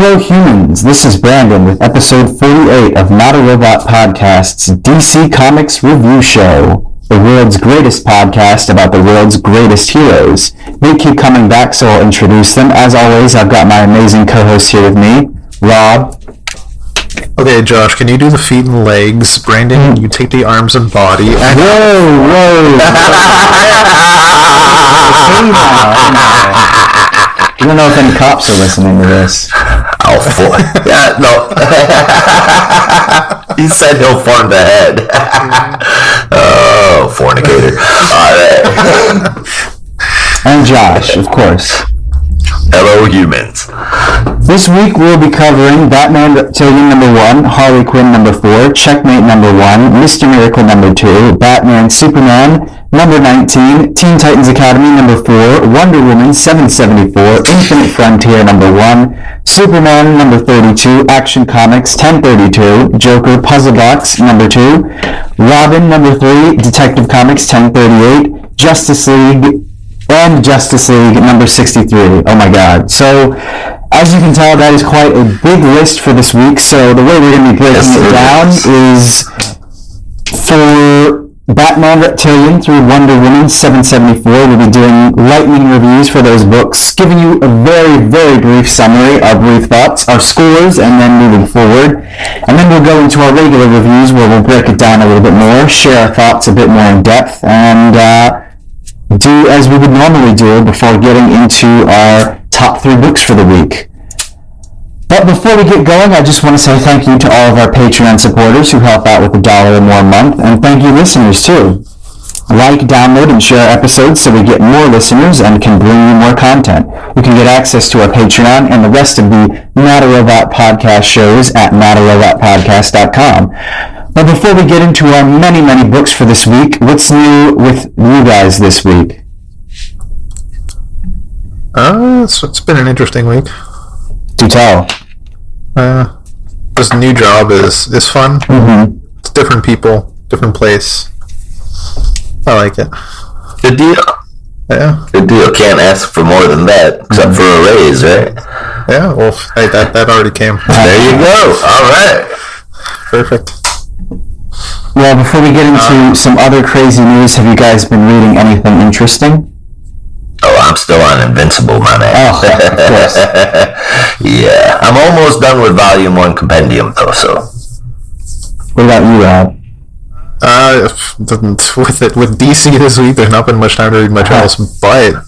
Hello humans, this is Brandon with episode 48 of Not a Robot Podcast's DC Comics Review Show, the world's greatest podcast about the world's greatest heroes. They keep coming back, so I'll introduce them. As always, I've got my amazing co-host here with me, Rob. Okay, Josh, can you do the feet and legs? Brandon, you take the arms and body. Whoa! I don't know if any cops are listening to this. Yeah, no. He said he'll form the head. Oh, fornicator. All right. And Josh, of course. Hello, humans. This week we'll be covering Batman Reptilian #1, Harley Quinn #4, Checkmate #1, Mr. Miracle #2, Batman Superman #19, Teen Titans Academy #4, Wonder Woman 774, Infinite Frontier #1, Superman #32, Action Comics 1032, Joker Puzzle Box #2, Robin #3, Detective Comics 1038, Justice League #63. Oh my god. So, as you can tell, that is quite a big list for this week. So the way we're going to be breaking it down is for Batman Reptilian through Wonder Woman 774. We'll be doing lightning reviews for those books, giving you a very, very brief summary, our brief thoughts, our scores, and then moving forward. And then we'll go into our regular reviews where we'll break it down a little bit more, share our thoughts a bit more in depth, and do as we would normally do before getting into our top 3 books for the week. But before we get going, I just want to say thank you to all of our Patreon supporters who help out with $1 or more a month, and thank you listeners too. Like, download, and share episodes so we get more listeners and can bring you more content. You can get access to our Patreon and the rest of the Not a Robot Podcast shows at notarobotpodcast.com. But before we get into our many, many books for this week, what's new with you guys this week? It's been an interesting week. Do tell. This new job is fun. Mm-hmm. It's different people, different place. I like it. Good deal. Yeah. Good deal. Can't ask for more than that, except for a raise, right? Yeah, well, hey, that already came. There you go. All right. Perfect. Well, before we get into some other crazy news, have you guys been reading anything interesting? Oh, I'm still on Invincible, my man. Oh, of course. Yeah. I'm almost done with Volume 1 Compendium, though, so. What about you, Rob? With DC this week, there's not been much time to read much else, but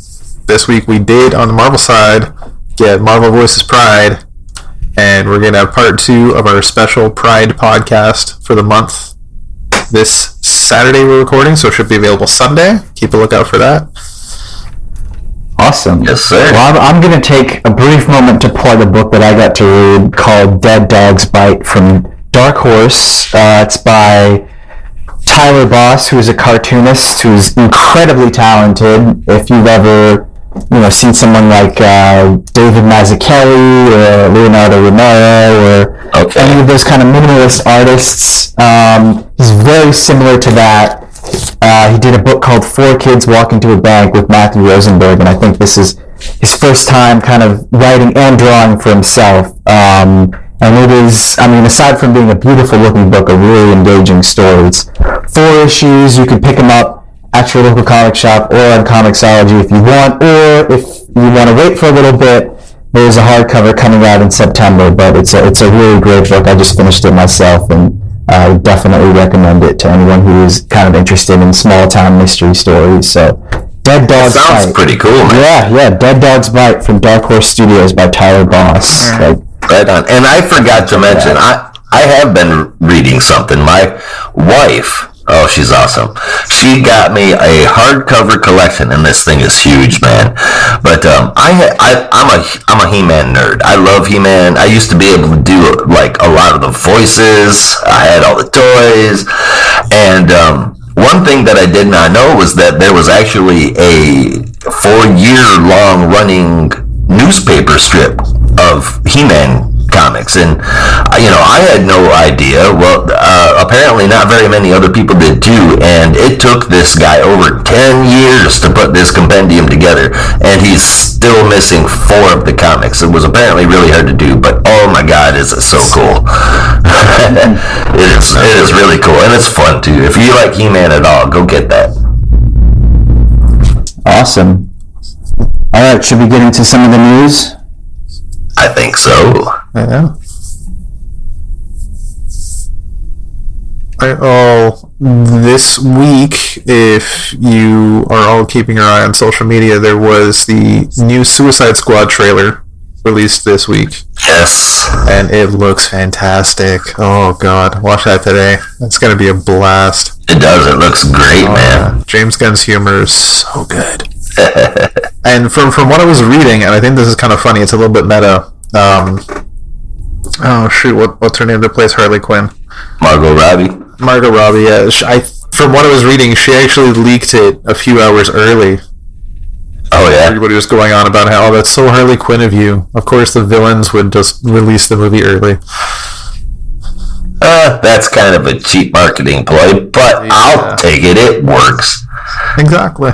this week we did, on the Marvel side, get Marvel vs. Pride, and we're going to have part 2 of our special Pride podcast for the month. This Saturday we're recording, so it should be available Sunday. Keep a lookout for that. Awesome. Yes, sir. Well, I'm going to take a brief moment to plug a book that I got to read called Dead Dog's Bite from Dark Horse. It's by Tyler Boss, who's a cartoonist who's incredibly talented. If you've ever seen someone like David Mazzucchelli or Leonardo Romero or any of those kind of minimalist artists, he's very similar to that. He did a book called 4 Kids Walk Into a Bank with Matthew Rosenberg, and I think this is his first time kind of writing and drawing for himself. And it is, aside from being a beautiful looking book, a really engaging story. It's 4 issues. You can pick them up at your local comic shop or on Comixology if you want, or if you want to wait for a little bit, there's a hardcover coming out in September, but it's a really great book. I just finished it myself, and I would definitely recommend it to anyone who is kind of interested in small town mystery stories. So, Dead Dog's Bite. Sounds pretty cool, man. Yeah, Dead Dog's Bite from Dark Horse Studios by Tyler Boss. Right on. And I forgot to mention, I have been reading something. My wife, oh, she's awesome. She got me a hardcover collection, and this thing is huge, man. But I'm a He-Man nerd. I love He-Man. I used to be able to do like a lot of the voices. I had all the toys, and one thing that I did not know was that there was actually a 4-year-long running newspaper strip of He-Man comics, and I had no idea. Well, apparently not very many other people did too, and it took this guy over 10 years to put this compendium together, and he's still missing 4 of the comics. It was apparently really hard to do, but oh my god, is it so cool. It is really cool, and it's fun too. If you like He-Man at all, go get that. Awesome. All right, should we get into some of the news? I think so. Yeah. This week, if you are all keeping your eye on social media, there was the new Suicide Squad trailer released this week. Yes. And it looks fantastic. Oh, God. Watch that today. It's going to be a blast. It does. It looks great, man. James Gunn's humor is so good. And from what I was reading, and I think this is kind of funny, it's a little bit meta. What's her name that plays Harley Quinn? Margot Robbie, yeah. From what I was reading, she actually leaked it a few hours early. Oh, yeah? Everybody was going on about how, that's so Harley Quinn of you. Of course, the villains would just release the movie early. That's kind of a cheap marketing ploy, but yeah. I'll take it. It works. Exactly.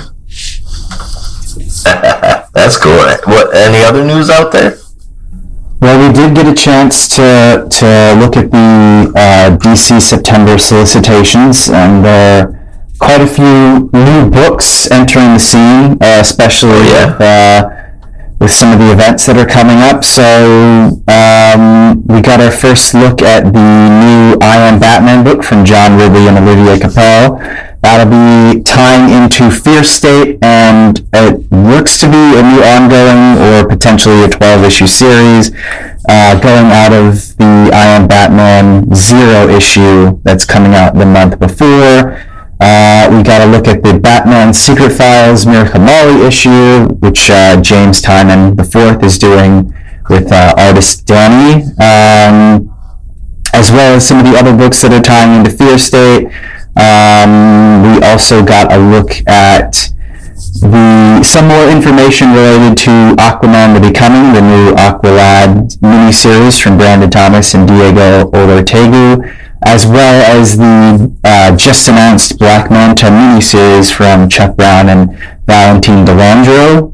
That's cool. What? Any other news out there? Well, we did get a chance to look at the DC September solicitations, and there are quite a few new books entering the scene, especially with some of the events that are coming up. So we got our first look at the new I Am Batman book from John Ridley and Olivia Capel. That'll be tying into Fear State, and it looks to be a new ongoing or potentially a 12-issue series going out of the I Am Batman 0 issue that's coming out the month before. We got to look at the Batman Secret Files Miracle Molly issue, which James Tynion IV is doing with artist Danny, as well as some of the other books that are tying into Fear State. We also got a look at some more information related to Aquaman The Becoming, the new Aqualad miniseries from Brandon Thomas and Diego Olortegui, as well as the just announced Black Manta miniseries from Chuck Brown and Valentin Delandro.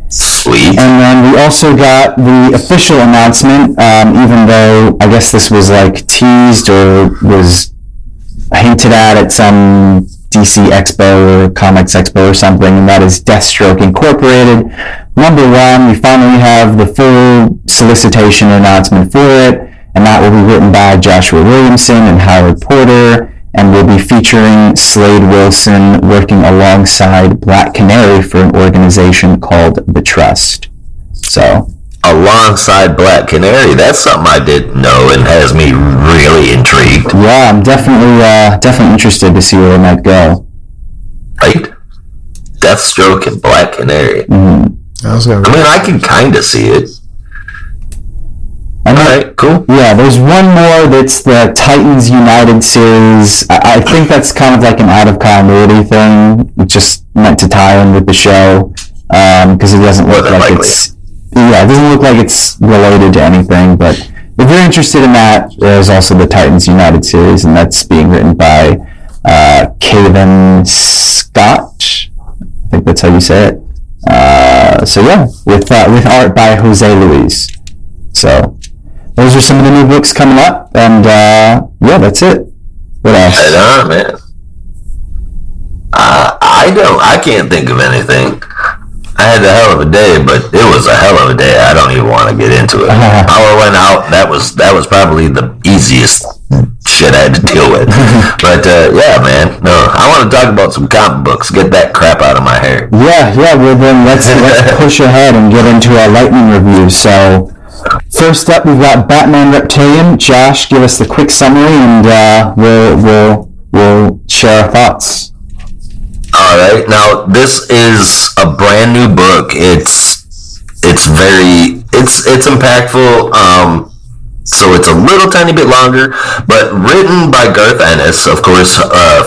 Sweet. And then we also got the official announcement, even though I guess this was like teased or was hinted at some DC Expo or Comics Expo or something, and that is Deathstroke Incorporated. Number 1, we finally have the full solicitation announcement for it, and that will be written by Joshua Williamson and Howard Porter, and will be featuring Slade Wilson working alongside Black Canary for an organization called The Trust. So, alongside Black Canary, that's something I didn't know and has me really intrigued. Yeah, I'm definitely interested to see where it might go. Right? Deathstroke and Black Canary. Mm-hmm. I can kind of see it. Alright, cool. Yeah, there's one more that's the Titans United series. I think that's kind of like an out-of-continuity thing. It's just meant to tie in with the show, because it doesn't look like it's... Yeah, it doesn't look like it's related to anything, but if you're interested in that, there's also the Titans United series, and that's being written by Cavan Scott. I think that's how you say it. With art by Jose Luis. So, those are some of the new books coming up, and that's it. What else? Right on, man. I can't think of anything. I had a hell of a day, but it was a hell of a day. I don't even want to get into it. Power went out. That was probably the easiest shit I had to deal with. But yeah, man. No, I want to talk about some comic books. Get that crap out of my hair. Yeah. Well, then let's push ahead and get into our lightning review. So, first up, we've got Batman Reptilian. Josh, give us the quick summary, and we'll share our thoughts. All right. Now, this is a brand new book. It's impactful. So it's a little tiny bit longer, but written by Garth Ennis, of course,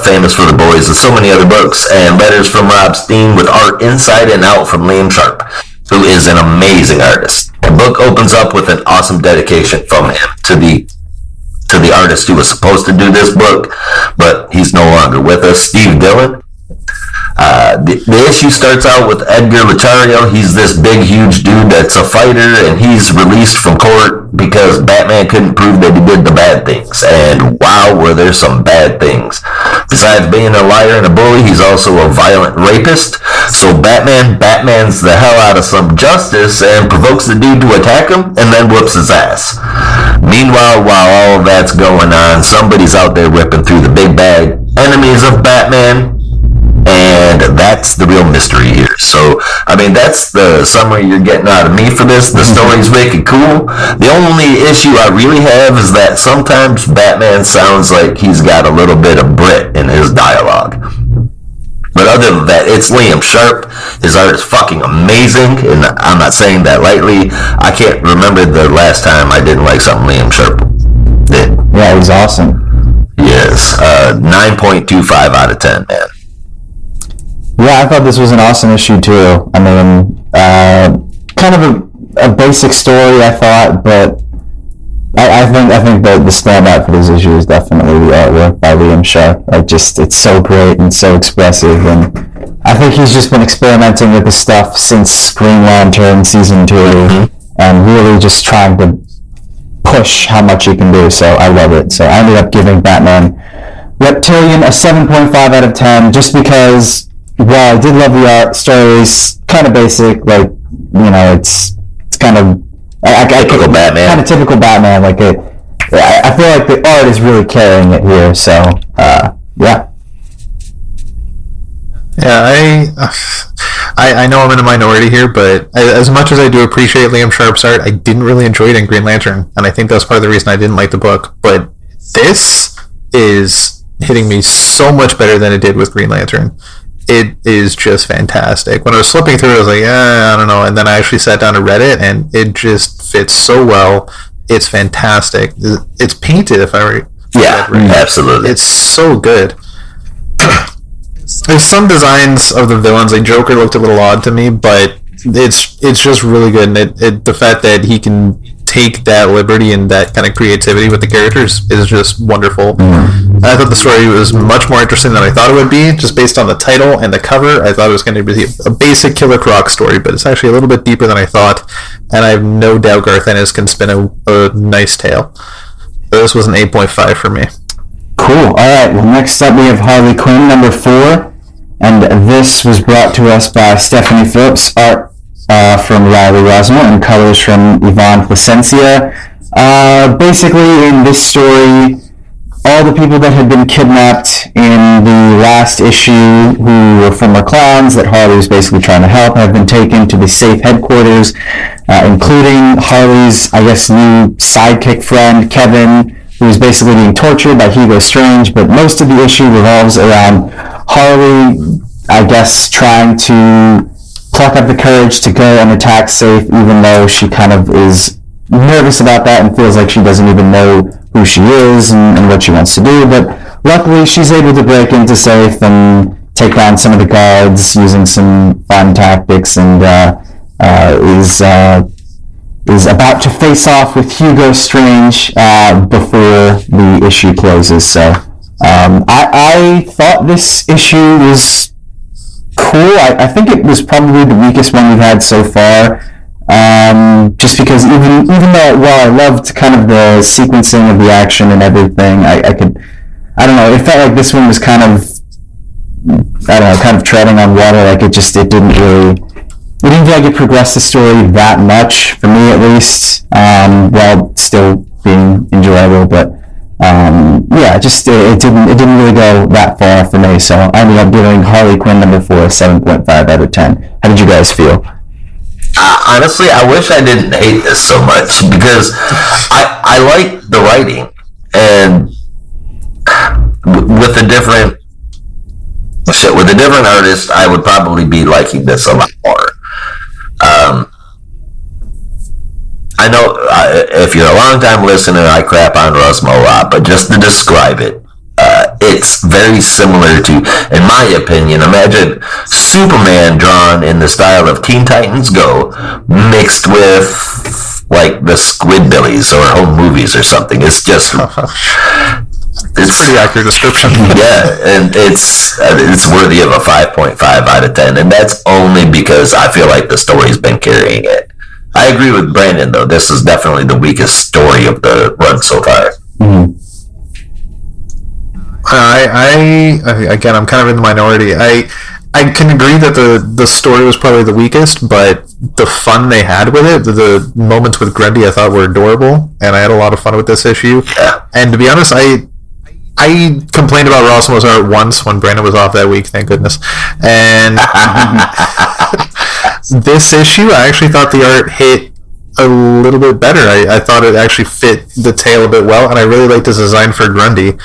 famous for The Boys and so many other books, and letters from Rob Steen with art inside and out from Liam Sharp, who is an amazing artist. The book opens up with an awesome dedication from him to the artist who was supposed to do this book, but he's no longer with us, Steve Dillon. The issue starts out with Edgar Lotario. He's this big, huge dude that's a fighter, and he's released from court because Batman couldn't prove that he did the bad things. And wow, were there some bad things. Besides being a liar and a bully, he's also a violent rapist. So Batman's the hell out of some justice and provokes the dude to attack him and then whoops his ass. Meanwhile, while all of that's going on, somebody's out there ripping through the big bad enemies of Batman. And that's the real mystery here. So, I mean, that's the summary you're getting out of me for this. The story's wicked cool. The only issue I really have is that sometimes Batman sounds like he's got a little bit of Brit in his dialogue. But other than that, it's Liam Sharp. His art is fucking amazing, and I'm not saying that lightly. I can't remember the last time I didn't like something Liam Sharp did. Yeah, it was awesome. Yes, 9.25 out of 10, man. Yeah, I thought this was an awesome issue too. I mean, kind of a basic story, I thought, but I think that the standout for this issue is definitely the artwork by Liam Sharp. It's so great and so expressive, and I think he's just been experimenting with this stuff since Green Lantern Season 2, and really just trying to push how much he can do, so I love it. So I ended up giving Batman Reptilian a 7.5 out of 10, just because, while I did love the art, story is kind of basic, like, you know, it's kind of typical Batman. Kind of typical Batman. Like I feel like the art is really carrying it here. So yeah. Yeah, I know I'm in a minority here, but as much as I do appreciate Liam Sharp's art, I didn't really enjoy it in Green Lantern, and I think that's part of the reason I didn't like the book. But this is hitting me so much better than it did with Green Lantern. It is just fantastic. When I was flipping through it, I was like, I don't know. And then I actually sat down and read it, and it just fits so well. It's fantastic. It's painted, if I right. Yeah, absolutely. It's so good. There's some designs of the villains, like Joker looked a little odd to me, but it's just really good. And the fact that he can take that liberty and that kind of creativity with the characters is just wonderful. I thought the story was much more interesting than I thought it would be, just based on the title and the cover. I thought it was going to be a basic Killer Croc story, but it's actually a little bit deeper than I thought, and I have no doubt Garth Ennis can spin a nice tale. So this was an 8.5 for me. Cool. Alright, well, next up we have Harley Quinn, number 4, and this was brought to us by Stephanie Phillips, art from Riley Rosmo, and colors from Yvonne Placencia. Basically, in this story, all the people that had been kidnapped in the last issue, who were former clowns that Harley was basically trying to help, have been taken to the safe headquarters, including Harley's, I guess, new sidekick friend, Kevin, who is basically being tortured by Hugo Strange. But most of the issue revolves around Harley, I guess, trying to pluck up the courage to go and attack Safe, even though she kind of is nervous about that and feels like she doesn't even know who she is and what she wants to do. But luckily, she's able to break into Safe and take down some of the guards using some fun tactics, and is about to face off with Hugo Strange before the issue closes. So I thought this issue was cool. I think it was probably the weakest one we've had so far, just because even though, while I loved kind of the sequencing of the action and everything, I don't know, it felt like this one was kind of treading on water. Like it didn't feel like it progressed the story that much, for me at least, while still being enjoyable. But it didn't really go that far for me. So I ended up giving Harley Quinn number 4 a 7.5 out of 10. How did you guys feel? Honestly, I wish I didn't hate this so much, because I like the writing, and with a different artist, I would probably be liking this a lot more. I know if you're a long-time listener, I crap on Rosmo a lot, but just to describe it, it's very similar to, in my opinion, imagine Superman drawn in the style of Teen Titans Go mixed with like the Squidbillies or home movies or something. It's just it's a pretty accurate description. Yeah, and it's worthy of a 5.5 out of 10, and that's only because I feel like the story's been carrying it. I agree with Brandon, though. This is definitely the weakest story of the run so far. Mm-hmm. Again, I'm kind of in the minority. I can agree that the story was probably the weakest, but the fun they had with it, the moments with Grundy, I thought were adorable, and I had a lot of fun with this issue. Yeah. And to be honest, I complained about Rossimo's art once when Brandon was off that week, thank goodness. And this issue, I actually thought the art hit a little bit better. I thought it actually fit the tale a bit well, and I really liked his design for Grundy.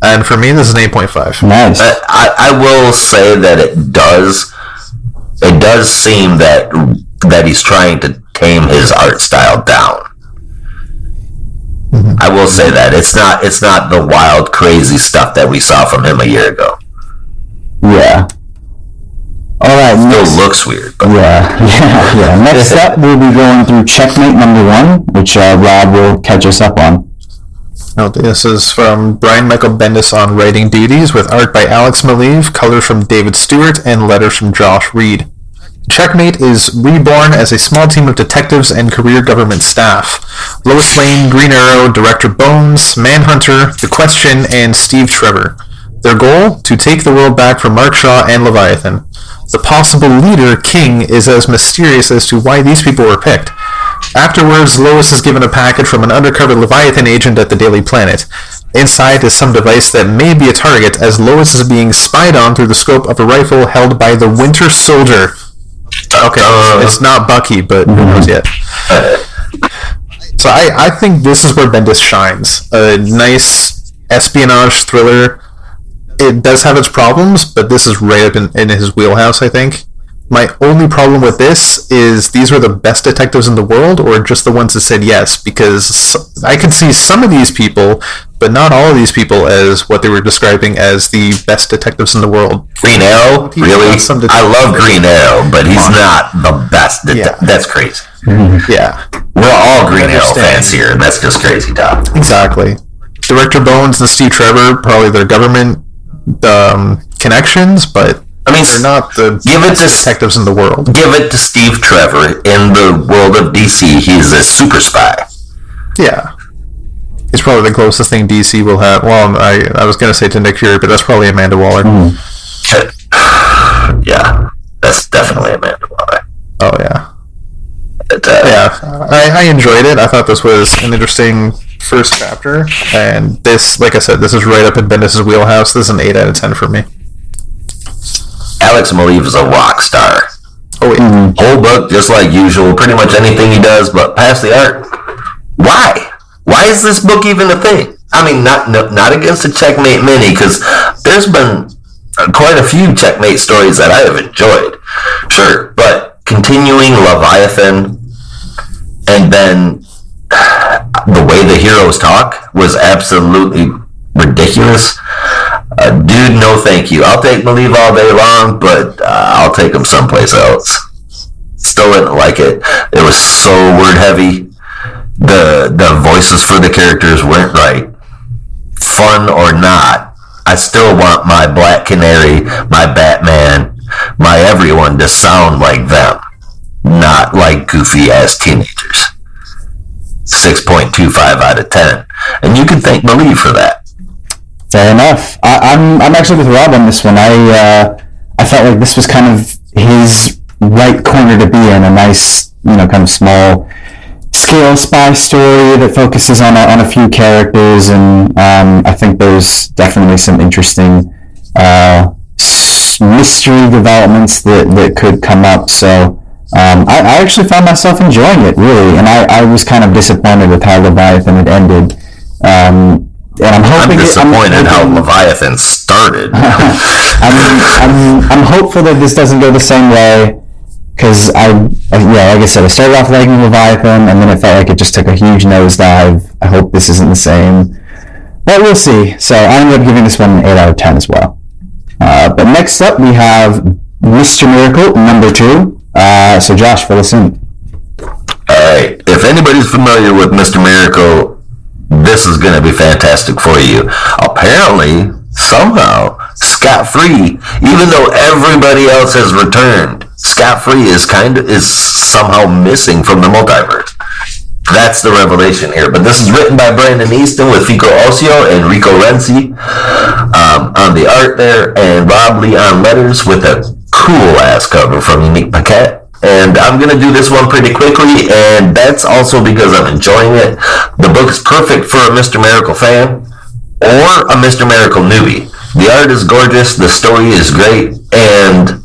And for me, this is an 8.5. Nice. I will say that it does seem that he's trying to tame his art style down. Mm-hmm. I will say that it's not the wild, crazy stuff that we saw from him a year ago. Yeah. All right. Still looks weird. But. Yeah. Next up, we'll be going through Checkmate #1, which Rob will catch us up on. Now, this is from Brian Michael Bendis on writing duties, with art by Alex Maleev, colors from David Stewart, and letters from Josh Reed. Checkmate is reborn as a small team of detectives and career government staff. Lois Lane, Green Arrow, Director Bones, Manhunter, The Question, and Steve Trevor. Their goal? To take the world back from Mark Shaw and Leviathan. The possible leader, King, is as mysterious as to why these people were picked. Afterwards, Lois is given a package from an undercover Leviathan agent at the Daily Planet. Inside is some device that may be a target, as Lois is being spied on through the scope of a rifle held by the Winter Soldier. Okay, it's not Bucky, but who knows yet. So I think this is where Bendis shines. A nice espionage thriller. It does have its problems, but this is right up in his wheelhouse, I think. My only problem with this is these were the best detectives in the world, or just the ones that said yes, because I could see some of these people, but not all of these people, as what they were describing as the best detectives in the world. Green Arrow? Really? I love Green Arrow, but he's not the best detective. Yeah. That's crazy. Yeah. We're all Green Arrow fans here, and that's just crazy, Tom. Exactly. Director Bones and Steve Trevor, probably their government connections, but I mean, they're not the best detectives in the world. Give it to Steve Trevor. In the world of DC, he's a super spy. Yeah. It's probably the closest thing DC will have. Well, I was going to say to Nick Fury, but that's probably Amanda Waller. Yeah, that's definitely Amanda Waller. Oh, yeah. I enjoyed it. I thought this was an interesting first chapter. And this, like I said, this is right up in Bendis' wheelhouse. This is an 8 out of 10 for me. Alex Maleev is a rock star. Oh, yeah. Whole book, just like usual. Pretty much anything he does, but past the art. Why? Why is this book even a thing? I mean, not against the Checkmate mini, because there's been quite a few Checkmate stories that I have enjoyed. Sure, but continuing Leviathan, and then the way the heroes talk was absolutely ridiculous. Dude, no thank you. I'll take Maleev all day long, but I'll take him someplace else. Still didn't like it. It was so word heavy. The voices for the characters weren't right. Fun or not, I still want my Black Canary, my Batman, my everyone to sound like them, not like goofy ass teenagers. 6.25 out of 10. And you can thank Maleev for that. Fair enough. I'm actually with Rob on this one. I felt like this was kind of his right corner to be in, a nice, kind of small scale spy story that focuses on a few characters, and I think there's definitely some interesting mystery developments that could come up. So I actually found myself enjoying it, really, and I was kind of disappointed with how Leviathan had ended. And I'm disappointed how Leviathan started. I'm hopeful that this doesn't go the same way, because like I said, I started off liking Leviathan, and then it felt like it just took a huge nosedive. I hope this isn't the same. But we'll see. So I ended up giving this one an 8 out of 10 as well. But next up, we have Mr. Miracle, number 2. So Josh, fill us in. Alright, if anybody's familiar with Mr. Miracle, this is going to be fantastic for you. Apparently, somehow, scot-free, even though everybody else has returned, scot-free is somehow missing from the multiverse. That's the revelation here. But this is written by Brandon Easton with Fico Ossio and Rico Renzi on the art there, and Rob Lee on letters with a cool-ass cover from Unique Paquette. And I'm going to do this one pretty quickly, and that's also because I'm enjoying it. The book is perfect for a Mr. Miracle fan or a Mr. Miracle newbie. The art is gorgeous, the story is great, and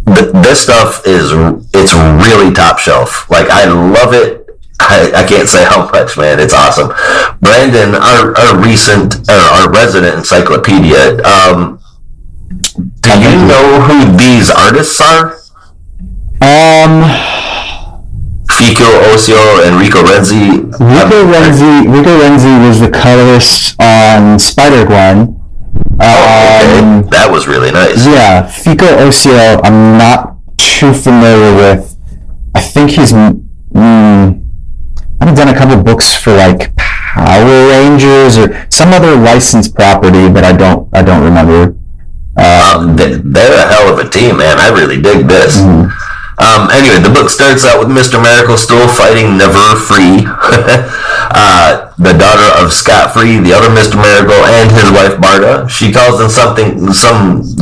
this stuff it's really top shelf. Like, I love it. I can't say how much, man. It's awesome. Brandon, our resident encyclopedia, do you know who these artists are? Fico Ossio and Rico Renzi. Rico Renzi was the colorist on Spider-Gwen. Okay. That was really nice. Yeah, Fico Ossio, I'm not too familiar with. I think he's I've done a couple books for like Power Rangers or some other licensed property, but I don't remember. They're a hell of a team, man. I really dig this. Anyway, the book starts out with Mr. Miracle still fighting Never Free, the daughter of Scott Free, the other Mr. Miracle, and his wife Barda. She calls in some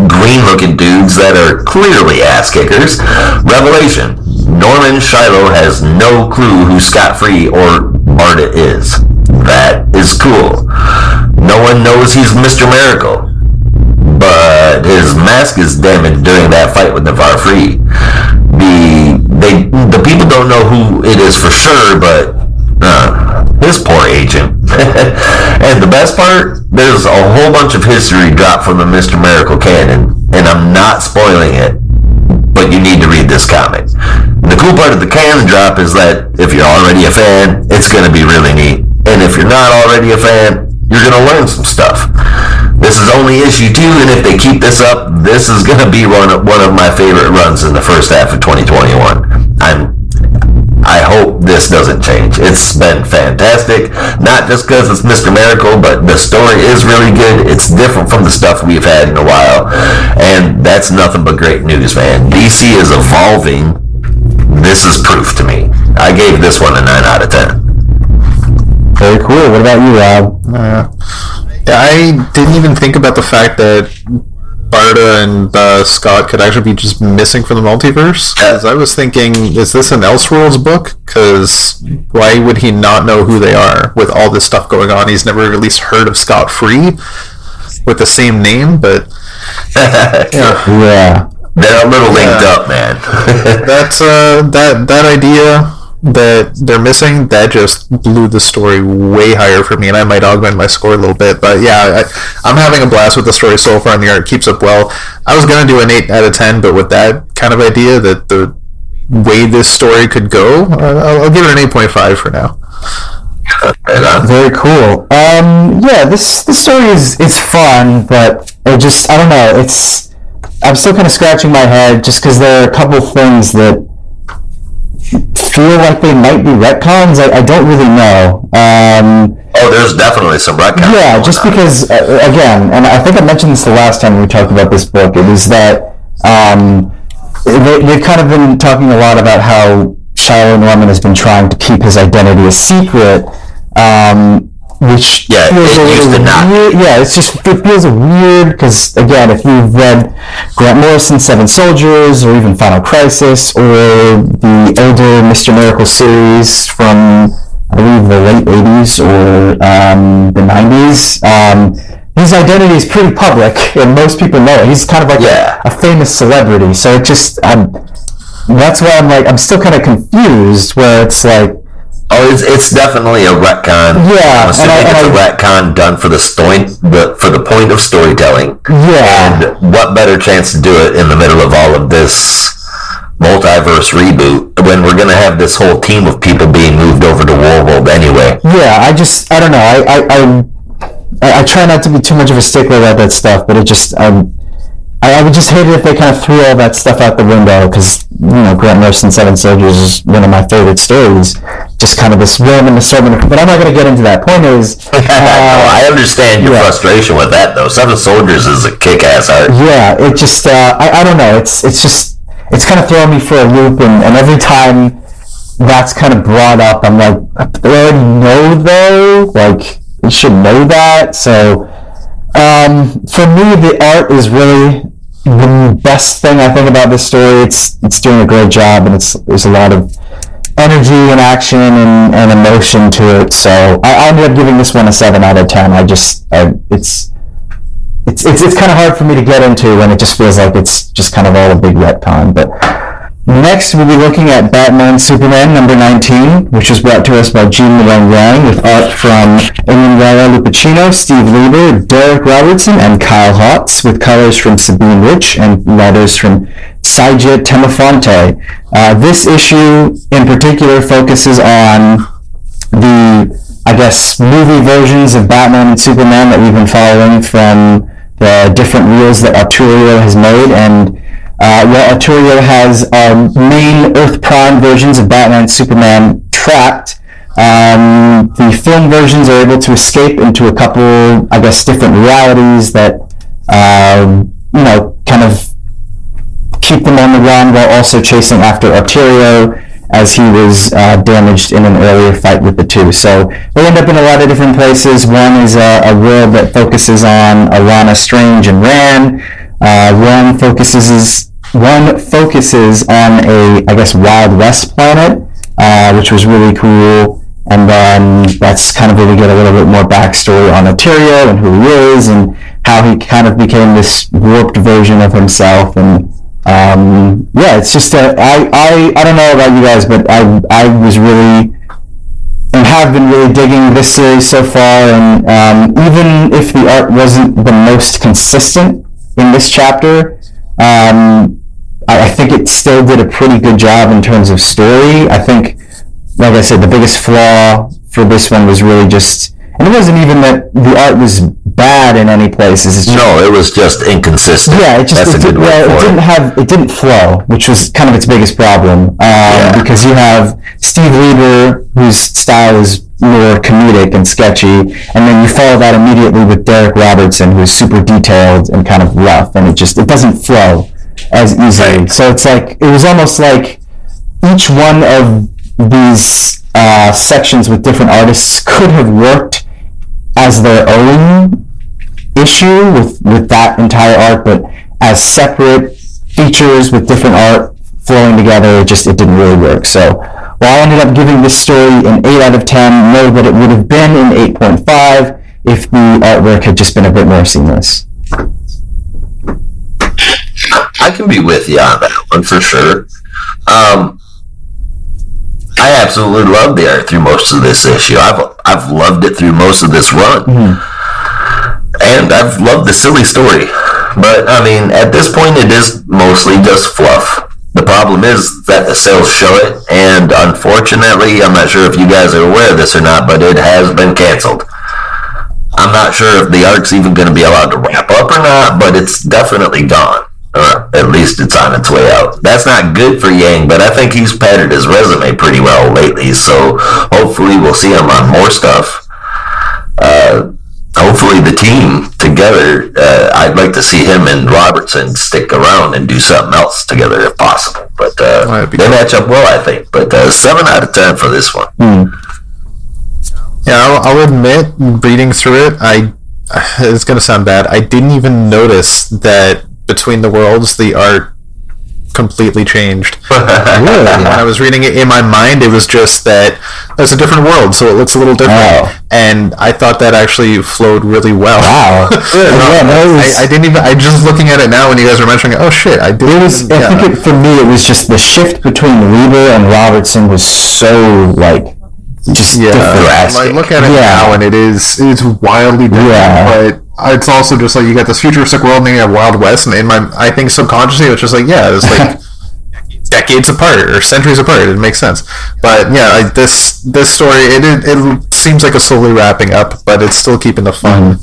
green-looking dudes that are clearly ass-kickers. Revelation: Norman Shiloh has no clue who Scott Free or Barda is. That is cool. No one knows he's Mr. Miracle, but his mask is damaged during that fight with Nevar Free. The people don't know who it is for sure, but his poor agent. And the best part, there's a whole bunch of history dropped from the Mr. Miracle canon, and I'm not spoiling it, but you need to read this comic. The cool part of the canon drop is that if you're already a fan, it's going to be really neat. And if you're not already a fan, you're going to learn some stuff. This is only issue 2, and if they keep this up, this is going to be one of my favorite runs in the first half of 2021. I hope this doesn't change. It's been fantastic, not just because it's Mr. Miracle, but the story is really good. It's different from the stuff we've had in a while, and that's nothing but great news, man. DC is evolving. This is proof to me. I gave this one a 9 out of 10. Very cool. What about you, Rob? I didn't even think about the fact that Barda and Scott could actually be just missing from the multiverse. Because I was thinking, is this an Elseworlds book? Because why would he not know who they are with all this stuff going on? He's never at least heard of Scott Free with the same name, but yeah. They're a little linked up, man. That's that idea that they're missing, that just blew the story way higher for me, and I might augment my score a little bit, but yeah, I'm having a blast with the story so far, and the art keeps up well. I was going to do an 8 out of 10, but with that kind of idea that the way this story could go, I'll give it an 8.5 for now. Very cool. Yeah, this story is fun, but I don't know, I'm still kind of scratching my head just because there are a couple things that feel like they might be retcons. I don't really know. There's definitely some retcons. Yeah, just because, again, and I think I mentioned this the last time we talked about this book, it was that they've kind of been talking a lot about how Shiloh Norman has been trying to keep his identity a secret, which feels a little weird. Yeah, it feels weird because, again, if you've read Grant Morrison's Seven Soldiers or even Final Crisis or the older Mr. Miracle series from, I believe, the late 80s or the 90s, his identity is pretty public and most people know it. He's kind of like a famous celebrity. So it just, that's why I'm still kind of confused where it's like, it's definitely a retcon. Yeah, I'm assuming it's a retcon done for the point of storytelling. Yeah. And what better chance to do it in the middle of all of this multiverse reboot when we're gonna have this whole team of people being moved over to Warworld anyway. Yeah, I don't know. I try not to be too much of a stickler about that stuff, but it just I would just hate it if they kind of threw all that stuff out the window, because, Grant Morrison's Seven Soldiers is one of my favorite stories. Just kind of this random assortment, but I'm not going to get into that. Point is... I understand your frustration with that, though. Seven Soldiers is a kick-ass art. Yeah, it just... I don't know. It's kind of throwing me for a loop, and every time that's kind of brought up, I'm like, they already know, though? Like, you should know that, so... for me, the art is really the best thing I think about this story. It's doing a great job, and there's a lot of energy and action and emotion to it. So I ended up giving this one a 7 out of 10. It's kind of hard for me to get into when it just feels like it's just kind of all a big retcon. But next, we'll be looking at Batman Superman number 19, which was brought to us by Gene Malone Yang, with art from Emanuela Lupacchino, Steve Lieber, Derek Robertson, and Kyle Hotz, with colors from Sabine Rich and letters from Saija Temofonte. This issue in particular focuses on the, movie versions of Batman and Superman that we've been following from the different reels that Arturo has made, and while Arturo has main Earth Prime versions of Batman and Superman trapped, the film versions are able to escape into a couple, different realities that, kind of keep them on the run while also chasing after Arturo, as he was damaged in an earlier fight with the two. So they end up in a lot of different places. One is a world that focuses on Alana Strange and Ran. One focuses on a, Wild West planet, which was really cool. And then that's kind of where we get a little bit more backstory on Arturo and who he is and how he kind of became this warped version of himself. And it's just I don't know about you guys, but I was really and have been really digging this series so far. And even if the art wasn't the most consistent in this chapter, I think it still did a pretty good job in terms of story. I think, like I said, the biggest flaw for this one was really just, and it wasn't even that the art was bad in any places. It was just inconsistent. Yeah, it didn't flow, which was kind of its biggest problem. Because you have Steve Lieber, whose style is more comedic and sketchy, and then you follow that immediately with Derek Robertson, who's super detailed and kind of rough, and it doesn't flow as easily. Right. So it's like, it was almost like each one of these sections with different artists could have worked as their own issue with that entire art, but as separate features with different art flowing together, it didn't really work. So while I ended up giving this story an 8 out of 10, know that it would have been an 8.5 if the artwork had just been a bit more seamless. I can be with you on that one for sure. I absolutely love the art through most of this issue. I've loved it through most of this run. Mm-hmm. And I've loved the silly story. But, at this point, it is mostly just fluff. The problem is that the sales show it, and unfortunately, I'm not sure if you guys are aware of this or not, but it has been canceled. I'm not sure if the art's even going to be allowed to wrap up or not, but it's definitely gone. Or at least it's on its way out. That's not good for Yang, but I think he's padded his resume pretty well lately, so hopefully we'll see him on more stuff. Hopefully the team together, I'd like to see him and Robertson stick around and do something else together if possible. But they match up well, I think. But 7 out of 10 for this one. Yeah, I'll admit, reading through it, it's going to sound bad, I didn't even notice that Between the Worlds, the art completely changed. Really? When I was reading it in my mind, it was just that it's a different world, so it looks a little different. Oh. And I thought that actually flowed really well. Wow. I didn't even, I just looking at it now when you guys were mentioning it, oh shit, I did. I think for me, it was just the shift between Lieber and Robertson was so, different. I look at it now, and it's wildly different, but it's also just like you got this futuristic world and you have Wild West, and I think subconsciously it's just like, it's like decades apart or centuries apart. It makes sense. But yeah, this story, it seems like it's slowly wrapping up, but it's still keeping the fun.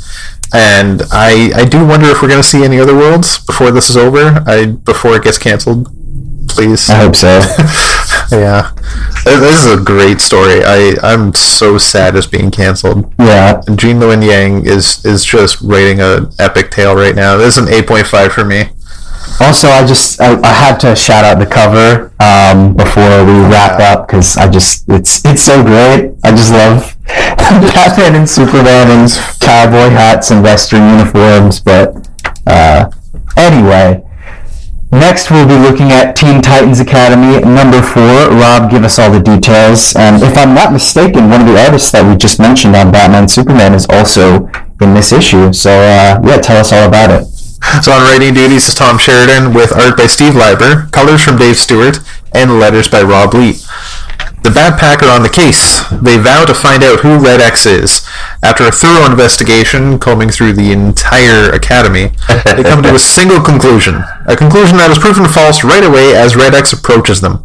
And I do wonder if we're going to see any other worlds before this is over. Before it gets canceled. Please. I hope so. Yeah. This is a great story. I'm so sad it's being canceled. Yeah. And Gene Luen Yang is just writing an epic tale right now. This is an 8.5 for me. Also, I had to shout out the cover before we wrap up, because it's so great. I just love Batman and Superman in cowboy hats and Western uniforms. But anyway, next we'll be looking at Teen Titans Academy number 4. Rob, give us all the details. And if I'm not mistaken, one of the artists that we just mentioned on Batman and Superman is also in this issue. So yeah, tell us all about it. So on writing duties is Tom Sheridan, with art by Steve Leiber, colors from Dave Stewart, and letters by Rob Lee. The Bat Pack are on the case. They vow to find out who Red X is. After a thorough investigation combing through the entire academy, they come to a single conclusion. A conclusion that is proven false right away as Red X approaches them.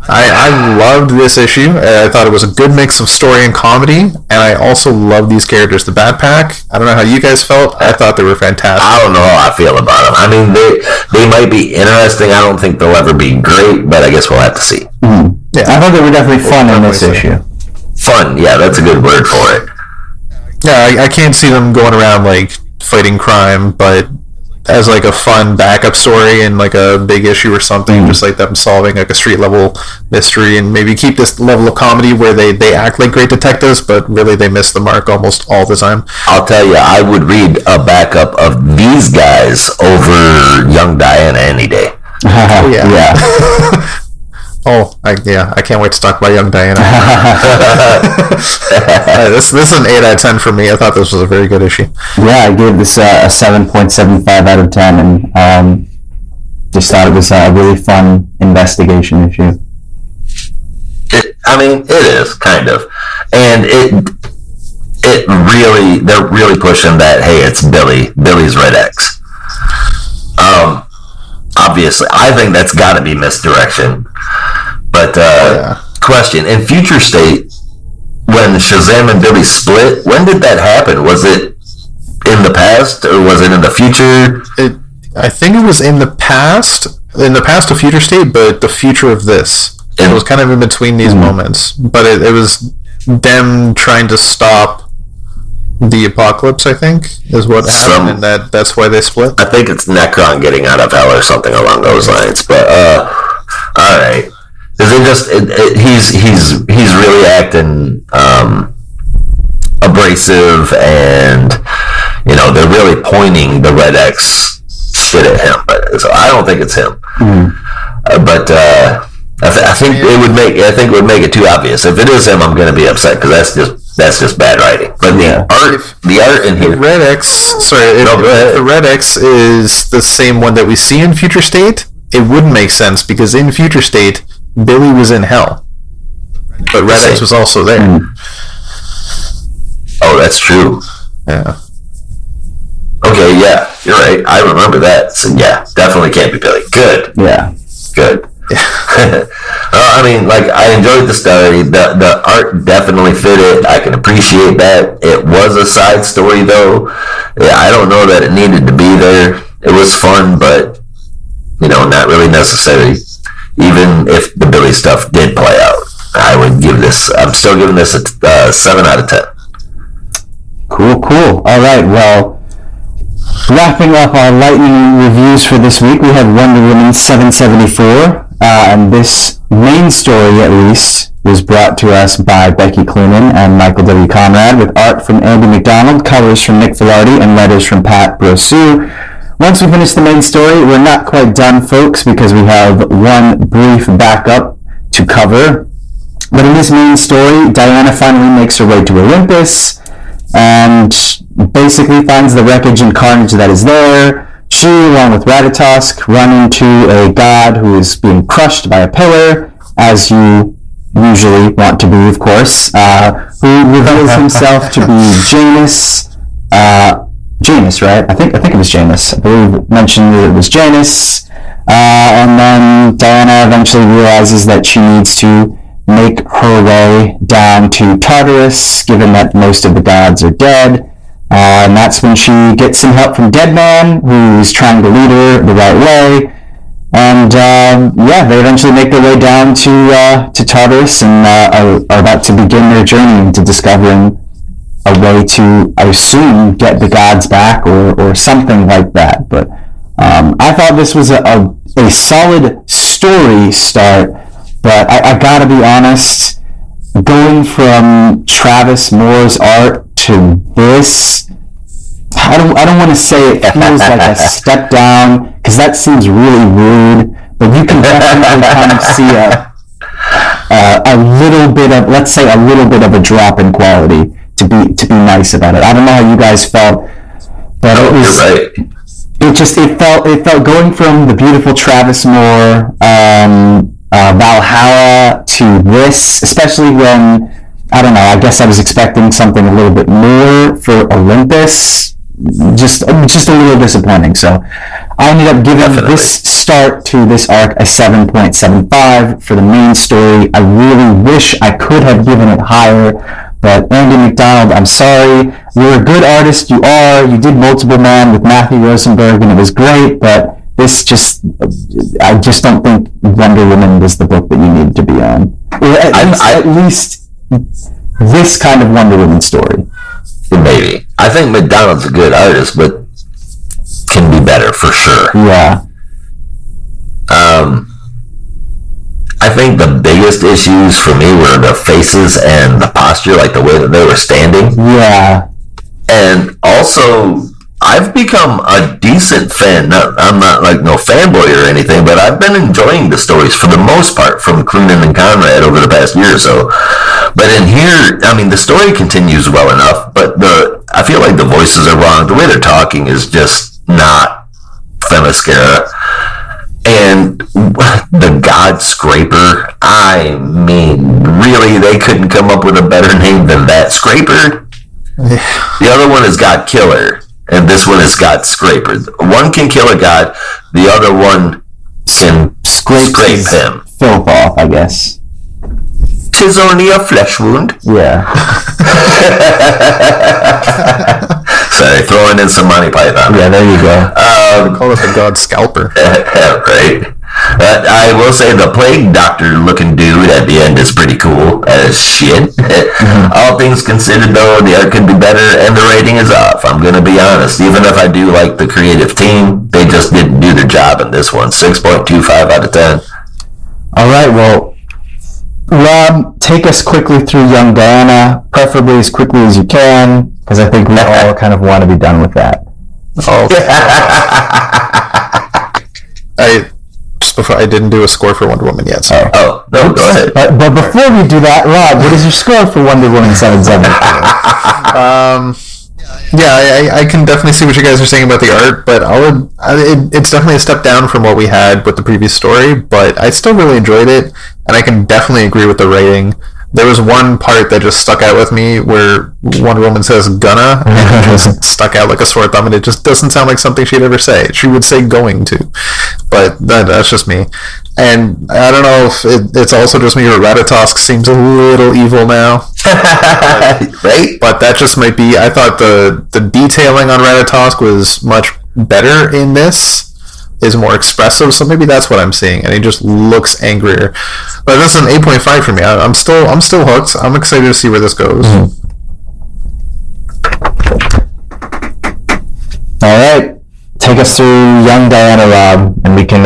I loved this issue. I thought it was a good mix of story and comedy, and I also love these characters. The Bat Pack, I don't know how you guys felt. I thought they were fantastic. I don't know how I feel about them. I mean, they might be interesting. I don't think they'll ever be great, but I guess we'll have to see. Mm-hmm. Yeah, I thought they were definitely fun in this issue. Fun, yeah, that's a good word for it. Yeah, I can't see them going around like fighting crime, but as like a fun backup story in like a big issue or something, just like them solving like a street level mystery, and maybe keep this level of comedy where they act like great detectives, but really they miss the mark almost all the time. I'll tell you, I would read a backup of these guys over Young Diana any day. Yeah. I can't wait to talk about Young Diana. This is an 8 out of 10 for me. I thought this was a very good issue. Yeah, I gave this a 7.75 out of 10, and just thought it was a really fun investigation issue. It is, kind of. And they're really pushing that, hey, it's Billy's Red X. Obviously, I think that's got to be misdirection. But question, in Future State, when Shazam and Billy split, when did that happen? Was it in the past, or was it in the future? I think it was in the past of Future State, but the future of this. It was kind of in between these moments. But it was them trying to stop the apocalypse, I think, is what happened, and that's why they split. I think it's Necron getting out of hell or something along those lines. But all right, because he's really acting abrasive, and they're really pointing the Red X shit at him. But so I don't think it's him. But I think it would make it too obvious. If it is him, I'm going to be upset, because that's just bad writing. But the art in here. The Red X is the same one that we see in Future State, it wouldn't make sense, because in Future State, Billy was in hell, but Red X was also there. Oh, that's true. Yeah. Okay, yeah, you're right. I remember that. So yeah, definitely can't be Billy. Good. Yeah. Good. I mean, like, I enjoyed the story. The art definitely fit it. I can appreciate that. It was a side story, though. Yeah, I don't know that it needed to be there. It was fun, but not really necessary. Even if the Billy stuff did play out, I'm still giving this a 7 out of 10. Cool. All right, well, wrapping up our lightning reviews for this week, we have Wonder Woman 774. And this main story, at least, was brought to us by Becky Cloonan and Michael W. Conrad, with art from Andy McDonald, colors from Nick Filardi, and letters from Pat Brosu. Once we finish the main story, we're not quite done, folks, because we have one brief backup to cover. But in this main story, Diana finally makes her way to Olympus and basically finds the wreckage and carnage that is there. She, along with Ratatosk, run into a god who is being crushed by a pillar, as you usually want to be, of course, who reveals himself to be Janus. Janus, right? I think it was Janus. I believe it mentioned that it was Janus. And then Diana eventually realizes that she needs to make her way down to Tartarus, given that most of the gods are dead. And that's when she gets some help from Deadman, who's trying to lead her the right way. And they eventually make their way down to Tartarus and are about to begin their journey into discovering a way to, I assume, get the gods back or something like that. But I thought this was a solid story start. But I gotta be honest, going from Travis Moore's art to this, I don't want to say it feels like a step down, because that seems really rude, but you can definitely kind of see a little bit of, let's say, a little bit of a drop in quality, to be nice about it. I don't know how you guys felt, but it was right. It felt going from the beautiful Travis Moore Valhalla to this, especially when, I don't know, I guess I was expecting something a little bit more for Olympus. Just a little disappointing. So I ended up giving this start to this arc a 7.75 for the main story. I really wish I could have given it higher, but Andy McDonald, I'm sorry. You're a good artist. You are. You did Multiple Man with Matthew Rosenberg, and it was great, but I just don't think Wonder Woman was the book that you needed to be on. Or at least this kind of Wonder Woman story. Maybe. I think McDonald's a good artist, but can be better for sure. Yeah. I think the biggest issues for me were the faces and the posture, like the way that they were standing. Yeah. And also, I've become a decent fan. I'm not like no fanboy or anything, but I've been enjoying the stories for the most part from Croonan and Conrad over the past year or so. But in here, I mean, the story continues well enough, but I feel like the voices are wrong. The way they're talking is just not Themyscira. And the God Scraper, I mean, really, they couldn't come up with a better name than that. Scraper? The other one is God Killer, and this one is God Scraper. One can kill a god, the other one can scrape him. Filth off, I guess. 'Tis only a flesh wound. Yeah. Sorry, throwing in some Monty Python. Yeah, there you go. Call it the God Scalper. Right. I will say the Plague Doctor looking dude at the end is pretty cool as shit. All things considered, though, the art could be better and the rating is off. I'm going to be honest. Even if I do like the creative team, they just didn't do their job in this one. 6.25 out of 10. All right, well, Rob, take us quickly through Young Diana, preferably as quickly as you can, because I think we all kind of want to be done with that. Oh. I didn't do a score for Wonder Woman yet. So. Oh, no, go ahead. But before we do that, Rob, what is your score for Wonder Woman 77? Yeah, I can definitely see what you guys are saying about the art, but it's definitely a step down from what we had with the previous story, but I still really enjoyed it, and I can definitely agree with the rating. There was one part that just stuck out with me where Wonder Woman says "gonna" and it just stuck out like a sore thumb, and it just doesn't sound like something she'd ever say. She would say "going to," but that's just me. And I don't know if it's also just me, but Ratatosk seems a little evil now. Right? But that just might be. I thought the detailing on Ratatosk was much better in this. Is more expressive, so maybe that's what I'm seeing, and he just looks angrier. But this is an 8.5 for me. I'm still hooked. I'm excited to see where this goes. All right, take us through Young Diana, Rob, and we can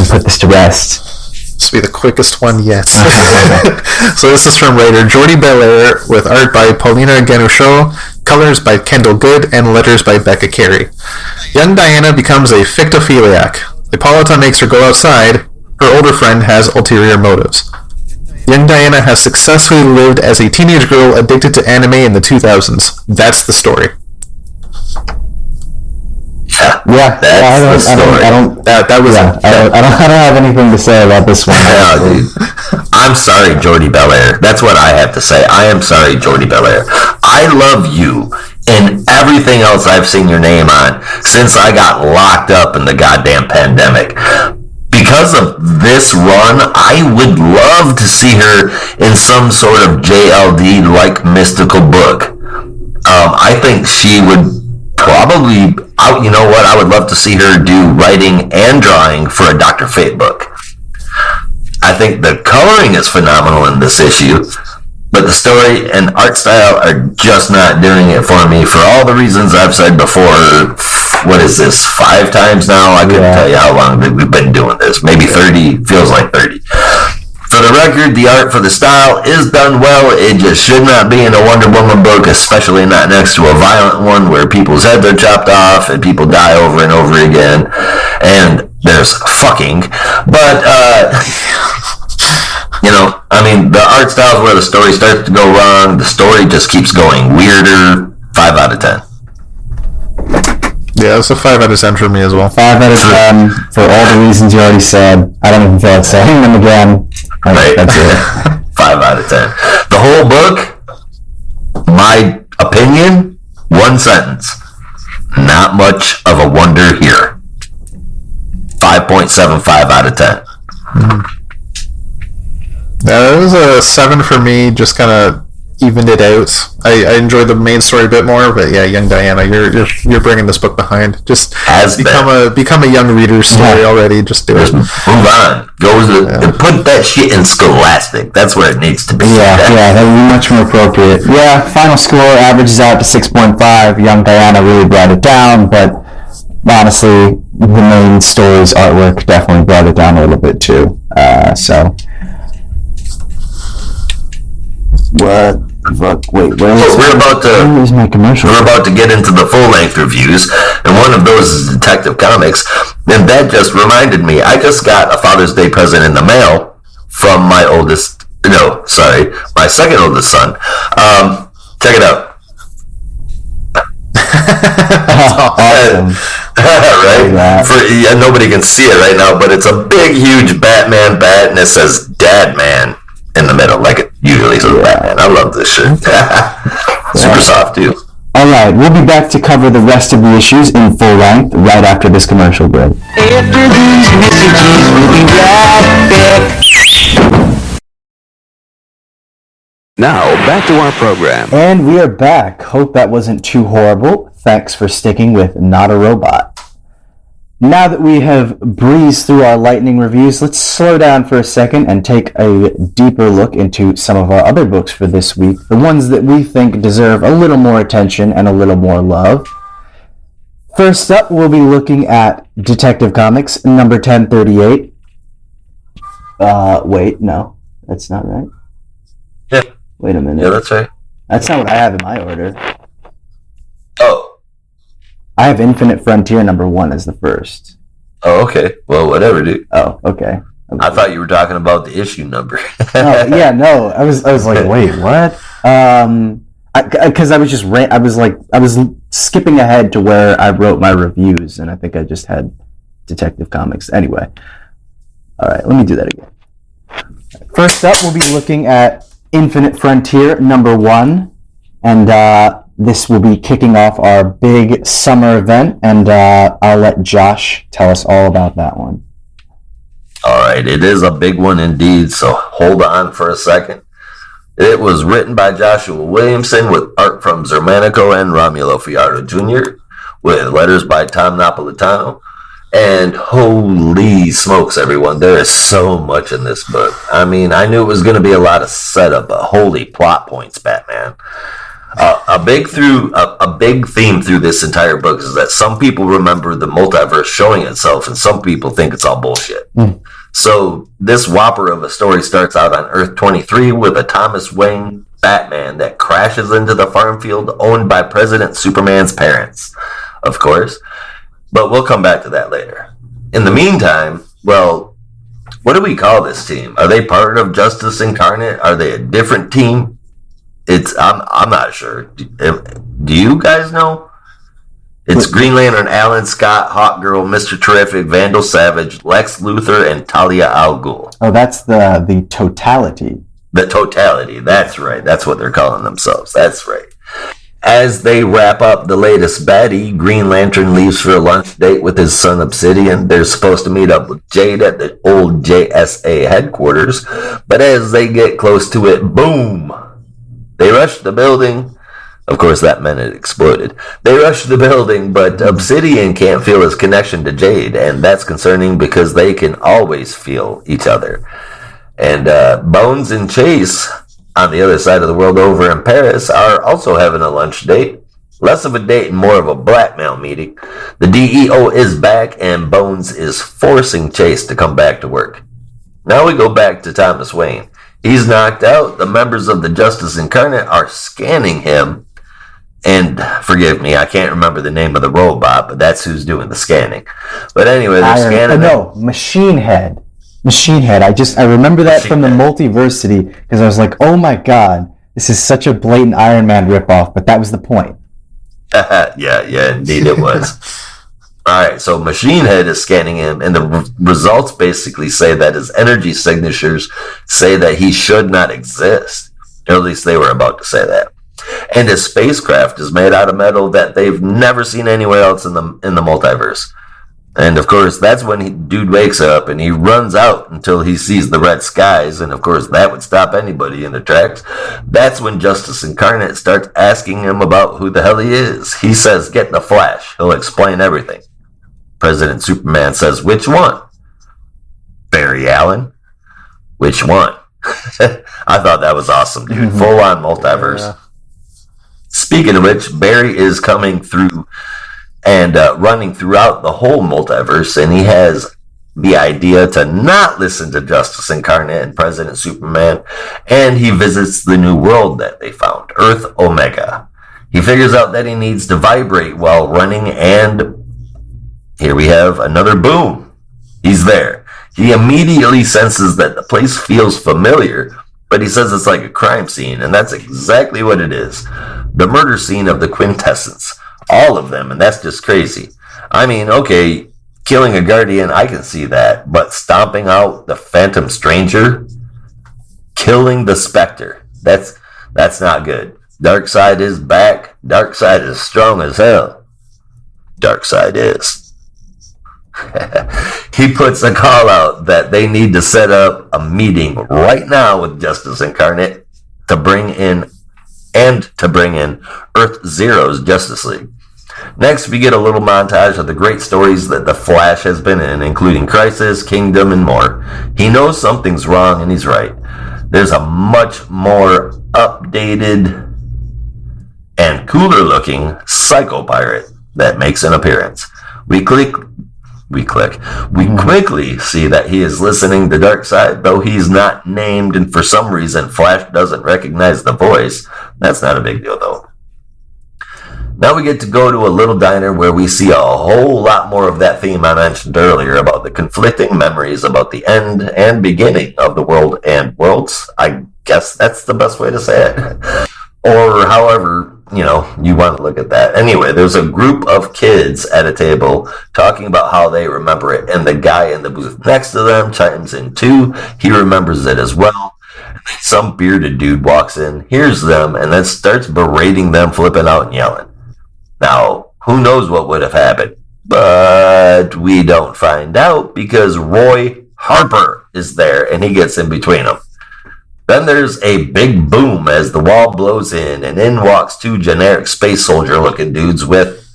put this to rest. This will be the quickest one yet. So this is from writer Jordi Belair with art by Paulina Ganucheau, colors by Kendall Good, and letters by Becca Carey. Young Diana becomes a fictophiliac. Hippolyta makes her go outside. Her older friend has ulterior motives. Young Diana has successfully lived as a teenage girl addicted to anime in the 2000s. That's the story. Yeah, that's the story. I don't have anything to say about this one. No, dude. I'm sorry, Jordi Belair. That's what I have to say. I am sorry, Jordi Belair. I love you and everything else I've seen your name on since I got locked up in the goddamn pandemic. because of this run, I would love to see her in some sort of JLD like mystical book. I think she would probably, you know what, I would love to see her do writing and drawing for a Dr. Fate book. I think the coloring is phenomenal in this issue, but the story and art style are just not doing it for me for all the reasons I've said before. What is this, 5 times now? I couldn't tell you how long we've been doing this. Maybe 30, feels like 30. For the record, the art for the style is done well. It just should not be in a Wonder Woman book, especially not next to a violent one where people's heads are chopped off and people die over and over again. And there's fucking. But, you know, I mean, the art style is where the story starts to go wrong. The story just keeps going weirder. 5 out of 10. Yeah, it's a 5 out of 10 for me as well. 5 out of 10 for all the reasons you already said. I don't even feel like saying them again. Right. That's it. 5 out of 10. The whole book, my opinion, 1 sentence. Not much of a wonder here. 5.75 out of 10. It was a 7 for me, just kind of evened it out. I enjoyed the main story a bit more, but yeah, young Diana, you're bringing this book behind. Just become a young reader's story already. Just do it. Move on. Put that shit in Scholastic. That's where it needs to be. Yeah, that would be much more appropriate. Yeah, final score averages out to 6.5. Young Diana really brought it down, but honestly, the main story's artwork definitely brought it down a little bit too. What? Fuck, wait, we're about to get into the full-length reviews, and one of those is Detective Comics, and that just reminded me, I just got a Father's Day present in the mail from my second oldest son. Check it out. Awesome. Right? Nobody can see it right now, but it's a big, huge Batman bat, and it says Dad Man in the middle, like it usually says Batman. I love this shit. Super soft, too. Alright, we'll be back to cover the rest of the issues in full length right after this commercial break. After these messages, we'll be right back. Now, back to our program. And we are back. Hope that wasn't too horrible. Thanks for sticking with Not a Robot. Now that we have breezed through our lightning reviews, let's slow down for a second and take a deeper look into some of our other books for this week, the ones that we think deserve a little more attention and a little more love. First up, we'll be looking at Detective Comics number 1038. Wait, no, that's not right. Yeah. Wait a minute. Yeah, that's right. That's not what I have in my order. Oh. I have Infinite Frontier number 1 as the first. Oh, okay. Well, whatever, dude. Oh, okay. I thought you were talking about the issue number. No. I was like, wait, what? Because I was skipping ahead to where I wrote my reviews, and I think I just had Detective Comics. Anyway, all right, let me do that again. First up, we'll be looking at Infinite Frontier number 1, and this will be kicking off our big summer event, and I'll let Josh tell us all about that one. All right, it is a big one indeed, so hold on for a second. It was written by Joshua Williamson with art from Zermanico and Romulo Fiardo Jr., with letters by Tom Napolitano. And holy smokes, everyone, there is so much in this book. I mean, I knew it was going to be a lot of setup, but holy plot points, Batman. A big theme through this entire book is that some people remember the multiverse showing itself, and some people think it's all bullshit. So this whopper of a story starts out on Earth 23 with a Thomas Wayne Batman that crashes into the farm field owned by President Superman's parents, of course. But we'll come back to that later. In the meantime, well, what do we call this team? Are they part of Justice Incarnate? Are they a different team? I'm not sure. Do you guys know? It's Green Lantern, Alan Scott, Hawkgirl, Mr. Terrific, Vandal Savage, Lex Luthor, and Talia al Ghul. Oh, that's the totality. The totality. That's right. That's what they're calling themselves. That's right. As they wrap up the latest baddie, Green Lantern leaves for a lunch date with his son Obsidian. They're supposed to meet up with Jade at the old JSA headquarters, but as they get close to it, boom! They rush the building. Of course, that meant it exploded. They rush the building, but Obsidian can't feel his connection to Jade, and that's concerning because they can always feel each other. And Bones and Chase, on the other side of the world over in Paris, are also having a lunch date. Less of a date and more of a blackmail meeting. The DEO is back, and Bones is forcing Chase to come back to work. Now we go back to Thomas Wayne. He's knocked out. The members of the Justice Incarnate are scanning him. And forgive me, I can't remember the name of the robot, but that's who's doing the scanning. But anyway, they're scanning. No, Machine Head. Machine Head. I remember that from the Multiversity because I was like, oh my god, this is such a blatant Iron Man ripoff. But that was the point. yeah, indeed it was. All right, so Machine Head is scanning him, and the results basically say that his energy signatures say that he should not exist. Or at least they were about to say that. And his spacecraft is made out of metal that they've never seen anywhere else in the multiverse. And of course, that's when dude wakes up and he runs out until he sees the red skies. And of course, that would stop anybody in the tracks. That's when Justice Incarnate starts asking him about who the hell he is. He says, "Get the Flash. He'll explain everything." President Superman says, "Which one?" "Barry Allen." "Which one?" I thought that was awesome, dude. Full on multiverse. Yeah. Speaking of which, Barry is coming through and running throughout the whole multiverse, and he has the idea to not listen to Justice Incarnate and President Superman, and he visits the new world that they found, Earth Omega. He figures out that he needs to vibrate while running, and here we have another boom. He's there. He immediately senses that the place feels familiar, but he says it's like a crime scene, and that's exactly what it is. The murder scene of the Quintessence. All of them, and that's just crazy. I mean, okay, killing a Guardian, I can see that, but stomping out the Phantom Stranger, killing the Spectre, that's not good. Darkseid is back. Darkseid is strong as hell. Darkseid is. He puts a call out that they need to set up a meeting right now with Justice Incarnate to bring in Earth Zero's Justice League. Next, we get a little montage of the great stories that the Flash has been in, including Crisis, Kingdom, and more. He knows something's wrong, and he's right. There's a much more updated and cooler-looking Psycho Pirate that makes an appearance. We quickly see that he is listening to Darkseid, though he's not named, and for some reason Flash doesn't recognize the voice. That's not a big deal, though. Now we get to go to a little diner where we see a whole lot more of that theme I mentioned earlier about the conflicting memories about the end and beginning of the world and worlds. I guess that's the best way to say it. Or however, you want to look at that. Anyway, there's a group of kids at a table talking about how they remember it, and the guy in the booth next to them chimes in too. He remembers it as well. Some bearded dude walks in, hears them, and then starts berating them, flipping out and yelling. Now, who knows what would have happened? But we don't find out because Roy Harper is there, and he gets in between them. Then there's a big boom as the wall blows in, and in walks two generic space soldier-looking dudes with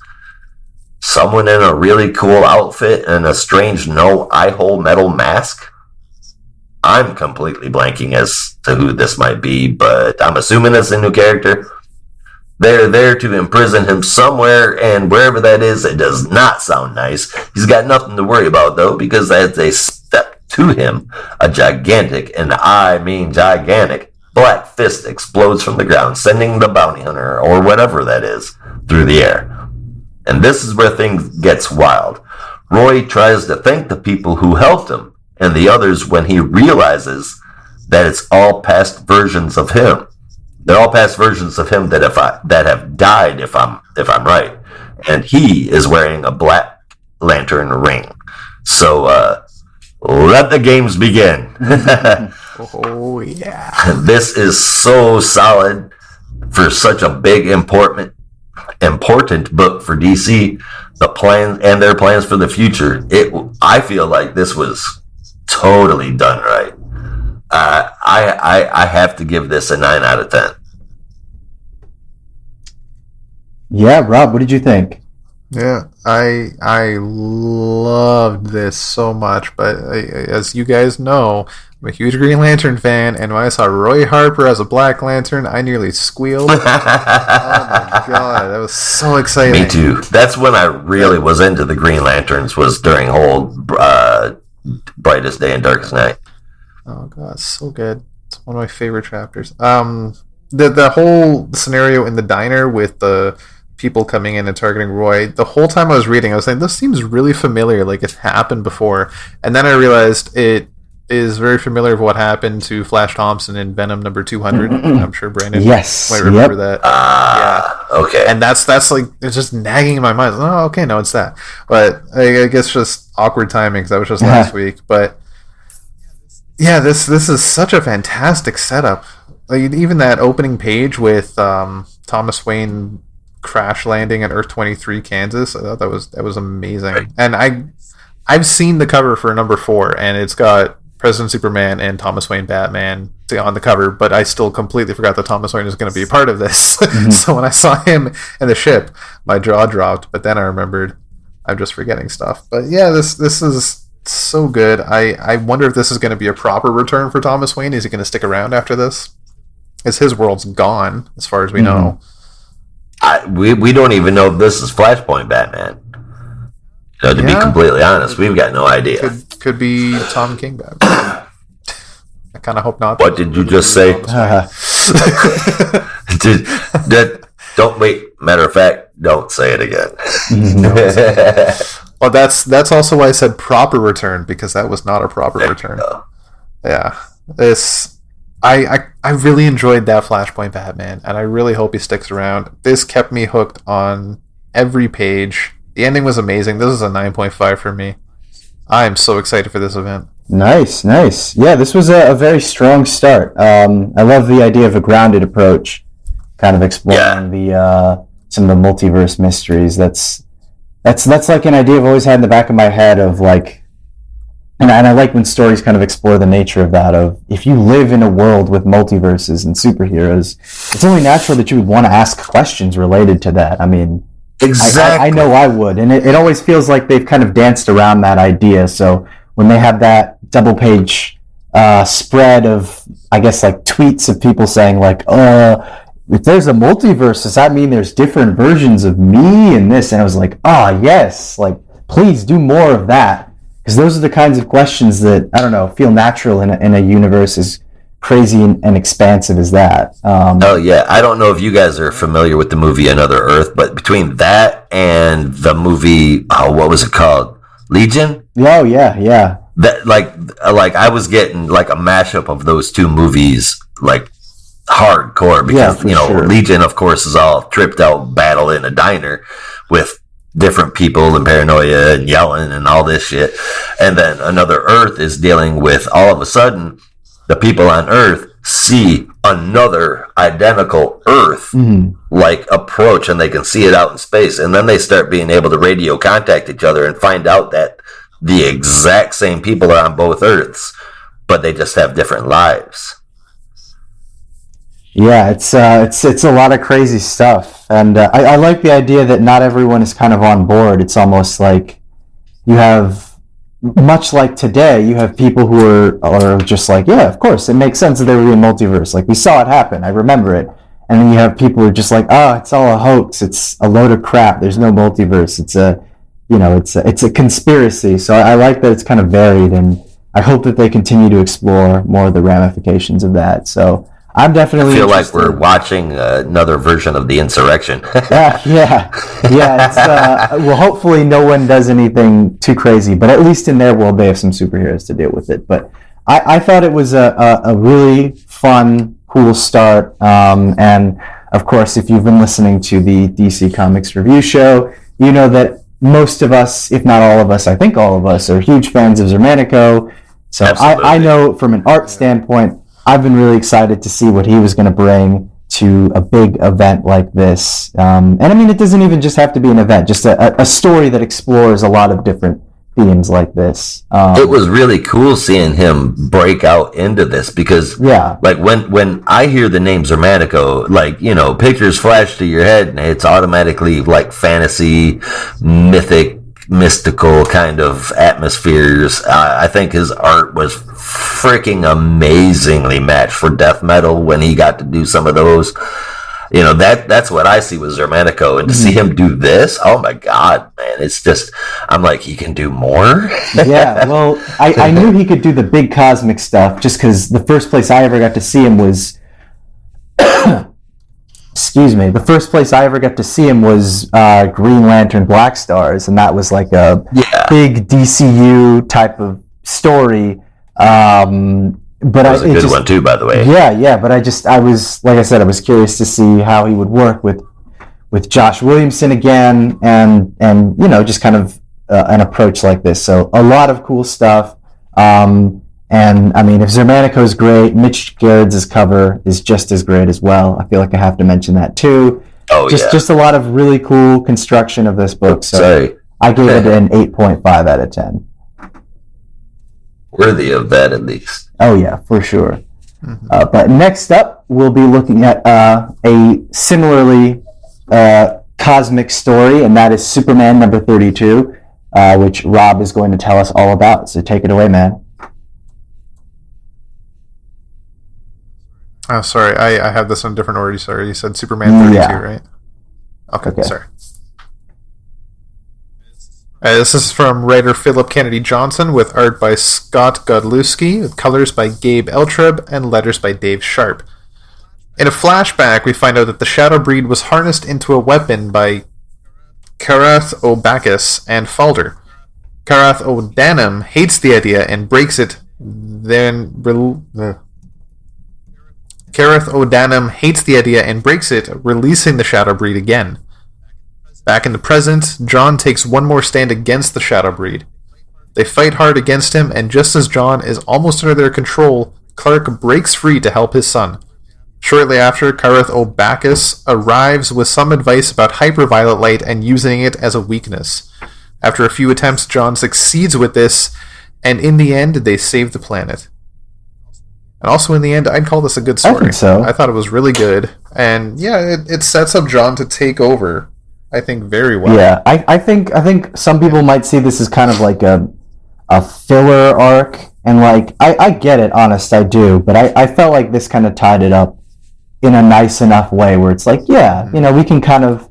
someone in a really cool outfit and a strange no-eye-hole metal mask. I'm completely blanking as to who this might be, but I'm assuming it's a new character. They're there to imprison him somewhere, and wherever that is, it does not sound nice. He's got nothing to worry about, though, because as they step to him, a gigantic, and I mean gigantic, black fist explodes from the ground, sending the bounty hunter, or whatever that is, through the air. And this is where things gets wild. Roy tries to thank the people who helped him, and the others when he realizes that it's all past versions of him. They're all past versions of him that have died, if I'm right. And he is wearing a Black Lantern ring. So let the games begin. Oh yeah. This is so solid for such a big important important book for DC, the plans and their plans for the future. I feel like this was totally done right. I have to give this a 9 out of 10. Yeah, Rob, what did you think? Yeah, I loved this so much, but as you guys know, I'm a huge Green Lantern fan, and when I saw Roy Harper as a Black Lantern, I nearly squealed. Oh my god, that was so exciting. Me too. That's when I really was into the Green Lanterns, was during whole Brightest Day and Darkest Night. Oh god, so good. It's one of my favorite chapters. The whole scenario in the diner with the people coming in and targeting Roy, the whole time I was reading, I was saying, this seems really familiar, like it's happened before. And then I realized it is very familiar with what happened to Flash Thompson in Venom number 200. I'm sure Brandon might remember that. Yeah. Okay. And that's like, it's just nagging in my mind. Oh, okay, no, it's that. But I guess just awkward timing, because that was just last week. But yeah, this is such a fantastic setup. Like, even that opening page with Thomas Wayne crash landing at Earth 23, Kansas. I thought that was amazing. And I've seen the cover for number 4, and it's got President Superman and Thomas Wayne Batman on the cover, but I still completely forgot that Thomas Wayne was going to be a part of this. Mm-hmm. So when I saw him in the ship, my jaw dropped, but then I remembered I'm just forgetting stuff. But yeah, this is so good. I wonder if this is going to be a proper return for Thomas Wayne. Is he going to stick around after this? Because his world's gone, as far as we know. We don't even know if this is Flashpoint Batman. So to be completely honest, we've got no idea. Could be Tom King Batman. I kind of hope not. What did you just say? Don't wait. Matter of fact, don't say it again. Well, that's also why I said proper return, because that was not a proper return. Yeah, I really enjoyed that Flashpoint Batman, and I really hope he sticks around. This kept me hooked on every page. The ending was amazing. This is a 9.5 for me. I am so excited for this event. Nice. Yeah, this was a very strong start. I love the idea of a grounded approach, kind of exploring some of the multiverse mysteries. That's like an idea I've always had in the back of my head of like, and I like when stories kind of explore the nature of that, of if you live in a world with multiverses and superheroes, it's only natural that you would want to ask questions related to that. I mean, exactly. I know I would, and it always feels like they've kind of danced around that idea. So when they have that double page spread of, I guess, like tweets of people saying like, if there's a multiverse, does that mean there's different versions of me in this? And I was like, yes, like please do more of that. Because those are the kinds of questions that, I don't know, feel natural in a universe as crazy and expansive as that. Oh, yeah. I don't know if you guys are familiar with the movie Another Earth, but between that and the movie, what was it called? Legion? Oh, yeah. That like I was getting like a mashup of those two movies, like hardcore, because, sure. Legion, of course, is all tripped out battle in a diner with different people and paranoia and yelling and all this shit. And then Another Earth is dealing with, all of a sudden, the people on Earth see another identical Earth like approach, and they can see it out in space. And then they start being able to radio contact each other and find out that the exact same people are on both Earths, but they just have different lives. Yeah, it's a lot of crazy stuff, and I like the idea that not everyone is kind of on board. It's almost like you have, much like today, you have people who are just like, yeah, of course, it makes sense that there would be a multiverse. Like, we saw it happen, I remember it. And then you have people who are just like, it's all a hoax. It's a load of crap. There's no multiverse. It's a conspiracy. So I like that it's kind of varied, and I hope that they continue to explore more of the ramifications of that. So I'm definitely. I feel like we're watching another version of the insurrection. Yeah. It's, well, hopefully no one does anything too crazy, but at least in their world they have some superheroes to deal with it. But I thought it was a really fun, cool start. And of course, if you've been listening to the DC Comics Review Show, you know that most of us, if not all of us, I think all of us, are huge fans of Xermanico. So I know from an art standpoint, I've been really excited to see what he was going to bring to a big event like this. And I mean, it doesn't even just have to be an event, just a story that explores a lot of different themes like this. It was really cool seeing him break out into this because, like when I hear the name Zermanico, like, you know, pictures flash to your head and it's automatically like fantasy, mythic, mystical kind of atmospheres. I think his art was freaking amazingly matched for death metal when he got to do some of those. You know, that's what I see with Zermanico, and to see him do this, oh my god, man, it's just, I'm like, he can do more. Yeah, well, I knew he could do the big cosmic stuff just because the first place I ever got to see him was excuse me, the first place I ever got to see him was Green Lantern Black Stars, and that was like a big DCU type of story. But that was a good one too, by the way. Yeah, but I was, like I said, I was curious to see how he would work with Josh Williamson again, and you know, just kind of an approach like this. So a lot of cool stuff. And I mean, if Zermanico's great, Mitch Gerrard's cover is just as great as well. I feel like I have to mention that too. Oh, just a lot of really cool construction of this book. So I gave it an 8.5 out of 10. Worthy of that, at least. Oh yeah, for sure. But next up, we'll be looking at a similarly cosmic story, and that is Superman number 32, which Rob is going to tell us all about. So take it away, man. Oh, sorry, I have this in a different order. Sorry, you said Superman 32, right? Okay, sorry. This is from writer Philip Kennedy Johnson with art by Scott Godlewski, with colors by Gabe Eltreb, and letters by Dave Sharp. In a flashback, we find out that the Shadow Breed was harnessed into a weapon by Karath O'Bacchus and Falder. Karath O'Danam hates the idea and breaks it, Karath O'Danam hates the idea and breaks it, releasing the Shadow Breed again. Back in the present, John takes one more stand against the Shadow Breed. They fight hard against him, and just as John is almost under their control, Clark breaks free to help his son. Shortly after, Karath O'Bacchus arrives with some advice about hyperviolet light and using it as a weakness. After a few attempts, John succeeds with this, and in the end, they save the planet. And also in the end, I'd call this a good story. I think so. I thought it was really good, and yeah, it sets up John to take over, I think, very well. Yeah, I think some people might see this as kind of like a filler arc, and like I get it, honest, I do, but I felt like this kind of tied it up in a nice enough way where it's like, yeah, you know, we can kind of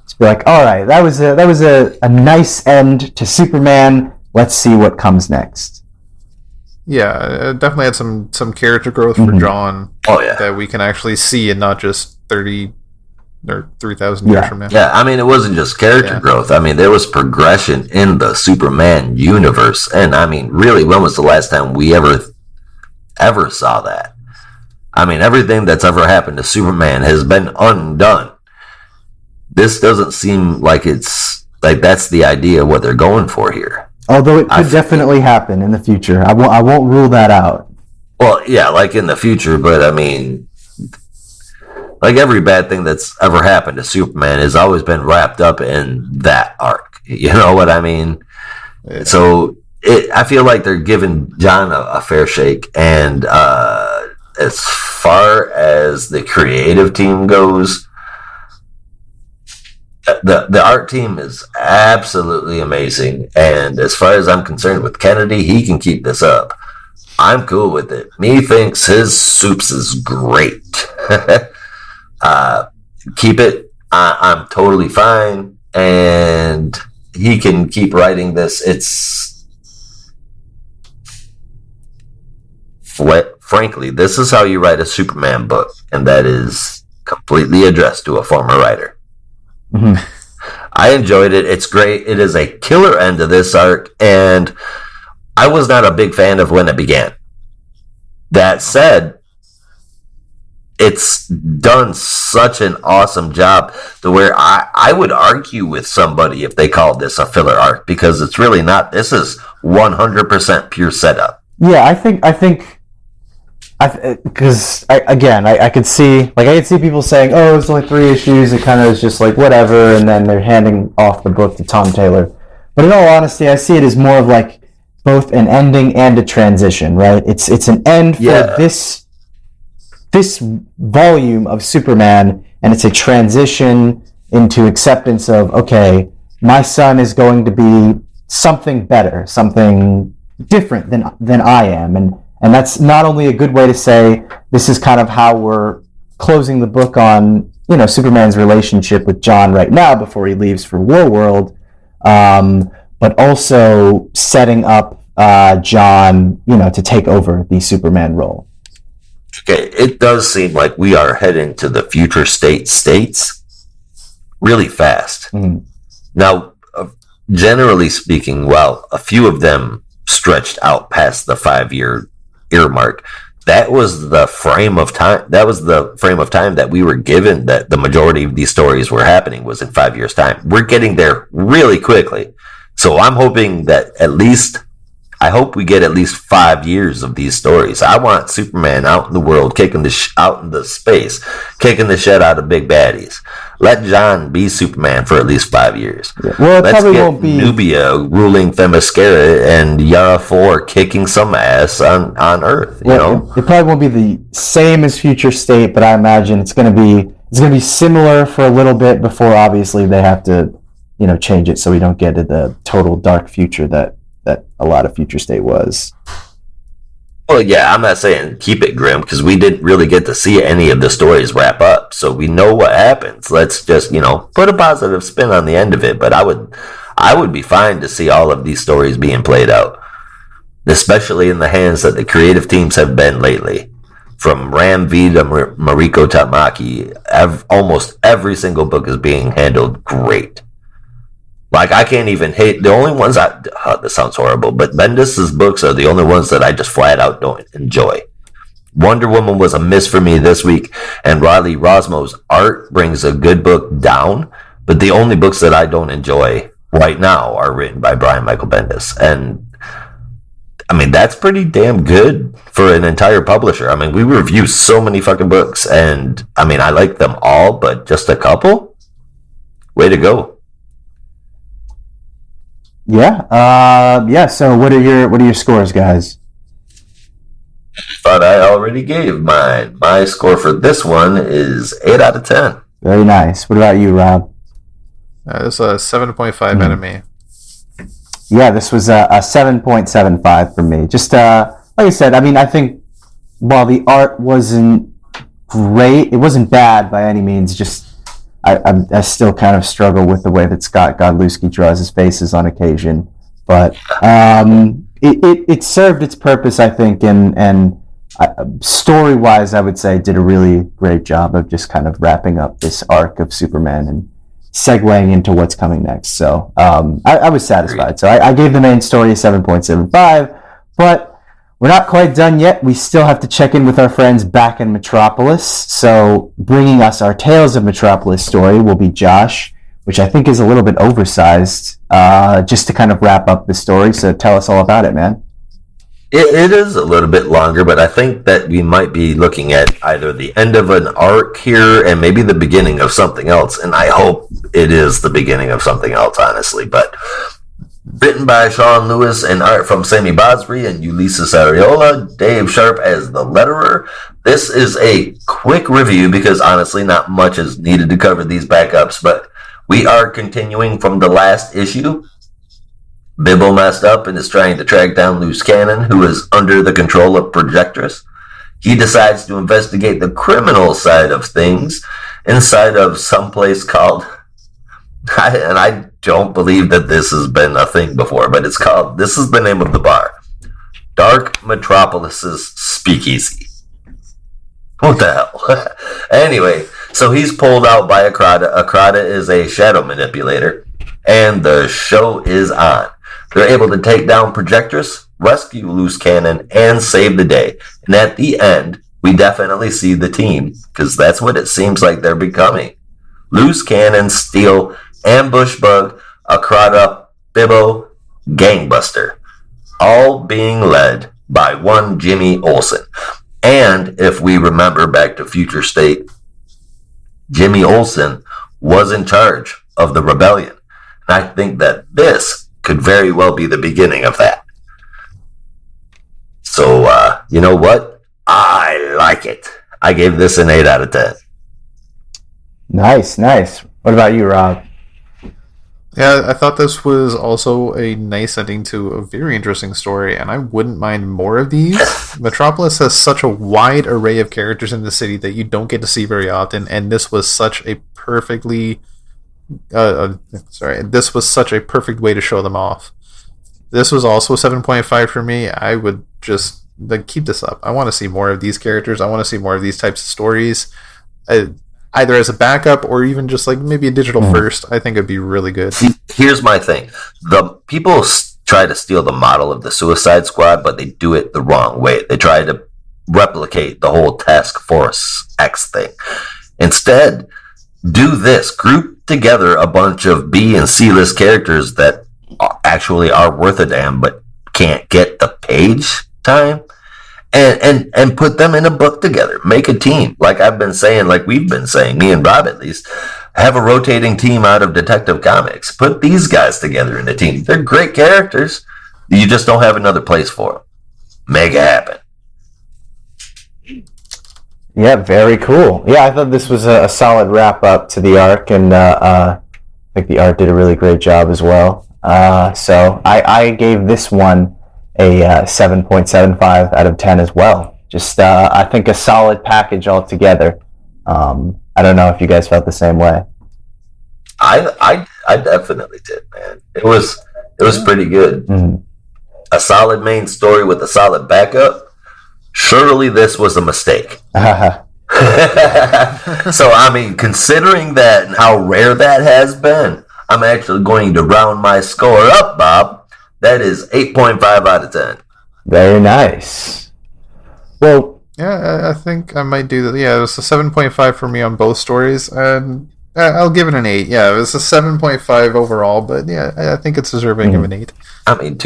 just be like, all right, that was a nice end to Superman. Let's see what comes next. Yeah, it definitely had some character growth for John. Oh yeah, that we can actually see, and not just 30 or 3,000 years from now. Yeah, I mean, it wasn't just character growth. I mean, there was progression in the Superman universe, and I mean, really, when was the last time we ever saw that? I mean, everything that's ever happened to Superman has been undone. This doesn't seem like it's like that's the idea of what they're going for here. Although it could definitely happen in the future. I won't rule that out. Well, yeah, like in the future, but I mean, like every bad thing that's ever happened to Superman has always been wrapped up in that arc. You know what I mean? Yeah. So I feel like they're giving John a fair shake. And as far as the creative team goes, the art team is absolutely amazing. And as far as I'm concerned with Kennedy, he can keep this up. I'm cool with it. Me thinks his soups is great. Keep it. I'm totally fine, and he can keep writing this. It's frankly, this is how you write a Superman book, and that is completely addressed to a former writer. Mm-hmm. I enjoyed it. It's great. It is a killer end to this arc, and I was not a big fan of when it began. That said, it's done such an awesome job to where I would argue with somebody if they called this a filler arc, because it's really not. This is 100% pure setup. Yeah, I think because I could see people saying, "Oh, it's only 3 issues." It kind of is just like whatever, and then they're handing off the book to Tom Taylor. But in all honesty, I see it as more of like both an ending and a transition, right? It's an end for this volume of Superman, and it's a transition into acceptance of, okay, my son is going to be something better, something different than I am, and that's not only a good way to say this is kind of how we're closing the book on, Superman's relationship with John right now before he leaves for Warworld, but also setting up John, to take over the Superman role. Okay, it does seem like we are heading to the future states really fast. Mm-hmm. Now, generally speaking, while a few of them stretched out past the 5-year earmark, that was the frame of time. That was the frame of time that we were given, that the majority of these stories were happening was in 5 years' time. We're getting there really quickly. So I'm hoping that I hope we get at least 5 years of these stories. I want Superman out in the world, kicking out into space, kicking the shit out of big baddies. Let John be Superman for at least 5 years. Yeah. Well, let's get Nubia ruling Themyscira and Yara 4 kicking some ass on Earth. It probably won't be the same as Future State, but I imagine it's going to be similar for a little bit before obviously they have to, change it so we don't get to the total dark future that a lot of Future State was. Well, yeah, I'm not saying keep it grim because we didn't really get to see any of the stories wrap up, so we know what happens. Let's just, put a positive spin on the end of it. But I would be fine to see all of these stories being played out, especially in the hands that the creative teams have been lately. From Ram V to Mariko Tamaki, almost every single book is being handled great. Like, I can't even hate. The only ones this sounds horrible, but Bendis's books are the only ones that I just flat out don't enjoy. Wonder Woman was a miss for me this week, and Riley Rosmo's art brings a good book down, but the only books that I don't enjoy right now are written by Brian Michael Bendis. And, that's pretty damn good for an entire publisher. We review so many fucking books, and, I like them all, but just a couple? Way to go. Yeah. So what are your scores, guys? Thought I already gave mine. My score for this one is 8 out of 10. Very nice. What about you, Rob? This is a 7.5 out of me. Yeah, this was a 7.75 for me. Just like I said, I think while the art wasn't great, it wasn't bad by any means. Just I still kind of struggle with the way that Scott Godlewski draws his faces on occasion, but it served its purpose, I think, and story-wise, I would say did a really great job of just kind of wrapping up this arc of Superman and segueing into what's coming next. So I was satisfied. So I gave the main story a 7.75, but we're not quite done yet. We still have to check in with our friends back in Metropolis. So bringing us our Tales of Metropolis story will be Josh, which I think is a little bit oversized, just to kind of wrap up the story. So tell us all about it, man. It is a little bit longer, but I think that we might be looking at either the end of an arc here and maybe the beginning of something else. And I hope it is the beginning of something else, honestly. But written by Sean Lewis and art from Sammy Basri and Ulysses Areola, Dave Sharp as the letterer. This is a quick review because honestly not much is needed to cover these backups, but we are continuing from the last issue. Bibbo messed up and is trying to track down Loose Cannon, who is under the control of Projectress. He decides to investigate the criminal side of things inside of some place called, and I don't believe that this has been a thing before, but this is the name of the bar, Dark Metropolis's Speakeasy. What the hell? Anyway, so he's pulled out by Akrata. Akrata is a shadow manipulator, and the show is on. They're able to take down Projectress, rescue Loose Cannon, and save the day. And at the end, we definitely see the team, because that's what it seems like they're becoming. Loose Cannon, Steel, Ambush Bug, Akrata, Bibbo, Gangbuster, all being led by one Jimmy Olsen. And if we remember back to Future State, Jimmy Olsen was in charge of the rebellion. And I think that this could very well be the beginning of that. So, you know what? I like it. I gave this an 8 out of 10. Nice. What about you, Rob? Yeah, I thought this was also a nice ending to a very interesting story, and I wouldn't mind more of these. Metropolis has such a wide array of characters in the city that you don't get to see very often, and this was such a perfectly... this was such a perfect way to show them off. This was also a 7.5 for me. I would just keep this up. I want to see more of these characters. I want to see more of these types of stories. Either as a backup or even just like maybe a digital first. I think it'd be really good. See, here's my thing. The people try to steal the model of the Suicide Squad, but they do it the wrong way. They try to replicate the whole Task Force X thing. Instead, do this. Group together a bunch of B and C list characters that actually are worth a damn but can't get the page time, and put them in a book together. Make a team, like I've been saying, like we've been saying, me and Rob at least, have a rotating team out of Detective Comics. Put these guys together in a team. They're great characters. You just don't have another place for them. Make it happen. Yeah, very cool. Yeah, I thought this was a solid wrap up to the arc, and I think the art did a really great job as well. So I gave this one a 7.75 out of 10 as well. Just, I think a solid package altogether. I don't know if you guys felt the same way. I definitely did, man. It was pretty good. Mm-hmm. A solid main story with a solid backup. Surely this was a mistake. So, I mean, considering that and how rare that has been, I'm actually going to round my score up, Bob. That is 8.5 out of 10. Very nice. Well, Yeah, I think I might do that. Yeah, it was a 7.5 for me on both stories, and I'll give it an 8. Yeah, it was a 7.5 overall, but yeah, I think it's deserving of an 8. I mean,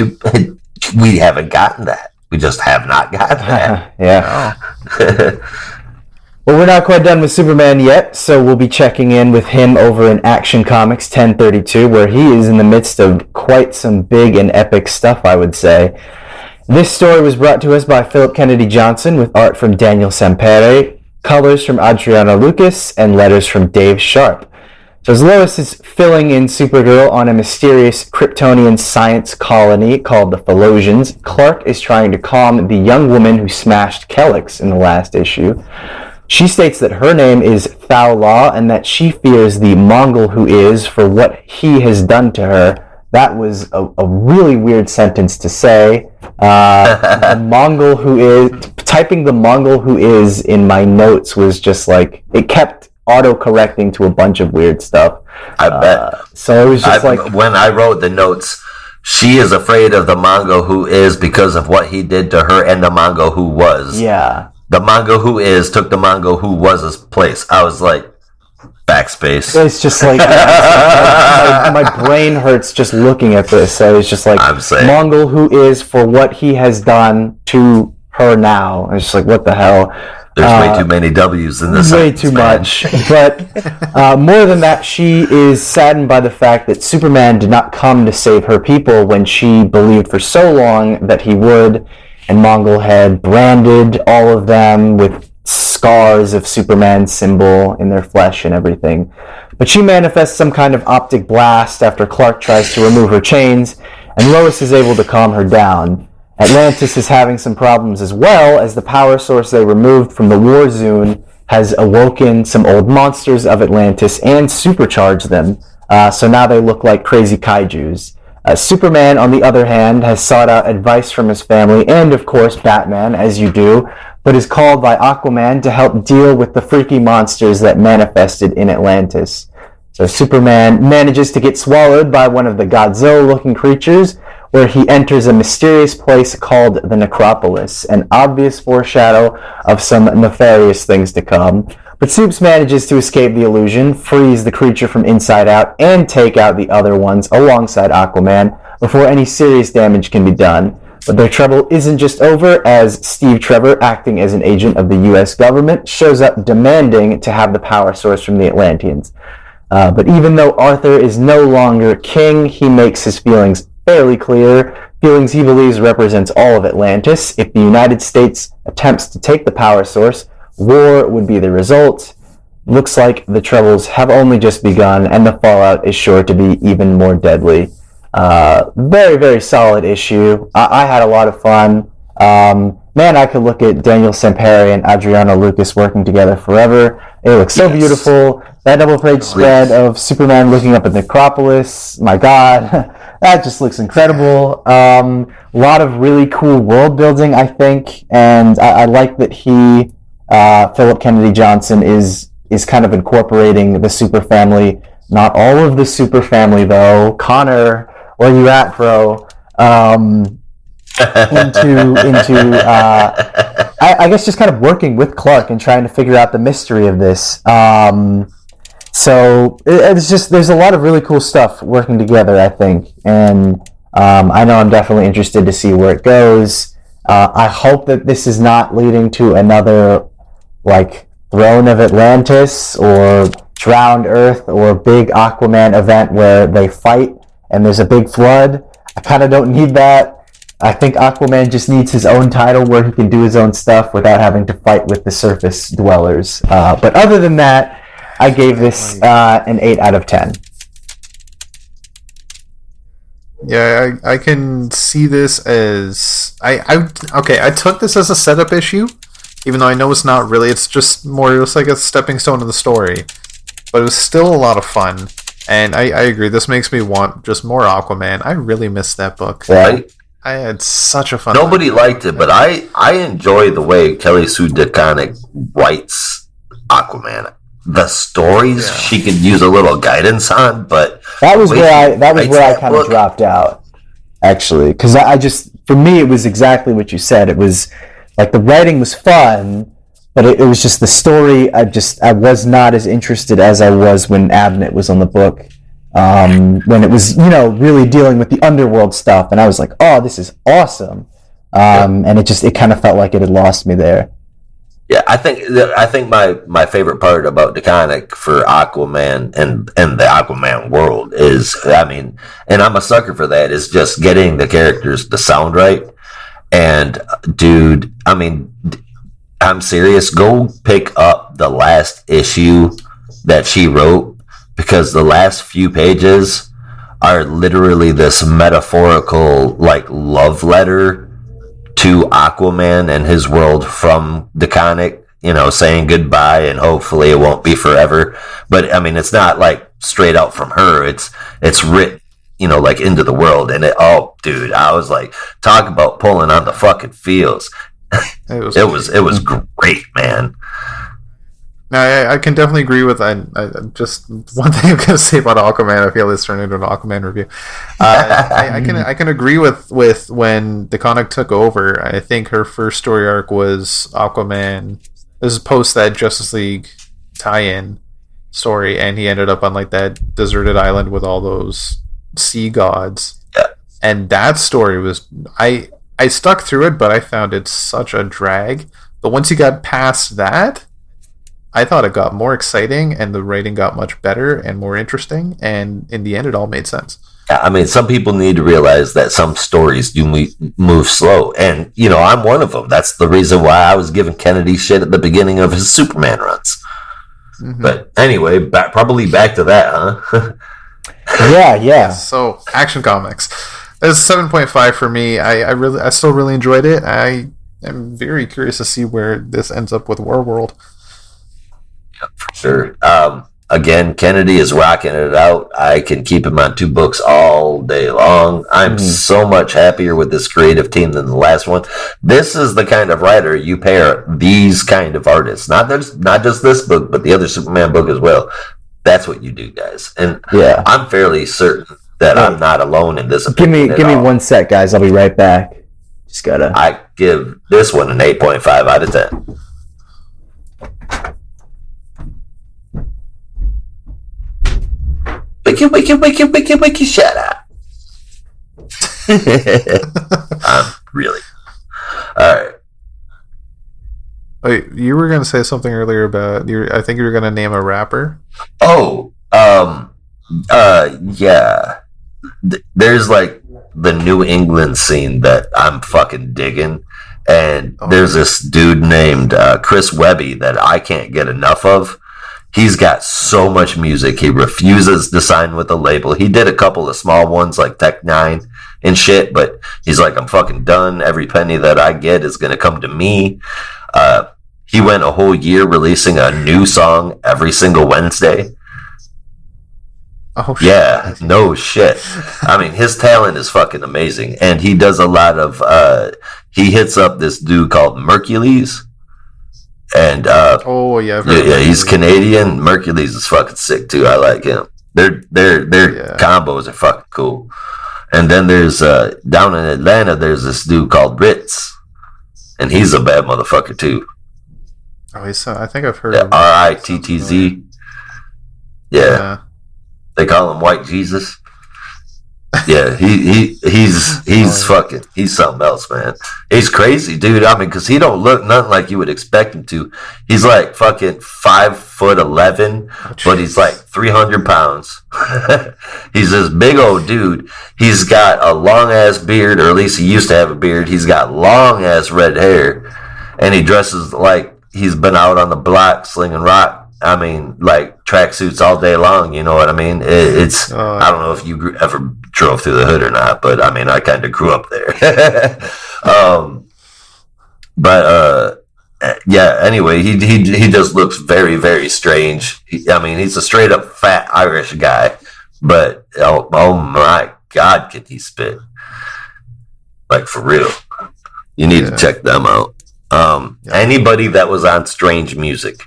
we haven't gotten that. We just have not gotten that. yeah. Oh. Well, we're not quite done with Superman yet, so we'll be checking in with him over in Action Comics 1032, where he is in the midst of quite some big and epic stuff, I would say. This story was brought to us by Philip Kennedy Johnson, with art from Daniel Sampere, colors from Adriano Lucas, and letters from Dave Sharp. So as Lois is filling in Supergirl on a mysterious Kryptonian science colony called the Philosians, Clark is trying to calm the young woman who smashed Kellex in the last issue. She states that her name is Thao Law and that she fears the Mongol who is for what he has done to her. That was a really weird sentence to say. The Mongol who is... Typing the Mongol who is in my notes was just like... It kept auto-correcting to a bunch of weird stuff. I bet. So it was just when I wrote the notes, she is afraid of the Mongol who is because of what he did to her and the Mongol who was. Yeah. The Mongol who is took the Mongol who was's place. I was like, backspace. It's just like my brain hurts just looking at this. So it's just like Mongol who is for what he has done to her now. It's just like, what the hell? There's way too many W's in this. Way too much. But more than that, she is saddened by the fact that Superman did not come to save her people when she believed for so long that he would. And Mongol had branded all of them with scars of Superman's symbol in their flesh and everything. But she manifests some kind of optic blast after Clark tries to remove her chains, and Lois is able to calm her down. Atlantis is having some problems as well, as the power source they removed from the War Zone has awoken some old monsters of Atlantis and supercharged them, so now they look like crazy kaijus. Superman, on the other hand, has sought out advice from his family and, of course, Batman, as you do, but is called by Aquaman to help deal with the freaky monsters that manifested in Atlantis. So Superman manages to get swallowed by one of the Godzilla-looking creatures, where he enters a mysterious place called the Necropolis, an obvious foreshadow of some nefarious things to come. But Supes manages to escape the illusion, freeze the creature from inside out, and take out the other ones alongside Aquaman before any serious damage can be done. But their trouble isn't just over, as Steve Trevor, acting as an agent of the U.S. government, shows up demanding to have the power source from the Atlanteans. But even though Arthur is no longer king, he makes his feelings fairly clear, feelings he believes represents all of Atlantis. If the United States attempts to take the power source, war would be the result. Looks like the troubles have only just begun, and the fallout is sure to be even more deadly. Very, very solid issue. I had a lot of fun. Man, I could look at Daniel Sampere and Adriano Lucas working together forever. It looks so beautiful. That double-page spread of Superman looking up at the Necropolis, my God, that just looks incredible. A lot of really cool world building, I think, and I like that Philip Kennedy Johnson, is kind of incorporating the super family. Not all of the super family, though. Connor, where you at, bro? I guess just kind of working with Clark and trying to figure out the mystery of this. So it's just, there's a lot of really cool stuff working together, I think, and I know I'm definitely interested to see where it goes. I hope that this is not leading to another, like, Throne of Atlantis or Drowned Earth or big Aquaman event where they fight and there's a big flood. I kind of don't need that. I think Aquaman just needs his own title where he can do his own stuff without having to fight with the surface dwellers. But other than that, I gave this an 8 out of 10. Yeah, I can see this as... I took this as a setup issue, even though I know it's not really. It's just like a stepping stone to the story. But it was still a lot of fun. And I agree, this makes me want just more Aquaman. I really missed that book. Right? I had such a fun Nobody liked it, but I enjoy the way Kelly Sue DeConnick writes Aquaman. The stories she could use a little guidance on, but that was where I kind of dropped out, actually, because I just, for me, it was exactly what you said. It was like the writing was fun, but it was just the story. I was not as interested as I was when Abnett was on the book. When it was, really dealing with the underworld stuff, and I was like, oh, this is awesome. And it kind of felt like it had lost me there. Yeah, I think my favorite part about DeConnick for Aquaman and the Aquaman world is, and I'm a sucker for that, is just getting the characters to sound right. And dude, I'm serious. Go pick up the last issue that she wrote, because the last few pages are literally this metaphorical, like, love letter to Aquaman and his world from DeConnick, saying goodbye and hopefully it won't be forever. But it's not like straight out from her. It's written, like, into the world. And dude, I was like, talk about pulling on the fucking feels. It was great, man. No, I can definitely agree with. I just one thing I'm gonna say about Aquaman. I feel this turned into an Aquaman review. I can agree with when DeConnick took over. I think her first story arc was Aquaman. This is post that Justice League tie-in story, and he ended up on, like, that deserted island with all those sea gods. Yeah. And that story was I stuck through it, but I found it such a drag. But once you got past that, I thought it got more exciting, and the writing got much better and more interesting, and in the end, it all made sense. Yeah, some people need to realize that some stories do move slow, and, I'm one of them. That's the reason why I was giving Kennedy shit at the beginning of his Superman runs. Mm-hmm. But anyway, probably back to that, huh? Yeah. So, Action Comics. It's 7.5 for me. I still really enjoyed it. I am very curious to see where this ends up with Warworld. For sure. Again, Kennedy is rocking it out. I can keep him on 2 books all day long. I'm so much happier with this creative team than the last one. This is the kind of writer you pair these kind of artists. Not just this book, but the other Superman book as well. That's what you do, guys. And yeah, I'm fairly certain that I'm not alone in this opinion. Give me 1 sec, guys. I'll be right back. Just gotta. I give this one an 8.5 out of 10. Wiki, shut up. I'm Wait, you were gonna say something earlier about I think you were gonna name a rapper. Oh, yeah. There's like the New England scene that I'm fucking digging, and there's this dude named Chris Webby that I can't get enough of. He's got so much music. He refuses to sign with a label. He did a couple of small ones like Tech Nine and shit, but he's like, I'm fucking done. Every penny that I get is gonna come to me. He went a whole year releasing a new song every single Wednesday. Oh shit. Yeah, no shit. I mean, his talent is fucking amazing, and he does a lot of. He hits up this dude called Mercules, and Oh yeah, I've heard yeah, of he's it. Canadian. Mercules is fucking sick too. I like him. Their Yeah. combos are fucking cool. And then there's down in Atlanta, there's this dude called Ritz, and he's a bad motherfucker too. Oh, I think I've heard Yeah, of Rittz. Yeah. Yeah. They call him White Jesus. Yeah, he's fucking, he's something else, man. He's crazy, dude. I mean, because he don't look nothing like you would expect him to. He's like fucking 5'11", but he's like 300 pounds. He's this big old dude. He's got a long ass beard, or at least he used to have a beard. He's got long ass red hair, and he dresses like he's been out on the block slinging rock. I mean, like tracksuits all day long. You know what I mean? It's I don't know if you ever drove through the hood or not, but I mean, I kind of grew up there. Yeah. Anyway, he just looks very, very strange. I mean, he's a straight up fat Irish guy, but oh my God, can he spit? Like for real. You need to check them out. Anybody that was on Strange Music.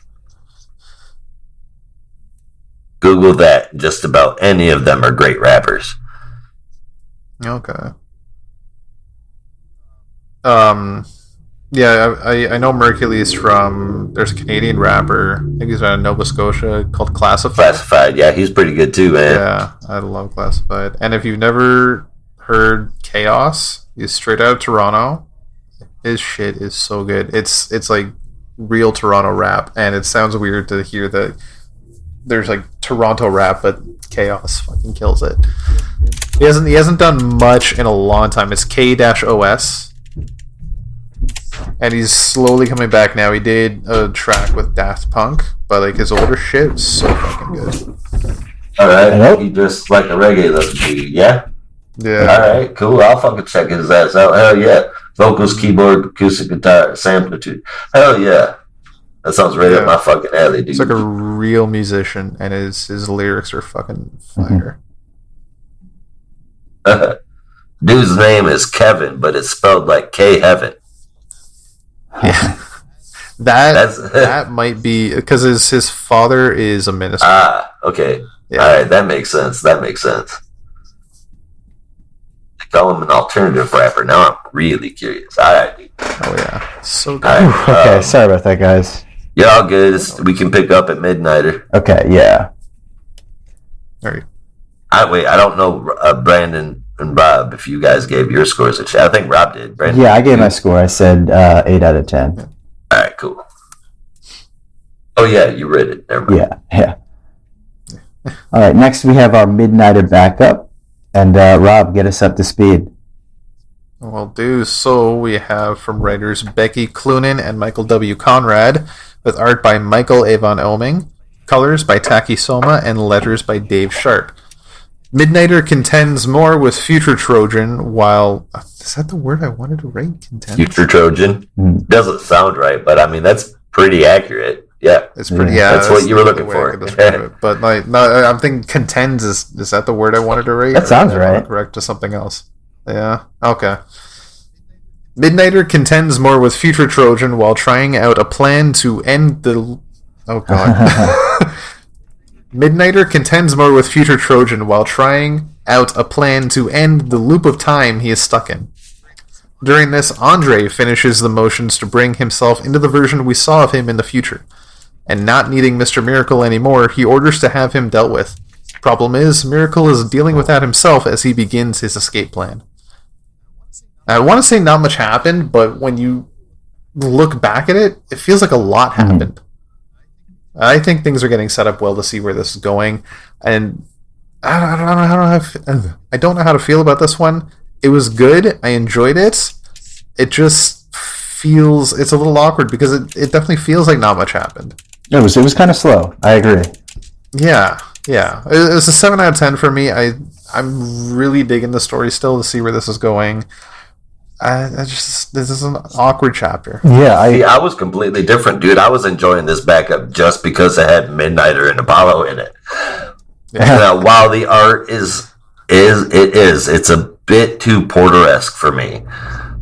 Google that. Just about any of them are great rappers. Okay. Yeah, I know Mercules from. There's a Canadian rapper. I think he's out of Nova Scotia called Classified. Classified, yeah, he's pretty good too, man. Yeah, I love Classified. And if you've never heard Chaos, he's straight out of Toronto. His shit is so good. It's like real Toronto rap, and it sounds weird to hear that there's like Toronto rap, but Chaos fucking kills it. He hasn't done much in a long time. It's K-OS. And he's slowly coming back now. He did a track with Daft Punk, but like his older shit is so fucking good. Alright, Hello? he just like a reggae looking dude, yeah? Yeah. Alright, cool. I'll fucking check his ass out. Hell yeah. Vocals, keyboard, acoustic guitar, sampler too. Hell yeah. That sounds right up my fucking alley, dude. He's like a real musician, and his lyrics are fucking fire. Dude's name is Kevin, but it's spelled like K-Heaven. Yeah. That might be because his father is a minister. Ah, okay. Yeah. Alright, that makes sense. They call him an alternative rapper. Now I'm really curious. Alright, dude. Oh yeah, so good. Alright, Okay, sorry about that, guys. you're all good. We can pick up at Midnighter. Okay, yeah. All right. I don't know, Brandon and Rob, if you guys gave your scores a shit. I think Rob did. Brandon? Yeah, I gave my score. I said 8 out of 10. Alright, cool. Oh yeah, you read it. Never mind. Yeah. All right, next we have our Midnighter backup. And Rob, get us up to speed. Well, so we have from writers Becky Cloonan and Michael W. Conrad, with art by Michael Avon Oeming, colors by Taki Soma, and letters by Dave Sharp. Midnighter contends more with Future Trojan, while... Is that the word I wanted to write? Contends? Future Trojan. Doesn't sound right, but I mean, that's pretty accurate. Yeah. It's pretty. Yeah, Yeah, that's what you were the looking way I for. could describe it. But like, no, I'm thinking contends is that the word I wanted to write? That sounds Or am I right. Correct to something else. Yeah. Okay. Midnighter contends more with Future Trojan while trying out a plan to end the. Oh god. Midnighter contends more with Future Trojan while trying out a plan to end the loop of time he is stuck in. During this, Andre finishes the motions to bring himself into the version we saw of him in the future. And not needing Mr. Miracle anymore, he orders to have him dealt with. Problem is, Miracle is dealing with that himself as he begins his escape plan. I want to say not much happened, but when you look back at it, it feels like a lot happened. I think things are getting set up well to see where this is going, and I don't know how to feel about this one. It was good. I enjoyed it. It just feels it's a little awkward because it definitely feels like not much happened. It was kind of slow. I agree. Yeah. It was a 7 out of 10 for me. I'm really digging the story still to see where this is going. This is an awkward chapter. Yeah, I was completely different, dude. I was enjoying this backup just because it had Midnighter and Apollo in it. Now, while the art it's a bit too Porter-esque for me.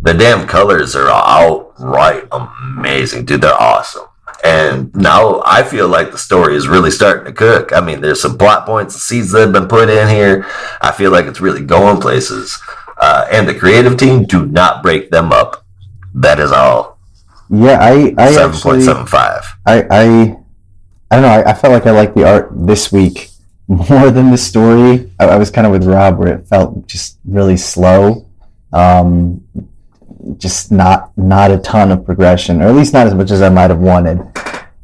The damn colors are outright amazing, dude. They're awesome. And now I feel like the story is really starting to cook. I mean, there's some plot points, seeds that have been put in here. I feel like it's really going places. And the creative team, do not break them up. That is all. Yeah, I 7.75. I don't know. I felt like I liked the art this week more than the story. I was kind of with Rob where it felt just really slow. Just not a ton of progression, or at least not as much as I might have wanted.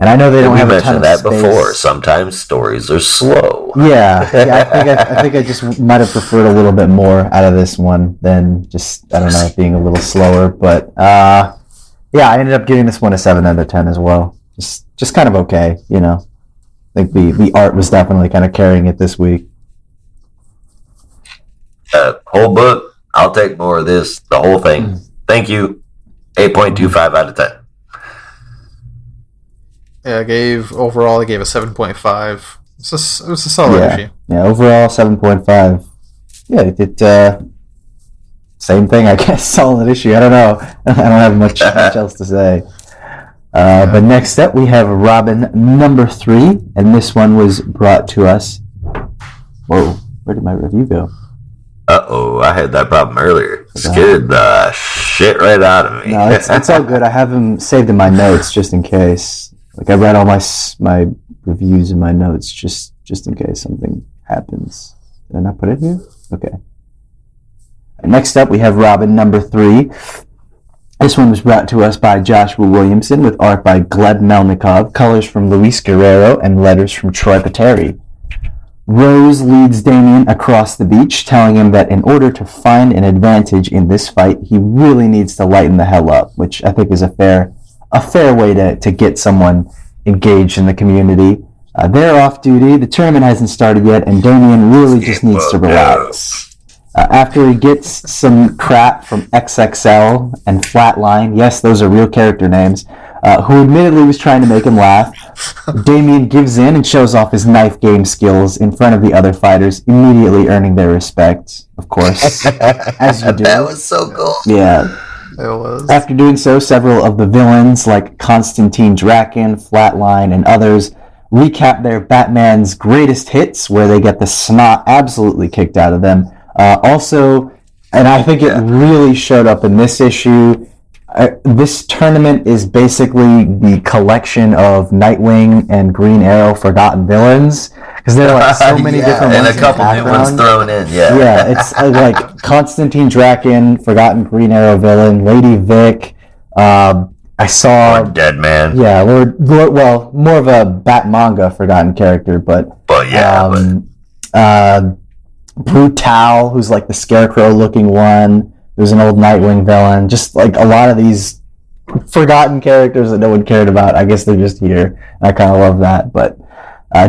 And I know they don't have a ton of space. We mentioned that before. Sometimes stories are slow. Yeah, I think I just might have preferred a little bit more out of this one than just, I don't know, being a little slower. But yeah, I ended up giving this one a 7 out of 10 as well. Just kind of okay, you know. I think the art was definitely kind of carrying it this week. Whole book, I'll take more of this. The whole thing. Thank you. 8.25 out of 10. Yeah, I gave a 7.5. It was a solid issue. Yeah, overall 7.5. Yeah, it did same thing, I guess. Solid issue. I don't know. I don't have much else to say. But next up we have Robin number 3, and this one was brought to us. Whoa, where did my review go? Uh-oh, I had that problem earlier. Scared the shit right out of me. No, it's all good. I have them saved in my notes just in case. Like, I read all my reviews in my notes just in case something happens. Did I not put it here? Okay. Next up, we have Robin number 3. This one was brought to us by Joshua Williamson with art by Gleb Melnikov, colors from Luis Guerrero, and letters from Troy Pateri. Rose leads Damien across the beach, telling him that in order to find an advantage in this fight, he really needs to lighten the hell up, which I think is a fair way to get someone engaged in the community. They're off duty, the tournament hasn't started yet, and Damien really just needs to relax. After he gets some crap from XXL and Flatline, yes, those are real character names, who admittedly was trying to make him laugh, Damien gives in and shows off his knife game skills in front of the other fighters, immediately earning their respect, of course, as you do. That was so cool. Yeah. It was. After doing so, several of the villains, like Konstantin Draken, Flatline, and others, recap their Batman's greatest hits, where they get the snot absolutely kicked out of them. Also, and I think it really showed up in this issue, this tournament is basically the collection of Nightwing and Green Arrow forgotten villains, because there are like so many different ones, and a couple new ones thrown in. Yeah, it's like Konstantin Draken, forgotten Green Arrow villain, Lady Vic. I saw Dead Man. Yeah, Lord. Well, more of a Bat manga forgotten character, but Brutal, who's like the Scarecrow looking one. There's an old Nightwing villain. Just like a lot of these forgotten characters that no one cared about. I guess they're just here. And I kind of love that. But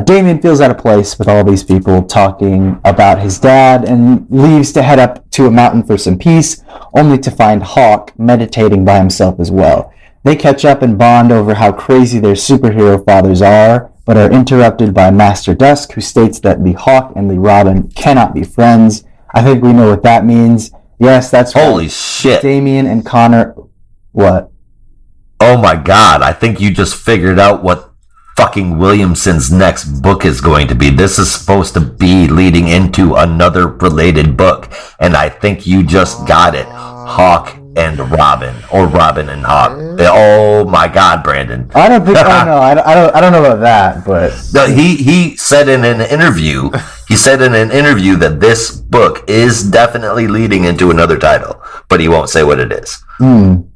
Damien feels out of place with all these people talking about his dad and leaves to head up to a mountain for some peace, only to find Hawk meditating by himself as well. They catch up and bond over how crazy their superhero fathers are, but are interrupted by Master Dusk, who states that the Hawk and the Robin cannot be friends. I think we know what that means. Yes, that's right. Holy shit. Damien and Connor... What? Oh my god, I think you just figured out what fucking Williamson's next book is going to be. This is supposed to be leading into another related book, and I think you just got it. Hawk and Robin, or Robin and Hawk. Oh my god, Brandon. I don't think... oh no, I don't know about that, but... No, he said in an interview... that this book is definitely leading into another title, but he won't say what it is.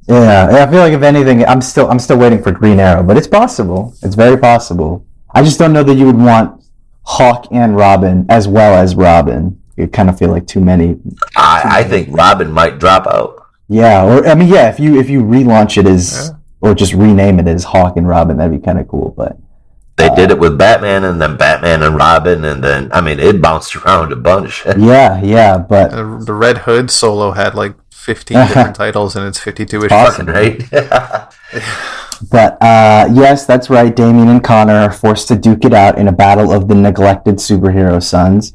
Yeah, I feel like if anything, I'm still waiting for Green Arrow, but it's possible. It's very possible. I just don't know that you would want Hawk and Robin as well as Robin. You kind of feel like too many. I think Robin might drop out. Yeah, or I mean, yeah, if you relaunch it as or just rename it as Hawk and Robin, that'd be kind of cool. But They did it with Batman, and then Batman and Robin, and then I mean it bounced around a bunch. yeah, but The Red Hood solo had like 15 different titles, and it's 52 issues. Awesome. Right? But yes, that's right. Damien and Connor are forced to duke it out in a battle of the neglected superhero sons.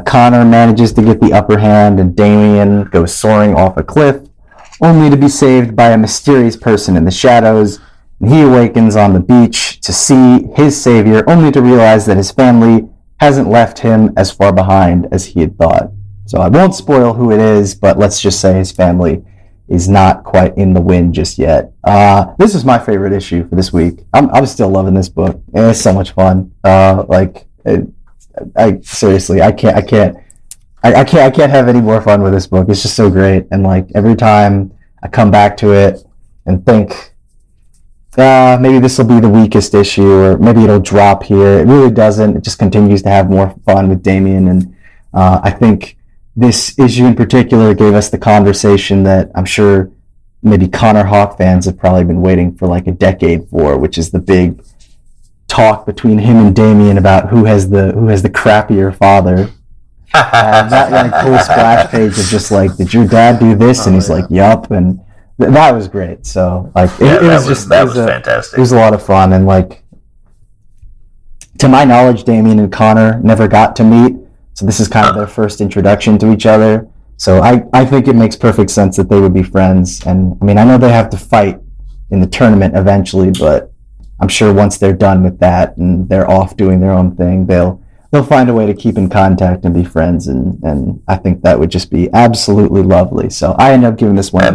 Connor manages to get the upper hand, and Damien goes soaring off a cliff, only to be saved by a mysterious person in the shadows. And he awakens on the beach to see his savior, only to realize that his family hasn't left him as far behind as he had thought. So I won't spoil who it is, but let's just say his family is not quite in the wind just yet. This is my favorite issue for this week. I'm still loving this book. It's so much fun. I seriously, I can't have any more fun with this book. It's just so great, and like every time I come back to it and think, maybe this will be the weakest issue, or maybe it'll drop here. It really doesn't. It just continues to have more fun with Damien, and I think this issue in particular gave us the conversation that I'm sure maybe Connor Hawk fans have probably been waiting for like a decade for, which is the big talk between him and Damien about who has the crappier father. That like cool splash page of just like, did your dad do this? And he's like, yup, and that was great. So like it was fantastic. It was a lot of fun, and like to my knowledge, Damien and Connor never got to meet. So this is kind of their first introduction to each other. So I think it makes perfect sense that they would be friends. And I mean, I know they have to fight in the tournament eventually, but I'm sure once they're done with that and they're off doing their own thing, they'll find a way to keep in contact and be friends. And I think that would just be absolutely lovely. So I end up giving this one an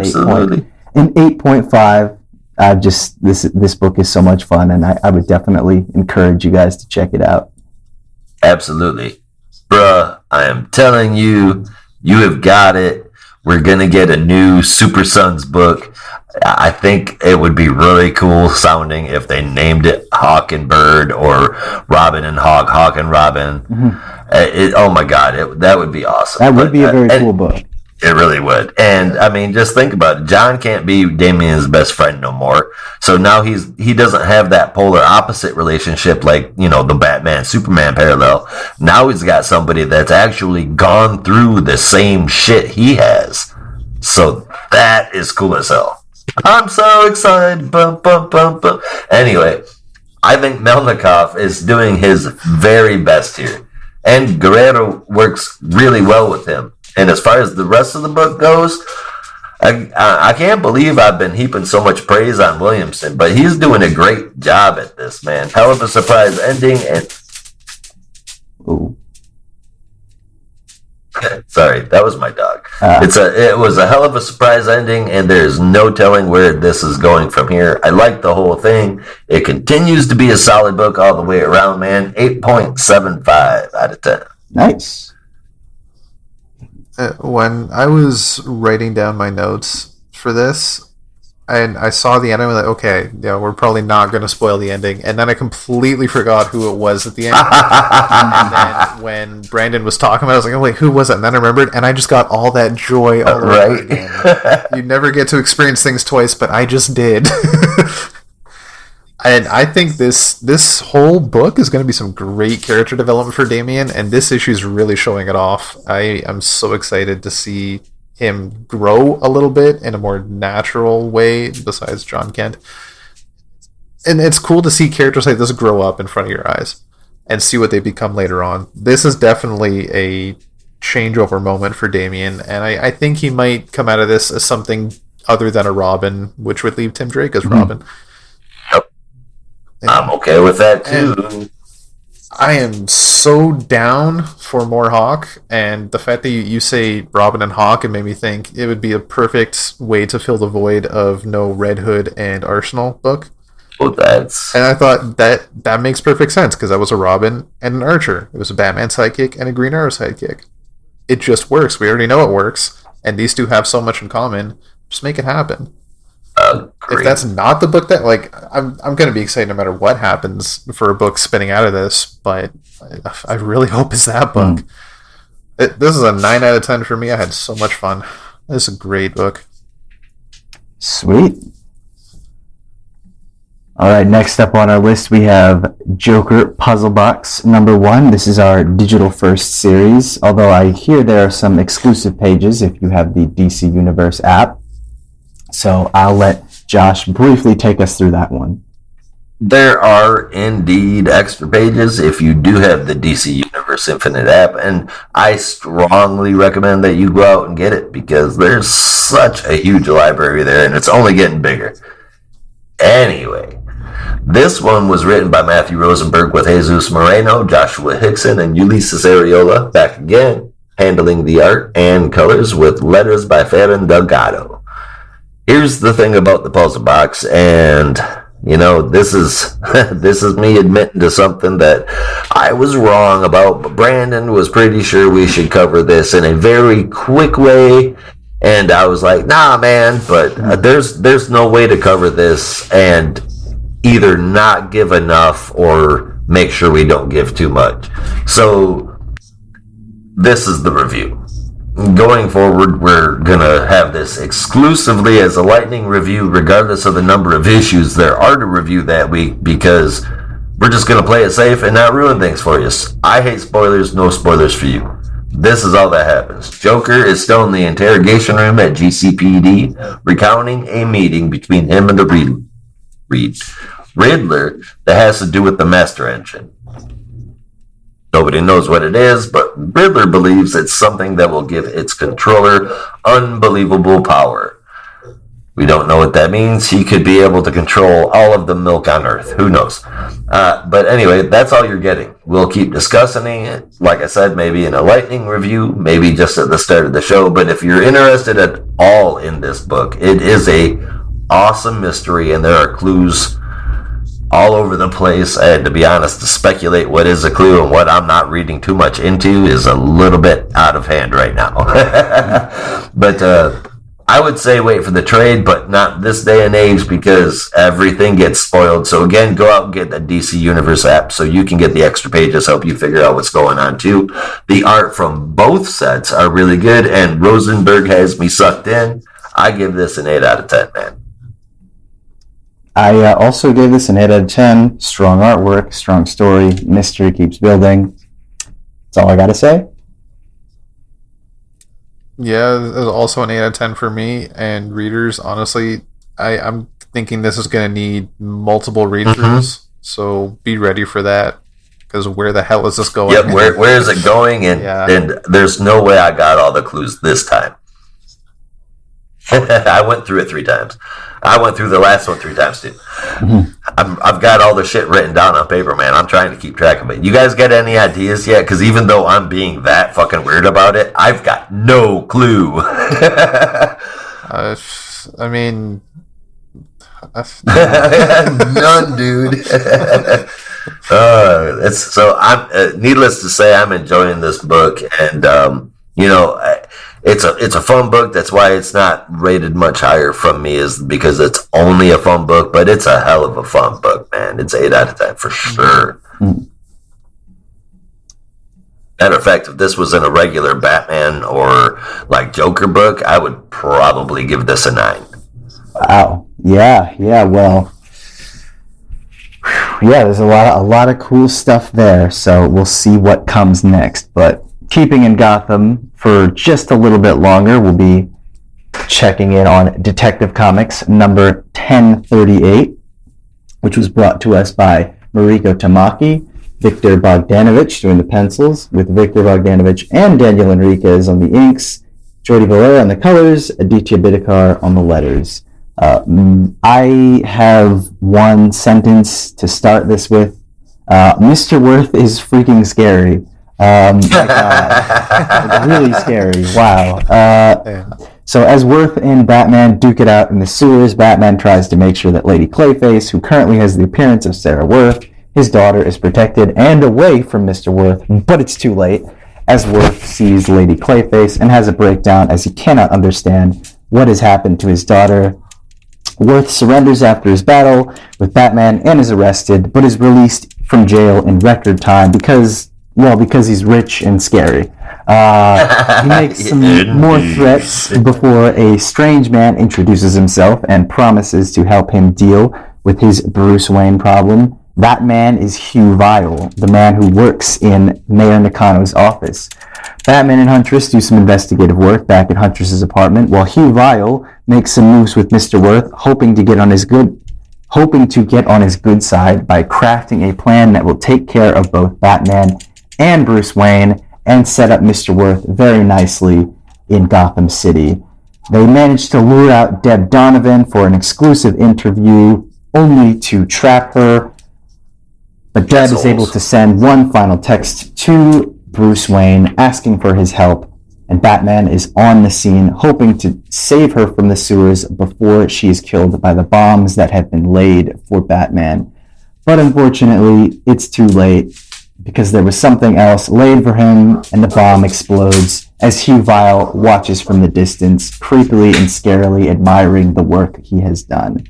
8.5. This book is so much fun, and I would definitely encourage you guys to check it out. Absolutely. Bruh, I am telling you, you have got it. We're going to get a new Super Sons book. I think it would be really cool sounding if they named it Hawk and Bird, or Robin and Hawk, Hawk and Robin. Mm-hmm. Oh my God, that would be awesome. That would be a very cool book. It really would. And I mean, just think about it. John can't be Damien's best friend no more. So now he doesn't have that polar opposite relationship like, the Batman Superman parallel. Now he's got somebody that's actually gone through the same shit he has. So that is cool as hell. I'm so excited. Bum, bum, bum, bum. Anyway, I think Melnikov is doing his very best here. And Guerrero works really well with him. And as far as the rest of the book goes, I can't believe I've been heaping so much praise on Williamson, but he's doing a great job at this, man. Hell of a surprise ending, and sorry, that was my dog. It was a hell of a surprise ending, and there's no telling where this is going from here. I like the whole thing. It continues to be a solid book all the way around, man. 8.75 out of 10. Nice. When I was writing down my notes for this, and I saw the end, I was like, okay, we're probably not going to spoil the ending. And then I completely forgot who it was at the end. And then when Brandon was talking about it, I was like, oh, wait, who was it? And then I remembered, and I just got all that joy all over again. You never get to experience things twice, but I just did. And I think this whole book is going to be some great character development for Damien, and this issue is really showing it off. I am so excited to see him grow a little bit in a more natural way besides John Kent. And it's cool to see characters like this grow up in front of your eyes and see what they become later on. This is definitely a changeover moment for Damien, and I think he might come out of this as something other than a Robin, which would leave Tim Drake as Robin. I'm okay with that too. And I am so down for more Hawk, and the fact that you say Robin and Hawk, it made me think it would be a perfect way to fill the void of no Red Hood and Arsenal book. Well, and I thought that makes perfect sense, because that was a Robin and an Archer. It was a Batman sidekick and a Green Arrow sidekick. It just works. We already know it works, and these two have so much in common. Just make it happen. if that's not the book that, like, I'm going to be excited no matter what happens for a book spinning out of this, but I really hope it's that book. This is a 9 out of 10 for me. I had so much fun. This is a great book. Sweet. All right, next up on our list we have Joker Puzzle Box #1. This is our digital first series, although I hear there are some exclusive pages if you have the DC Universe app. So I'll let Josh briefly take us through that one. There are indeed extra pages if you do have the DC Universe Infinite app, and I strongly recommend that you go out and get it because there's such a huge library there and it's only getting bigger. Anyway, this one was written by Matthew Rosenberg with Jesus Moreno, Joshua Hickson, and Ulysses Areola back again, handling the art and colors with letters by Ferran Delgado. Here's the thing about the puzzle box, and you know, this is this is me admitting to something that I was wrong about, but Brandon was pretty sure we should cover this in a very quick way, and I was like, nah, man, but there's no way to cover this and either not give enough or make sure we don't give too much. So this is the review. Going forward, we're going to have this exclusively as a lightning review, regardless of the number of issues there are to review that week, because we're just going to play it safe and not ruin things for you. I hate spoilers, no spoilers for you. This is all that happens. Joker is still in the interrogation room at GCPD, recounting a meeting between him and the Riddler that has to do with the Master Engine. Nobody knows what it is, but Riddler believes it's something that will give its controller unbelievable power. We don't know what that means. He could be able to control all of the milk on Earth. Who knows? But anyway, that's all you're getting. We'll keep discussing it, like I said, maybe in a lightning review, maybe just at the start of the show. But if you're interested at all in this book, it is a awesome mystery, and there are clues all over the place. And to be honest, to speculate what is a clue and what I'm not reading too much into is a little bit out of hand right now. But I would say wait for the trade, but not this day and age because everything gets spoiled. So again, go out and get the DC Universe app so you can get the extra pages, help you figure out what's going on too. The art from both sets are really good, and Rosenberg has me sucked in. I give this an 8 out of 10, man. I also gave this an 8 out of 10. Strong artwork, strong story, mystery keeps building. That's all I got to say. Yeah, it was also an 8 out of 10 for me. And readers, honestly, I'm thinking this is going to need multiple read-throughs. So be ready for that. Because where the hell is this going? Yep, where is it going? And there's no way I got all the clues this time. I went through it 3 times. I went through the last one 3 times too. I've got all the shit written down on paper, man. I'm trying to keep track of it. You guys got any ideas yet? Because even though I'm being that fucking weird about it, I've got no clue. I mean, none, dude. I'm needless to say, I'm enjoying this book, and you know. It's a fun book. That's why it's not rated much higher from me, is because it's only a fun book, but it's a hell of a fun book, man. It's 8 out of 10 for sure. Matter of fact, if this was in a regular Batman or like Joker book, I would probably give this a 9. Wow. Yeah. Well, yeah. There's a lot of cool stuff there. So we'll see what comes next. But keeping in Gotham for just a little bit longer, we'll be checking in on Detective Comics number 1038, which was brought to us by Mariko Tamaki, Victor Bogdanovich doing the pencils, with Victor Bogdanovich and Daniel Enriquez on the inks, Jordi Valera on the colors, Aditya Bidikar on the letters. I have one sentence to start this with. Mr. Worth is freaking scary. My God. Really scary. Wow. So as Worth and Batman duke it out in the sewers, Batman tries to make sure that Lady Clayface, who currently has the appearance of Sarah Worth, his daughter, is protected and away from Mr. Worth, but it's too late, as Worth sees Lady Clayface and has a breakdown as he cannot understand what has happened to his daughter. Worth surrenders after his battle with Batman and is arrested, but is released from jail in record time because he's rich and scary. He makes some more threats before a strange man introduces himself and promises to help him deal with his Bruce Wayne problem. That man is Hugh Vile, the man who works in Mayor Nakano's office. Batman and Huntress do some investigative work back at Huntress's apartment, while Hugh Vile makes some moves with Mr. Worth, hoping to get on his good side by crafting a plan that will take care of both Batman and Bruce Wayne and set up Mr. Worth very nicely in Gotham City. They manage to lure out Deb Donovan for an exclusive interview, only to trap her. But Deb is able to send one final text to Bruce Wayne asking for his help, and Batman is on the scene hoping to save her from the sewers before she is killed by the bombs that have been laid for Batman. But unfortunately, it's too late, because there was something else laid for him, and the bomb explodes as Hugh Vile watches from the distance, creepily and scarily admiring the work he has done.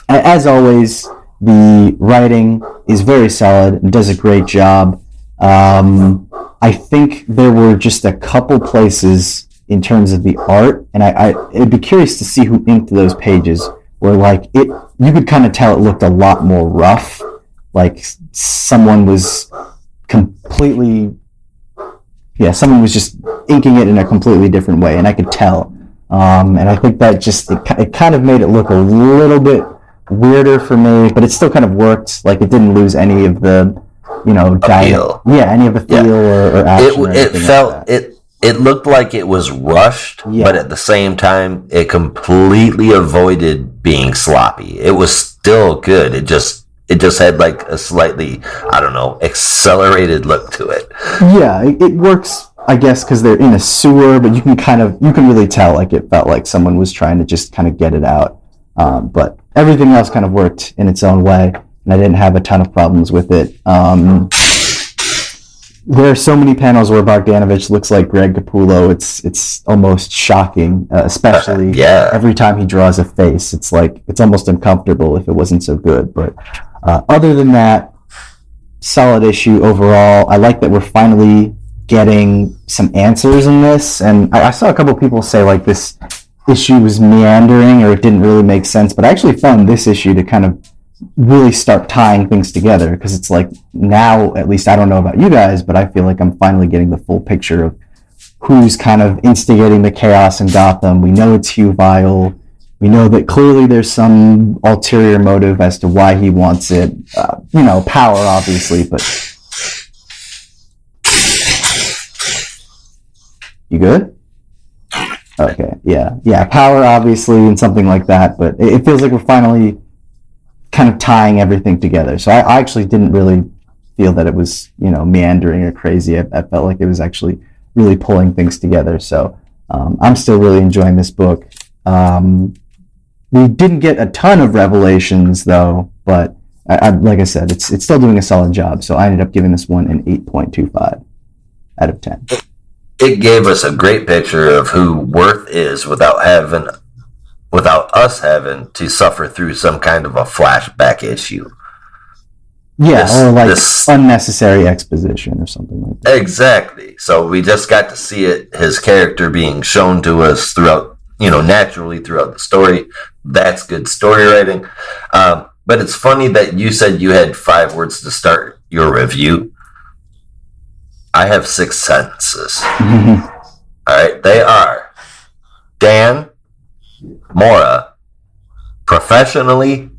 As always, the writing is very solid and does a great job. I think there were just a couple places in terms of the art, and I'd be curious to see who inked those pages, where you could kind of tell it looked a lot more rough. Like someone was just inking it in a completely different way, and I could tell. And I think that it kind of made it look a little bit weirder for me, but it still kind of worked. Like it didn't lose any of the, appeal. Any of the feel or action. It looked like it was rushed, but at the same time, it completely avoided being sloppy. It was still good. It just had like a slightly, accelerated look to it. Yeah, it works, I guess, because they're in a sewer, but you can really tell like it felt like someone was trying to just kind of get it out. But everything else kind of worked in its own way, and I didn't have a ton of problems with it. There are so many panels where Bogdanovich looks like Greg Capullo. It's almost shocking, especially every time he draws a face. It's almost uncomfortable if it wasn't so good. But other than that, solid issue overall. I like that we're finally getting some answers in this. And I saw a couple people say like this issue was meandering or it didn't really make sense. But I actually found this issue to kind of really start tying things together, because it's like now, at least I don't know about you guys, but I feel like I'm finally getting the full picture of who's kind of instigating the chaos in Gotham. We know it's Hugh Vile. We know that clearly there's some ulterior motive as to why he wants it. Power, obviously, but... You good? Okay, yeah, power, obviously, and something like that, but it feels like we're finally kind of tying everything together. So I actually didn't really feel that it was, meandering or crazy. I felt like it was actually really pulling things together. So I'm still really enjoying this book. We didn't get a ton of revelations though, but like I said, it's still doing a solid job. So I ended up giving this one an 8.25 out of 10. It gave us a great picture of who Worth is without us having to suffer through some kind of a flashback issue. Yeah, or unnecessary exposition or something like that. Exactly. So we just got to see his character being shown to us throughout, naturally throughout the story. That's good story writing. But it's funny that you said you had 5 words to start your review. I have 6 sentences. All right. They are: Dan Mora professionally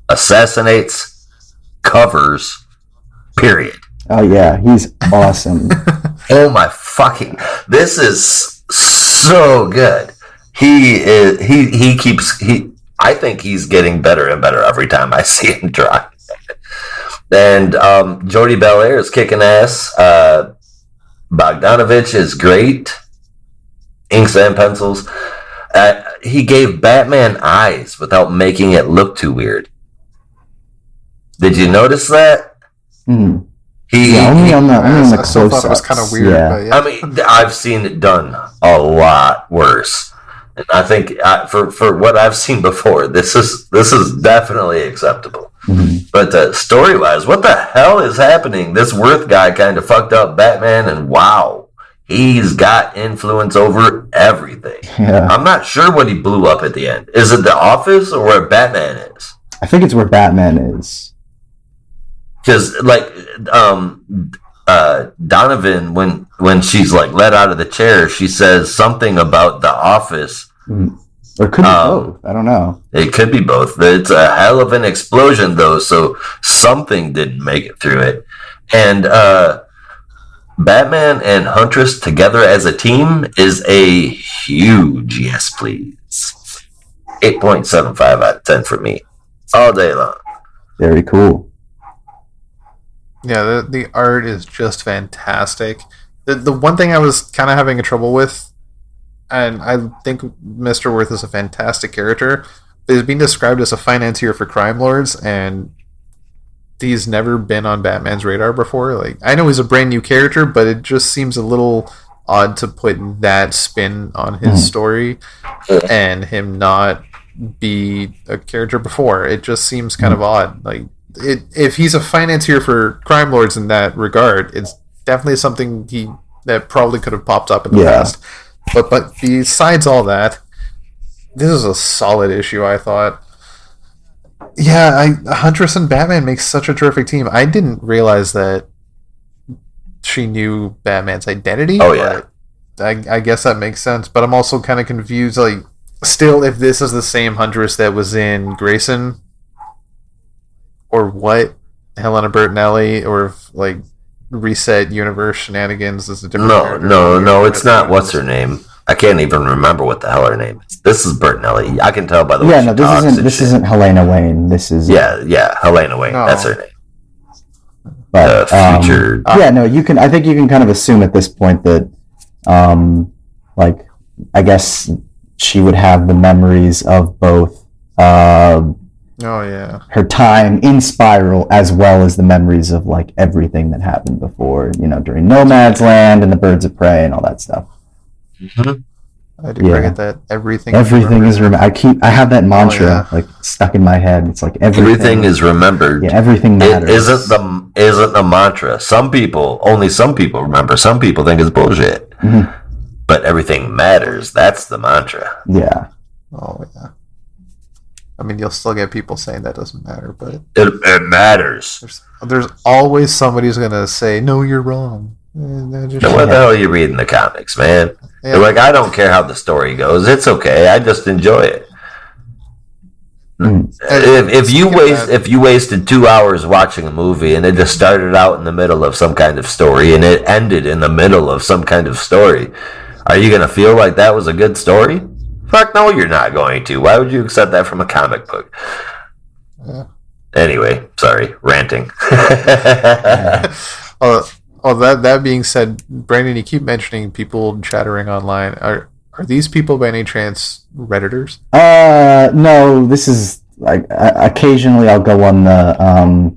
assassinates covers, period. Oh yeah, he's awesome. Oh my fucking, this is so good. I think he's getting better and better every time I see him draw. And Jordie Bellaire is kicking ass. Bogdanovich is great. Inks and pencils. He gave Batman eyes without making it look too weird. Did you notice that? Mm. Only on the I still thought it was kind of weird. Yeah. But yeah. I mean, I've seen it done a lot worse. And I think for what I've seen before, this is definitely acceptable. Mhm. But story wise, what the hell is happening? This Worth guy kind of fucked up Batman, and wow, he's got influence over everything. Yeah. I'm not sure what he blew up at the end. Is it the office or where Batman is? I think it's where Batman is. Because Donovan, when she's like let out of the chair, she says something about the office. Or it could be both. I don't know. It could be both. It's a hell of an explosion, though, so something didn't make it through it. And Batman and Huntress together as a team is a huge yes, please. 8.75 out of 10 for me. All day long. Very cool. Yeah, the art is just fantastic. The one thing I was kind of having a trouble with, and I think Mr. Worth is a fantastic character, but he's being described as a financier for crime lords, and he's never been on Batman's radar before. Like, I know he's a brand new character, but it just seems a little odd to put that spin on his story and him not be a character before. It just seems kind of odd. Like, if he's a financier for crime lords in that regard, it's definitely something that probably could have popped up in the past. But besides all that, this is a solid issue, I thought. Yeah, Huntress and Batman makes such a terrific team. I didn't realize that she knew Batman's identity. Oh, yeah. I guess that makes sense. But I'm also kind of confused. Like, still, if this is the same Huntress that was in Grayson, or what, Helena Bertinelli, or if, like, Reset Universe shenanigans is a different character. No, it's not. What's her name? I can't even remember what the hell her name is. This is Bertinelli. I can tell by the way she talks. This isn't Helena Wayne. This is Helena Wayne. No. That's her name. But Future. you can. I think you can kind of assume at this point that, like, I guess she would have the memories of both. Oh yeah, her time in Spiral, as well as the memories of like everything that happened before, during Nomad's Land and the Birds of Prey and all that stuff. Mm-hmm. I do forget that everything is remembered. I have that mantra like stuck in my head. It's like everything is remembered. Yeah, everything matters. It isn't the mantra. Only some people remember. Some people think it's bullshit. Mm-hmm. But everything matters. That's the mantra. Yeah. Oh yeah. I mean, you'll still get people saying that doesn't matter, but it matters. There's always somebody who's gonna say, "No, you're wrong." What the hell are you reading the comics, man? Yeah. They're like, I don't care how the story goes. It's okay. I just enjoy it. If you wasted 2 hours watching a movie and it just started out in the middle of some kind of story and it ended in the middle of some kind of story, are you gonna feel like that was a good story? Fuck no, you're not going to. Why would you accept that from a comic book? Yeah. Anyway, sorry, ranting. That being said, Brandon, you keep mentioning people chattering online. Are these people by any chance Redditors? No. This is like occasionally I'll go on the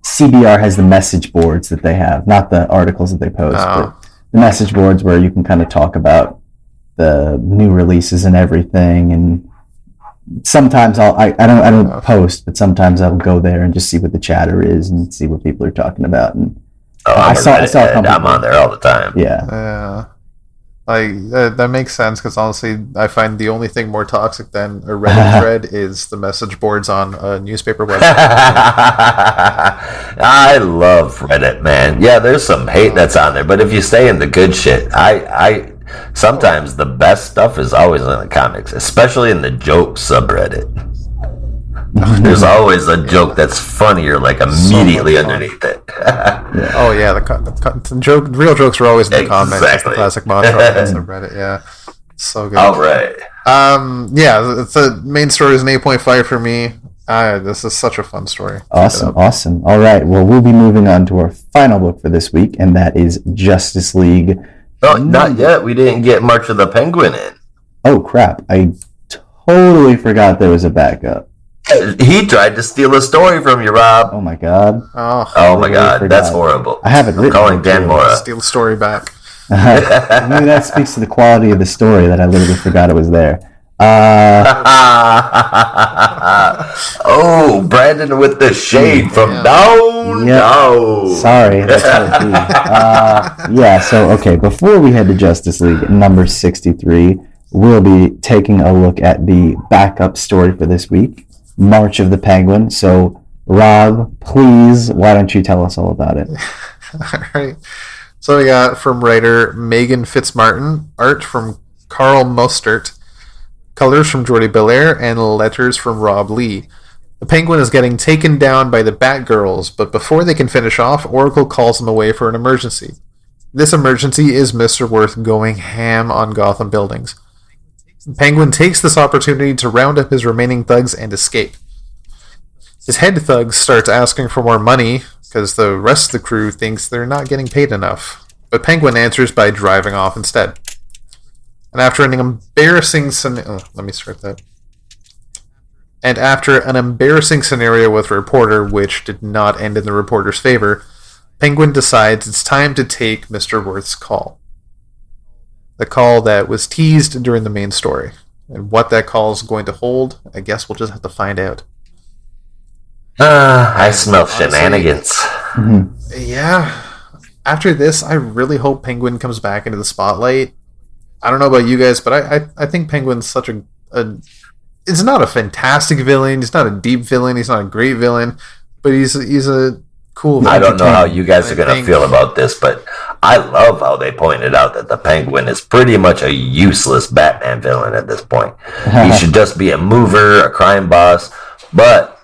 CBR has the message boards that they have, not the articles that they post, but the message boards where you can kind of talk about the new releases and everything. And sometimes I don't post, but sometimes I'll go there and just see what the chatter is and see what people are talking about. And I saw I'm on there all the time. Yeah. That makes sense, because honestly, I find the only thing more toxic than a Reddit thread is the message boards on a newspaper website. I love Reddit, man. Yeah, there's some hate that's on there, but if you stay in the good shit, I sometimes the best stuff is always in the comics, especially in the joke subreddit. There's always a joke that's funnier, like immediately underneath it. Oh yeah, the real jokes are always in the comments. That's the classic mantra on subreddit. Yeah, so good. All right. Yeah, the main story is an 8.5 for me. This is such a fun story. Awesome. All right. Well, we'll be moving on to our final book for this week, and that is Justice League. Oh, not yet. We didn't get March of the Penguin in. Oh crap! I totally forgot there was a backup. He tried to steal a story from you, Rob. Oh my god. Oh my god, that's horrible. I have it written. I'm calling Dan Mora. Steal the story back. Maybe that speaks to the quality of the story that I literally forgot it was there. Oh, Brandon with the shade from down. Yep. No. Sorry, that's how it be. So, okay, before we head to Justice League number 63, we'll be taking a look at the backup story for this week, March of the Penguin. So, Rob, please, why don't you tell us all about it? All right. So we got from writer Megan Fitzmartin, art from Carl Mostert, colors from Jordi Belair, and letters from Rob Lee. The Penguin is getting taken down by the Batgirls, but before they can finish off, Oracle calls him away for an emergency. This emergency is Mr. Worth going ham on Gotham buildings. The Penguin takes this opportunity to round up his remaining thugs and escape. His head thug starts asking for more money, because the rest of the crew thinks they're not getting paid enough. But Penguin answers by driving off instead. And after an embarrassing scenario with a reporter, which did not end in the reporter's favor, Penguin decides it's time to take Mr. Worth's call. The call that was teased during the main story. And what that call is going to hold, I guess we'll just have to find out. I smell shenanigans. Yeah. After this, I really hope Penguin comes back into the spotlight. I don't know about you guys, but I think Penguin's such a it's not a fantastic villain. He's not a deep villain. He's not a great villain, but he's a cool villain. I don't know how you guys are going to feel about this, but I love how they pointed out that the Penguin is pretty much a useless Batman villain at this point. He should just be a mover, a crime boss, but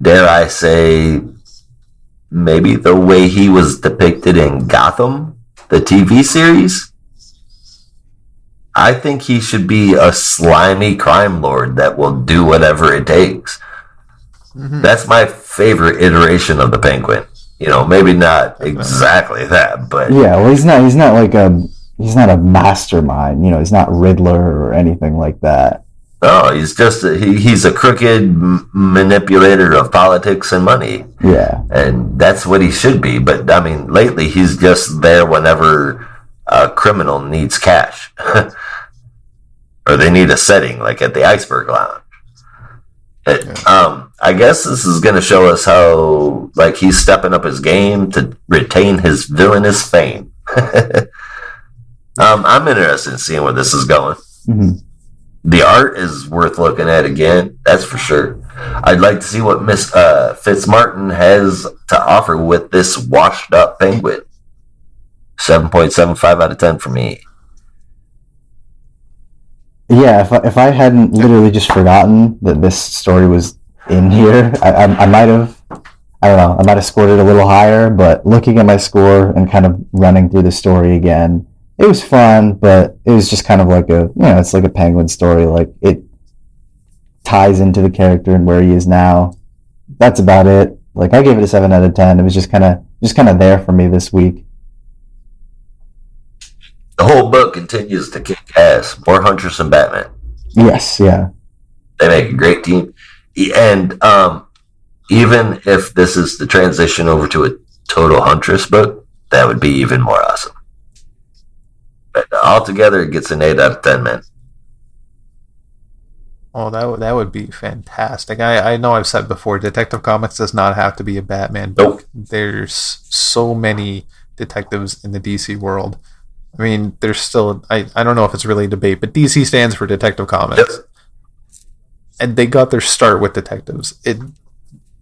dare I say, maybe the way he was depicted in Gotham, the TV series, I think he should be a slimy crime lord that will do whatever it takes. That's my favorite iteration of the Penguin. You know, maybe not exactly that, but yeah, well, he's not a mastermind. You know, he's not Riddler or anything like that. no, he's just he's a crooked manipulator of politics and money. Yeah, and that's what he should be. But I mean, lately he's just there whenever a criminal needs cash, or they need a setting, like at the Iceberg Lounge. I guess this is going to show us how, like, he's stepping up his game to retain his villainous fame. I'm interested in seeing where this is going. The art is worth looking at again, that's for sure. I'd like to see what Miss Fitzmartin has to offer with this washed up Penguin. 7.75 out of 10 for me. Yeah, if I hadn't literally just forgotten that this story was in here, I might have, I don't know, I might have scored it a little higher, but looking at my score and kind of running through the story again, it was fun, but it was just kind of like it's like a Penguin story. Like, it ties into the character and where he is now. That's about it. Like, I gave it a 7 out of 10. It was just kind of there for me this week. The whole book continues to kick ass. More Huntress than Batman. Yes, yeah. They make a great team. And even if this is the transition over to a total Huntress book, that would be even more awesome. But altogether, it gets an 8 out of 10, man. Oh, that would be fantastic. I know I've said before, Detective Comics does not have to be a Batman book. Nope. There's so many detectives in the DC world. I mean, there's still, I don't know if it's really a debate, but DC stands for Detective Comics. Yep. And they got their start with detectives. It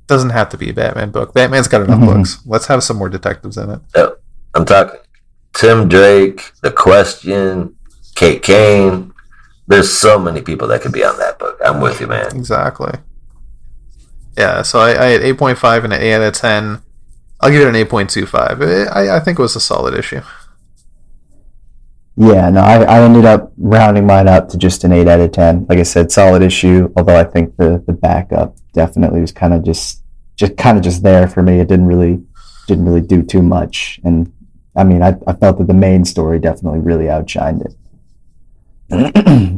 doesn't have to be a Batman book. Batman's got enough books. Let's have some more detectives in it. Yep. I'm talking Tim Drake, The Question, Kate Kane. There's so many people that could be on that book. I'm with you, man. Exactly. Yeah, so I had 8.5 and an 8 out of 10. I'll give it an 8.25. I think it was a solid issue. Yeah, no, I ended up rounding mine up to just an 8 out of 10. Like I said, solid issue, although I think the backup definitely was kind of just there for me. It didn't really do too much. And I mean, I felt that the main story definitely really outshined it.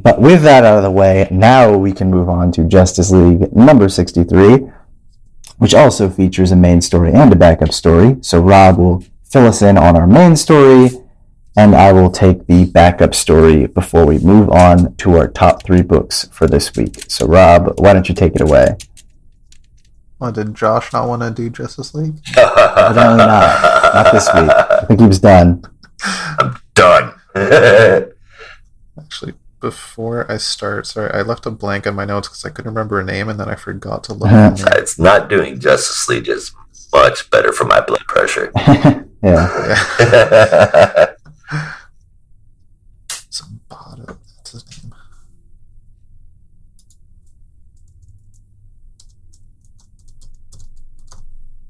But with that out of the way, now we can move on to Justice League number 63, which also features a main story and a backup story. So Rob will fill us in on our main story, and I will take the backup story before we move on to our top 3 books for this week. So, Rob, why don't you take it away? Well, did Josh not want to do Justice League? Evidently not. Not this week. I think he was done. I'm done. Actually, before I start, sorry, I left a blank on my notes because I couldn't remember a name and then I forgot to look at the name. It's not doing Justice League is much better for my blood pressure. Yeah. Sabato, that's his name.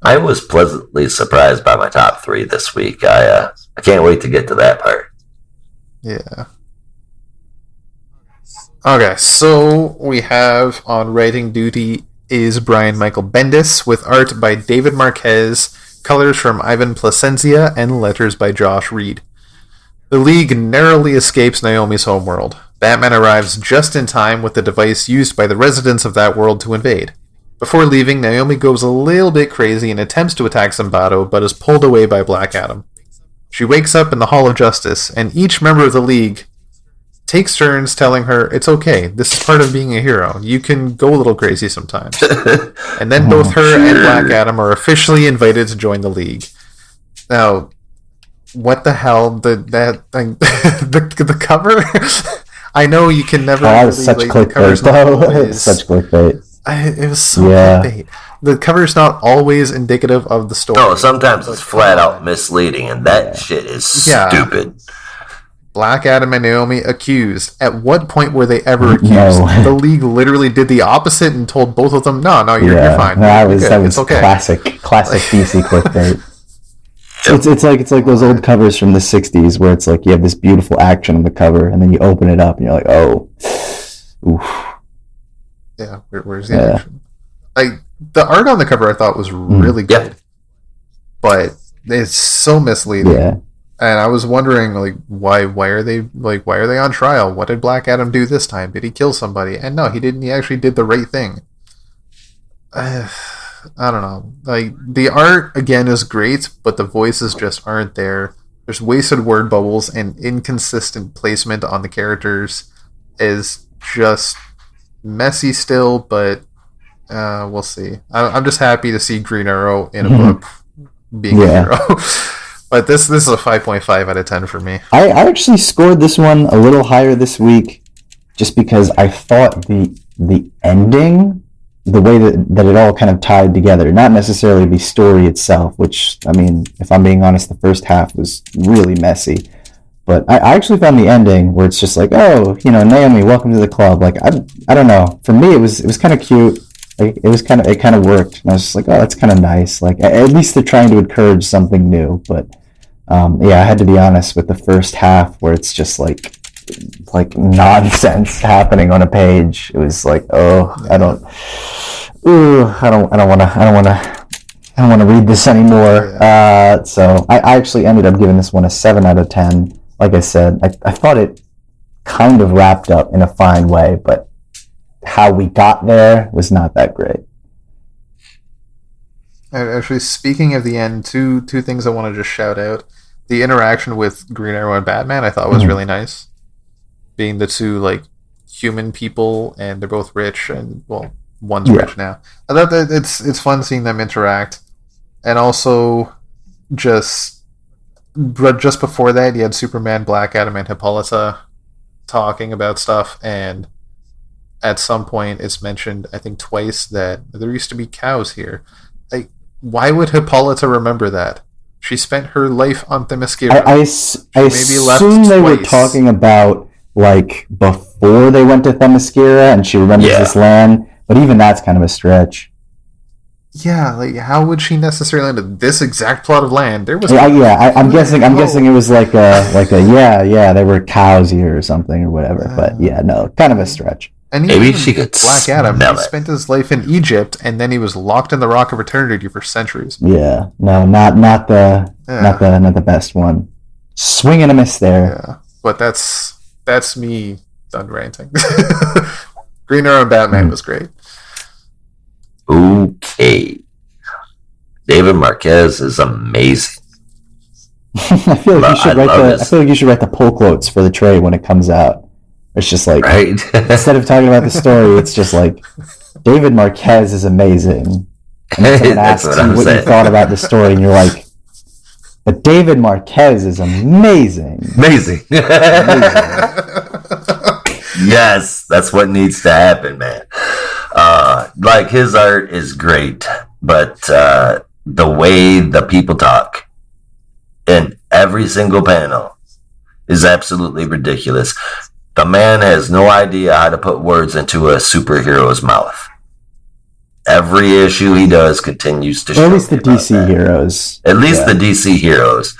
I was pleasantly surprised by my top 3 this week. I can't wait to get to that part. Yeah. Okay, so we have on writing duty is Brian Michael Bendis with art by David Marquez, colors from Ivan Placencia, and letters by Josh Reed. The League narrowly escapes Naomi's homeworld. Batman arrives just in time with the device used by the residents of that world to invade. Before leaving, Naomi goes a little bit crazy and attempts to attack Zimbardo, but is pulled away by Black Adam. She wakes up in the Hall of Justice, and each member of the League takes turns telling her, it's okay, this is part of being a hero. You can go a little crazy sometimes. And then both her and Black Adam are officially invited to join the League. Now, what the hell? The cover? I know you can never... that was such clickbait, though. Such clickbait. It was so clickbait. The cover's not always indicative of the story. No, sometimes it's flat out misleading, and that shit is stupid. Black Adam and Naomi accused. At what point were they ever accused? No. The League literally did the opposite and told both of them, no, you're fine. That was it's okay. classic DC clickbait. It's like those old covers from the 60s where it's like you have this beautiful action on the cover and then you open it up and you're like, oh, oof. Yeah, where's the action? The art on the cover I thought was really good, but it's so misleading. Yeah. And I was wondering, why are they on trial? What did Black Adam do this time? Did he kill somebody? And no, he didn't. He actually did the right thing. I don't know. The art again is great, but the voices just aren't there. There's wasted word bubbles and inconsistent placement on the characters is just messy still, but we'll see. I'm just happy to see Green Arrow in a book being a hero. But this is a 5.5 out of 10 for me. I actually scored this one a little higher this week just because I thought the ending, the way that it all kind of tied together, not necessarily the story itself, which, I mean, if I'm being honest, the first half was really messy. But I actually found the ending where it's just like, oh, Naomi, welcome to the club. Like, I don't know. For me, it was kind of cute. Like, it kind of worked. And I was just like, oh, that's kind of nice. Like, at least they're trying to encourage something new. But, I had to be honest with the first half where it's just like nonsense happening on a page. It was like, oh, I don't want to read this anymore. So I actually ended up giving this one a 7 out of 10. Like I said, I thought it kind of wrapped up in a fine way, but how we got there was not that great. Actually, speaking of the end, two things I want to just shout out. The interaction with Green Arrow and Batman I thought was really nice. Being the two, human people, and they're both rich, and, well, one's rich now. I thought that it's fun seeing them interact. And also, just before that, you had Superman, Black Adam, and Hippolyta talking about stuff, and at some point it's mentioned, I think twice, that there used to be cows here. Why would Hippolyta remember that? She spent her life on Themyscira. I assume they were talking about, before they went to Themyscira, and she remembers this land, but even that's kind of a stretch. Yeah, how would she necessarily end up this exact plot of land? There was I'm guessing it was there were cows here or something or whatever. But no, kind of a stretch. And maybe she could Black Adam. He spent his life in Egypt, and then he was locked in the Rock of Eternity for centuries. Yeah, no, not the best one. Swing and a miss there. Yeah, but that's me done ranting. Green Arrow and Batman was great. Okay. David Marquez is amazing. I feel like you should I write love the. his- I feel like you should write the pull quotes for the tray when it comes out. It's just like Right? instead of talking about the story, it's just like David Marquez is amazing. And then someone That's asks what you I'm what you saying. thought about the story, and you're like, "But David Marquez is amazing." Amazing. Yes, that's what needs to happen, man. Like his art is great, but the way the people talk in every single panel is absolutely ridiculous. The man has no idea how to put words into a superhero's mouth. Every issue he does continues to Or show at least the me about DC that. heroes. At least Yeah. the DC heroes.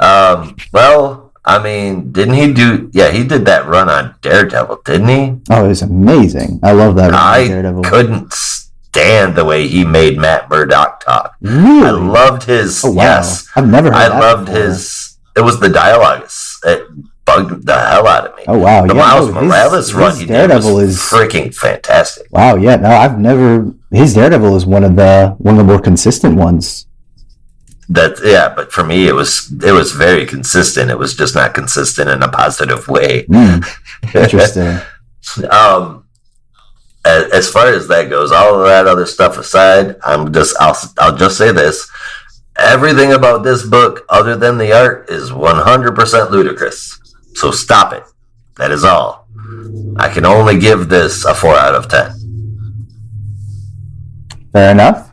Well, I mean, didn't he do? Yeah, he did that run on Daredevil, didn't he? Oh, it was amazing. I love that. I Daredevil. couldn't stand the way he made Matt Murdock talk. Really? I loved his. Oh wow! Yes, I've never heard I that loved before. his. It was the dialogue. It bugged the hell out of me. Oh wow! The Yeah, Miles no, his- Morales run his he did Daredevil was is freaking fantastic. wow. Yeah, no, I've never. His Daredevil is one of the more consistent ones. But for me, it was very consistent. It was just not consistent in a positive way. Interesting. As far as that goes, all of that other stuff aside, I'll just say this: everything about this book, other than the art, is 100% ludicrous. So stop it. That is all. I can only give this a 4 out of 10. Fair enough.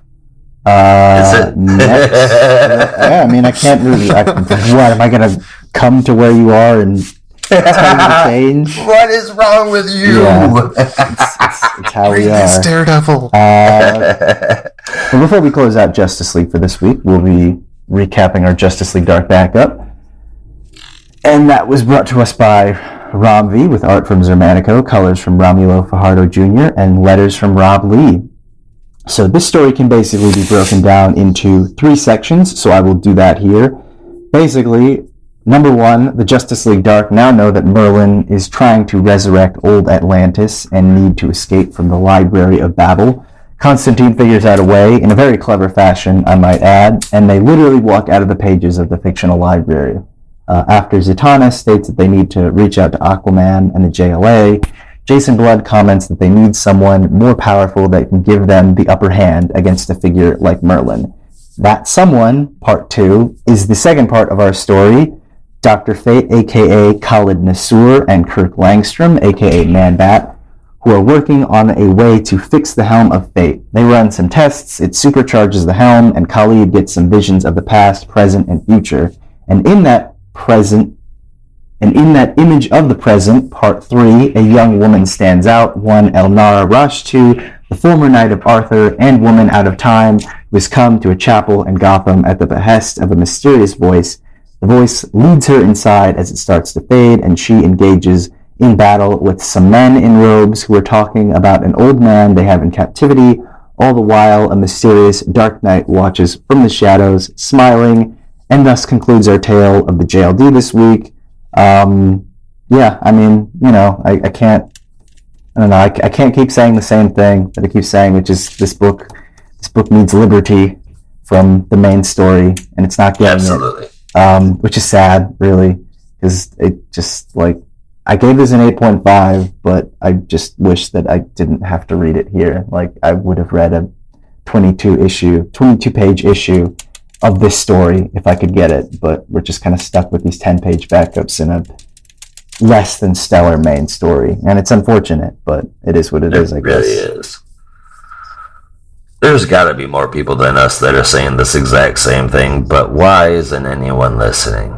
Is it? Next, yeah, I mean, I can't really. What am I gonna come to where you are and tell you to change? What is wrong with you? Yeah. It's how we Read this are. Daredevil. But before we close out Justice League for this week, we'll be recapping our Justice League Dark Backup. And that was brought to us by Rom V with art from Zermanico, colors from Romulo Fajardo Jr., and letters from Rob Lee. So this story can basically be broken down into 3 sections, so I will do that here. Basically, number 1, the Justice League Dark now know that Merlin is trying to resurrect old Atlantis and need to escape from the Library of Babel. Constantine figures out a way, in a very clever fashion, I might add, and they literally walk out of the pages of the fictional library. After Zatanna states that they need to reach out to Aquaman and the JLA, Jason Blood comments that they need someone more powerful that can give them the upper hand against a figure like Merlin. That someone, part 2, is the second part of our story. Dr. Fate, aka Khalid Nassour, and Kirk Langstrom, aka Man-Bat, who are working on a way to fix the Helm of Fate. They run some tests, it supercharges the helm, and Khalid gets some visions of the past, present, and future. And in that image of the present, part 3, a young woman stands out, one Elnara Rashtu, the former Knight of Arthur and woman out of time, who has come to a chapel in Gotham at the behest of a mysterious voice. The voice leads her inside as it starts to fade, and she engages in battle with some men in robes who are talking about an old man they have in captivity. All the while, a mysterious Dark Knight watches from the shadows, smiling, and thus concludes our tale of the JLD this week. Yeah, I mean, you know, I can't keep saying the same thing that I keep saying, which is this book needs liberty from the main story, and it's not getting Absolutely. it. Which is sad, really, because it just, like, I gave this an 8.5, but I just wish that I didn't have to read it here. Like, I would have read a 22-page issue of this story if I could get it, but we're just kind of stuck with these 10-page backups in a less than stellar main story, and it's unfortunate, but it is what it is, I guess. Really is. There's got to be more people than us that are saying this exact same thing, but why isn't anyone listening?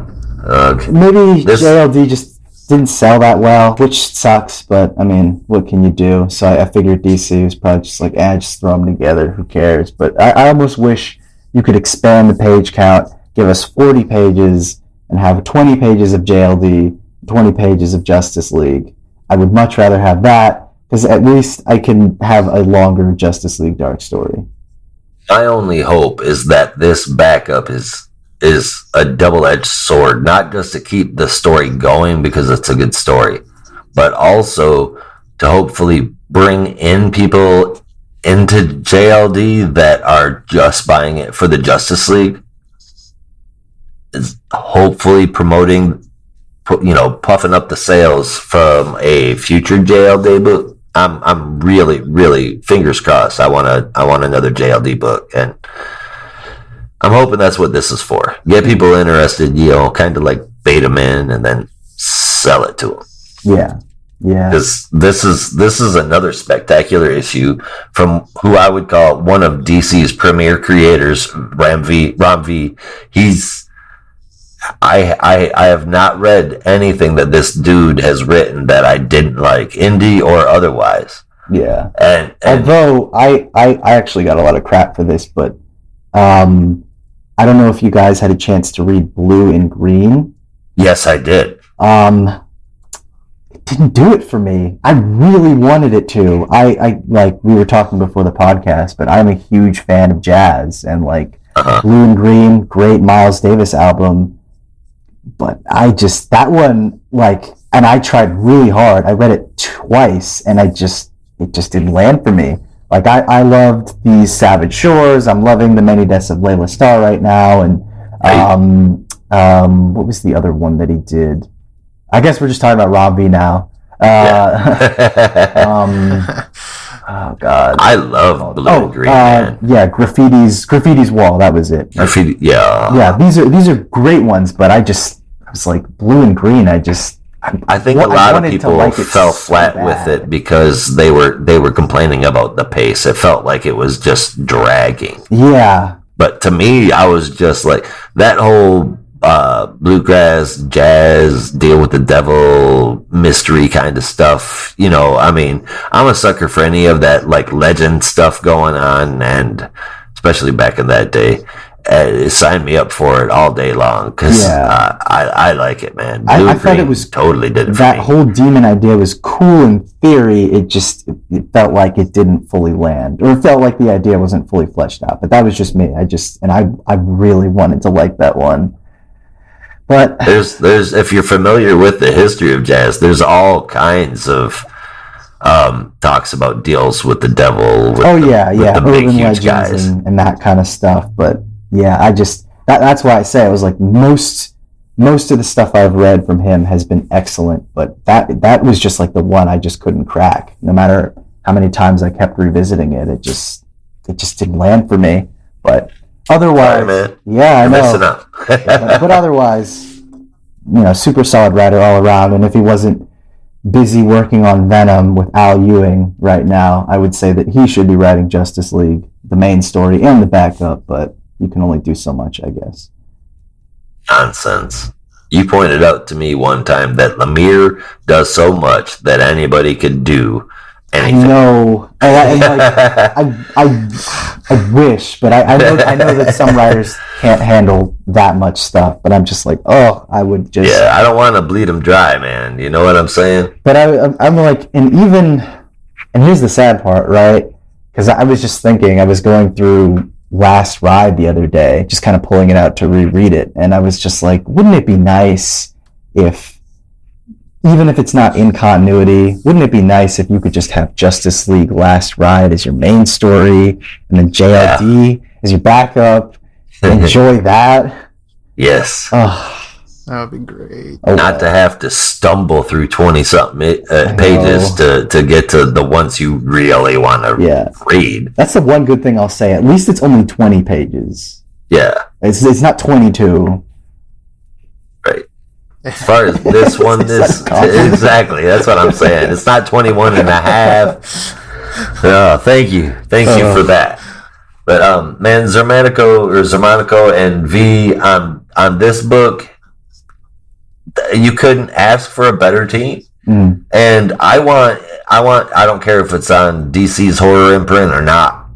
Maybe This- JLD just didn't sell that well, which sucks, but I mean, what can you do? So I figured DC was probably just like, just throw them together, who cares? But I almost wish you could expand the page count, give us 40 pages, and have 20 pages of JLD, 20 pages of Justice League. I would much rather have that, because at least I can have a longer Justice League Dark story. My only hope is that this backup is a double-edged sword, not just to keep the story going because it's a good story, but also to hopefully bring in people into JLD that are just buying it for the Justice League. is hopefully promoting, puffing up the sales from a future JLD book. I'm really, really fingers crossed. I want another JLD book, and I'm hoping that's what this is for. Get people interested, kind of like bait them in and then sell it to them. Yeah. Because this is another spectacular issue from who I would call one of DC's premier creators, Ram V. I have not read anything that this dude has written that I didn't like, indie or otherwise. Yeah. And although I actually got a lot of crap for this, but I don't know if you guys had a chance to read Blue and Green. Yes, I did. It didn't do it for me. I really wanted it to. I like we were talking before the podcast, but I'm a huge fan of jazz, and Blue and Green, great Miles Davis album. But that one, and I tried really hard. I read it twice, and it just didn't land for me. I loved these Savage Shores. I'm loving The Many Deaths of Layla Starr right now, and what was the other one that he did? I guess we're just talking about Rob V now. Oh God! I love Blue and Green. Man. Yeah, Graffiti's Wall. That was it. Graffiti. Yeah. These are great ones, but I was like Blue and Green. I think a lot of people fell flat with it because they were complaining about the pace. It felt like it was just dragging. Yeah. But to me, I was just like that whole bluegrass, jazz, deal with the devil, mystery kind of stuff. I'm a sucker for any of that legend stuff going on, and especially back in that day. Sign me up for it all day long because I like it, man. I thought it was totally did it for that me. Whole demon idea was cool in theory. It felt like it didn't fully land, or it felt like the idea wasn't fully fleshed out. But that was just me. I really wanted to like that one. But there's if you're familiar with the history of jazz, there's all kinds of talks about deals with the devil. With the big, urban huge guys and that kind of stuff. But yeah, that's why I say I was like most of the stuff I've read from him has been excellent, but that was just like the one I just couldn't crack. No matter how many times I kept revisiting it, it just didn't land for me. But otherwise, man. Yeah, I You're know. messing up. but otherwise, super solid writer all around. And if he wasn't busy working on Venom with Al Ewing right now, I would say that he should be writing Justice League, the main story and the backup. But you can only do so much, I guess. Nonsense. You pointed out to me one time that Lemire does so much that anybody could do anything. I know. I wish, but I know that some writers can't handle that much stuff. But I'm just like, I would just. Yeah, I don't want to bleed them dry, man. You know what I'm saying? But I'm like, and here's the sad part, right? Because I was just thinking, I was going through Last Ride the other day, just kind of pulling it out to reread it, and I was just like, wouldn't it be nice if, even if it's not in continuity, wouldn't it be nice if you could just have Justice League Last Ride as your main story, and then JLD as your backup? Enjoy that. Yes. That would be great. Not to have to stumble through 20-something pages to get to the ones you really want to read. That's the one good thing I'll say. At least it's only 20 pages. Yeah. It's not 22. Right. As far as this one, exactly. That's what I'm saying. It's not 21 and a half. Oh, thank you. Thank you for that. But, man, Zermanico and V on this book, you couldn't ask for a better team. And I don't care if it's on DC's horror imprint or not.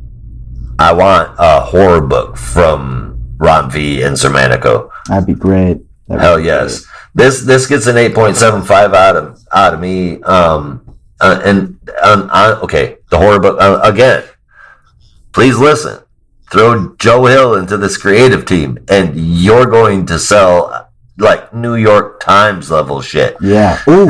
I want a horror book from Ron V and Zermanico. That'd be great. Hell yes. This gets an 8.75 out of me. Okay, the horror book again. Please listen. Throw Joe Hill into this creative team, and you're going to sell like New York Times level shit. Yeah. Oh,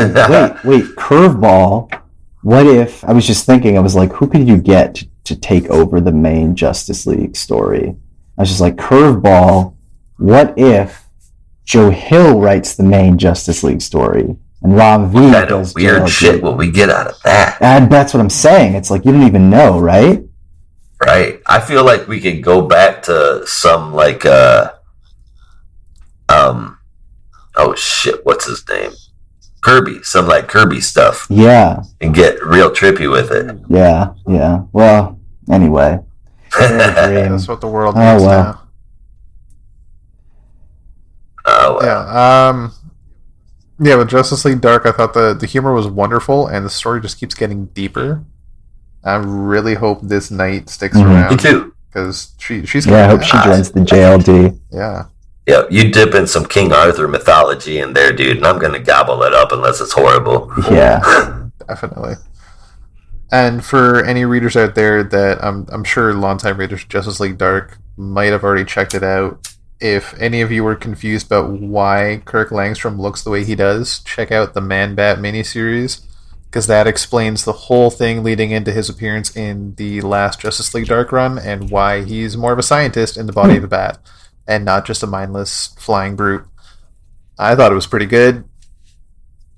wait. Curveball. What if, I was just thinking, I was like, who could you get to take over the main Justice League story? I was just like, curveball. What if Joe Hill writes the main Justice League story, and Ram V Kind does of weird JLD. shit will we get out of that, And that's what I'm saying. It's like you don't even know, right? right? I feel like we could go back to some like oh shit, what's his name? Kirby, some like Kirby stuff, Yeah, and get real trippy with it. yeah. Well, anyway. Dream. That's what the world Oh, needs well. now. Oh, well. Yeah, with Justice League Dark, I thought the humor was wonderful, and the story just keeps getting deeper. I really hope this Knight sticks Mhm. Me around too. because she's Yeah, I hope she joins the JLD. yeah. Yeah, you dip in some King Arthur mythology in there, dude, and I'm gonna gobble it up unless it's horrible. Yeah. Definitely. And for any readers out there that I'm sure longtime readers of Justice League Dark might have already checked it out. If any of you were confused about why Kirk Langstrom looks the way he does, check out the Man-Bat miniseries, because that explains the whole thing leading into his appearance in the last Justice League Dark run and why he's more of a scientist in the body of a bat and not just a mindless flying brute. I thought it was pretty good,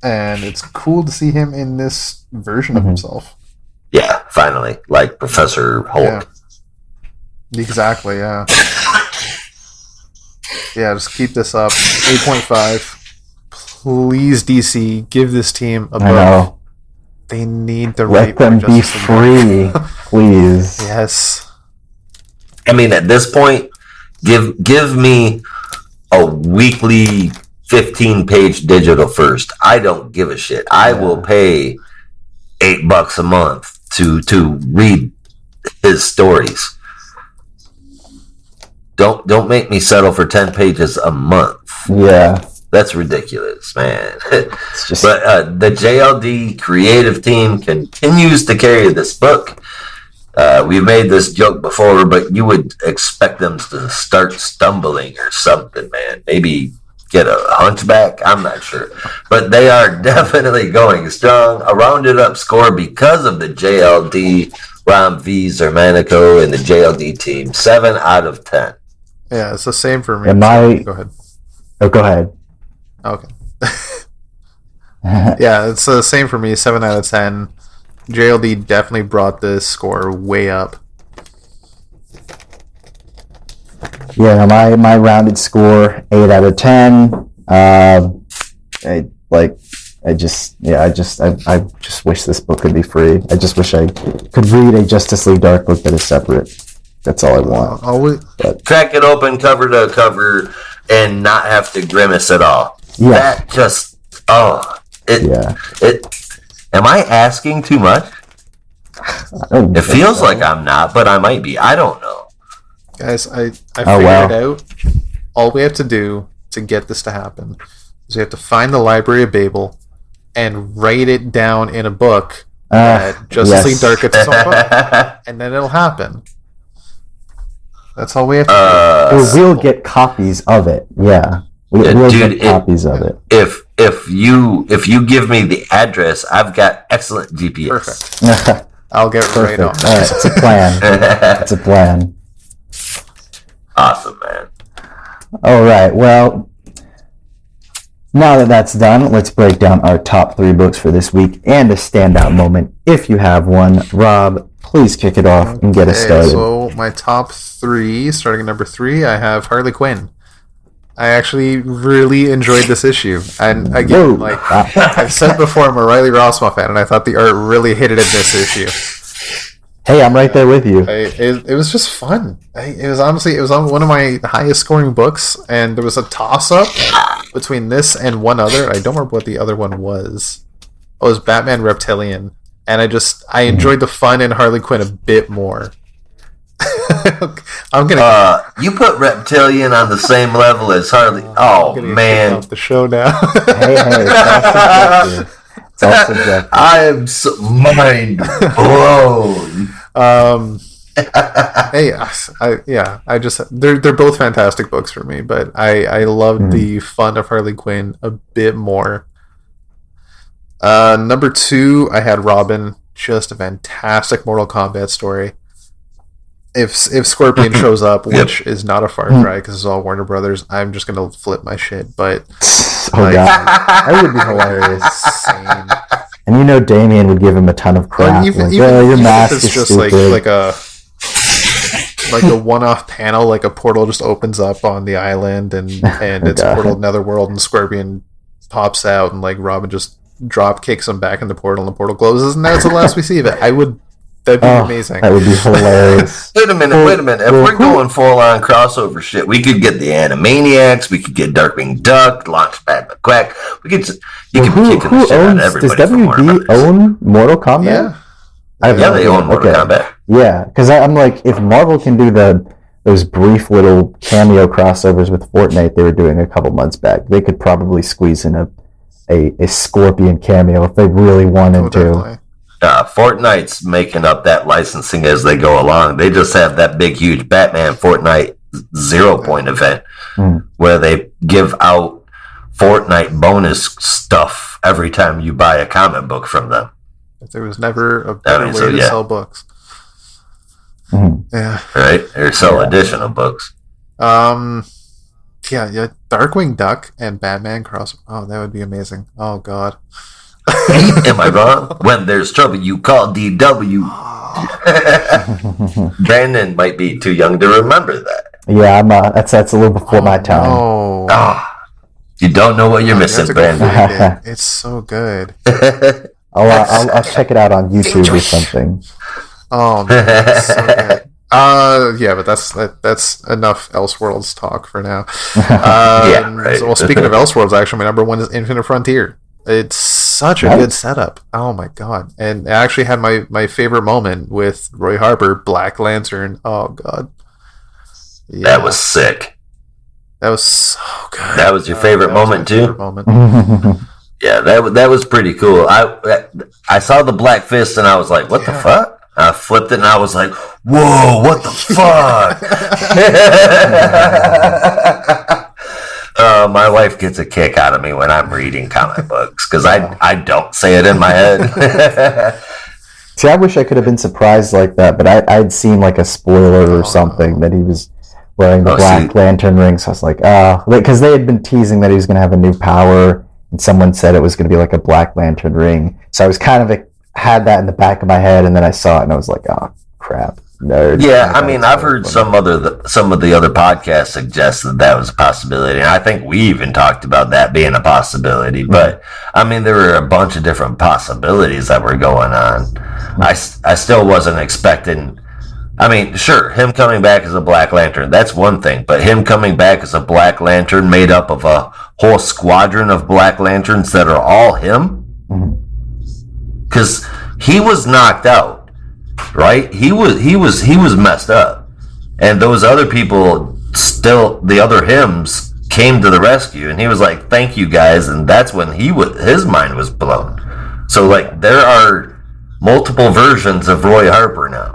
and it's cool to see him in this version of Mhm. himself. Yeah, finally, like Professor Hulk. Yeah. Exactly, yeah. Yeah, just keep this up. 8.5. Please, DC, give this team a I book. know. They need the Let right them be Justice League book. free, please. Yes. I mean, at this point, give me a weekly 15-page digital first. I don't give a shit. I will pay $8 a month to read his stories. Don't make me settle for 10 pages a month. Yeah. That's ridiculous, man. It's just But the JLD creative team continues to carry this book. We've made this joke before, but you would expect them to start stumbling or something, man. Maybe get a hunchback. I'm not sure. But they are definitely going strong. A rounded up score because of the JLD, Ram V, Zermanico, and the JLD team. 7 out of 10. Yeah, it's the same for me. Am I- Go ahead. oh, go ahead. Okay. Yeah, it's the same for me. 7 out of 10. JLD definitely brought this score way up. Yeah, my rounded score 8 out of 10. I just wish this book could be free. I just wish I could read a Justice League Dark book that is separate. That's all I want. Always, Crack it open cover to cover and not have to grimace at all. Yeah. That just, Yeah. Am I asking too much? I don't It think feels so. like I'm not, but I might be. I don't know. guys, I Oh, figured wow. it out. All we have to do to get this to happen is we have to find the Library of Babel and write it down in a book that Justice yes. League Dark gets its own book, and then it'll happen. That's all we have to Or Uh, we'll get copies of it. Yeah. We'll dude, get copies of it. if you give me the address, I've got excellent do. GPS. Perfect. I'll get right Perfect. on. All right, it's a plan. It's a plan. Awesome, man. All right. Well, now that that's done, let's break down our top 3 books for this week and a standout moment, if you have one. Rob, please kick it off and get us started. So my top 3, starting at number 3, I have Harley Quinn. I actually really enjoyed this issue, and Whoa. again, like I've said before, I'm a Riley Rossmo fan, and I thought the art really hit it in this issue. Hey, I'm right there with you. It was just fun. It was on one of my highest scoring books, and there was a toss up between this and one other. I don't remember what the other one was. Oh, it was Batman Reptilian, and I enjoyed the fun in Harley Quinn a bit more. I'm gonna. You put Reptilian on the same level as Harley. Oh I'm gonna get man, off the show now. Hey, it's all subjective. It's all subjective. I am so mind blown. Hey, they're both fantastic books for me, but I loved the fun of Harley Quinn a bit more. Number 2, I had Robin, just a fantastic Mortal Kombat story. if Scorpion shows up, which is not a far cry because it's all Warner Brothers, I'm just gonna flip my shit. But Oh god, that would be hilarious. insane. And you know, Damien would give him a ton of crap. Even your if mask it's is just stupid. like a one-off panel, like a portal just opens up on the island, and it's a God. portal to Netherworld, and Scorpion pops out, and like Robin just drop kicks him back in the portal, and the portal closes, and that's the last we see of it. That'd be amazing. That would be hilarious. Wait a minute. If we're going full-on crossover shit, we could get the Animaniacs, we could get Darkwing Duck, Launchpad McQuack. You could be kicking the shit out of Does everybody from Warner WB Brothers. own Mortal Kombat? Yeah. I have Yeah, no they idea. own Mortal Okay. Kombat. Yeah, because I'm like, if Marvel can do those brief little cameo crossovers with Fortnite they were doing a couple months back, they could probably squeeze in a Scorpion cameo if they really wanted Oh, to. definitely. Fortnite's making up that licensing as they go along. They just have that big, huge Batman Fortnite 0 point event where they give out Fortnite bonus stuff every time you buy a comic book from them. There was never a better way to sell books. Mhm. Yeah. Right? Or sell additional books. Yeah. Darkwing Duck and Batman cross. Oh, that would be amazing. Oh God. Am I wrong? When there's trouble, you call DW. Brandon might be too young to remember that. Yeah, that's a little before my time. Oh, You don't know what you're missing, Brandon. It's so good. I'll check it out on YouTube or something. Oh man, it's so good. Yeah, but that's enough Elseworlds talk for now. Yeah, right. So, well, speaking of Elseworlds, actually, my number one is Infinite Frontier. It's such a good setup. Oh my god! And I actually had my favorite moment with Roy Harper, Black Lantern. Oh god, yeah, That was sick. that was so good. That was your favorite That was moment, my too? favorite moment. Yeah, that was pretty cool. I saw the Black Fist and I was like, what the fuck? I flipped it and I was like, whoa, what the fuck? My wife gets a kick out of me when I'm reading comic books because I don't say it in my head. See, I wish I could have been surprised like that, but I'd seen like a spoiler or something that he was wearing the Black Lantern ring, so I was like, because they had been teasing that he was going to have a new power, and someone said it was going to be like a Black Lantern ring, so I was kind of had that in the back of my head, and then I saw it, and I was like, oh, crap, nerd. Yeah, I mean, I've heard some of the other podcasts suggest that was a possibility, and I think we even talked about that being a possibility. But I mean, there were a bunch of different possibilities that were going on. I still wasn't expecting. I mean, sure, him coming back as a Black Lantern, that's one thing, but him coming back as a Black Lantern made up of a whole squadron of Black Lanterns that are all him, because he was knocked out. Right? He was messed up. And those other people the other hymns came to the rescue, and he was like, thank you guys, and that's when his mind was blown. So like there are multiple versions of Roy Harper now.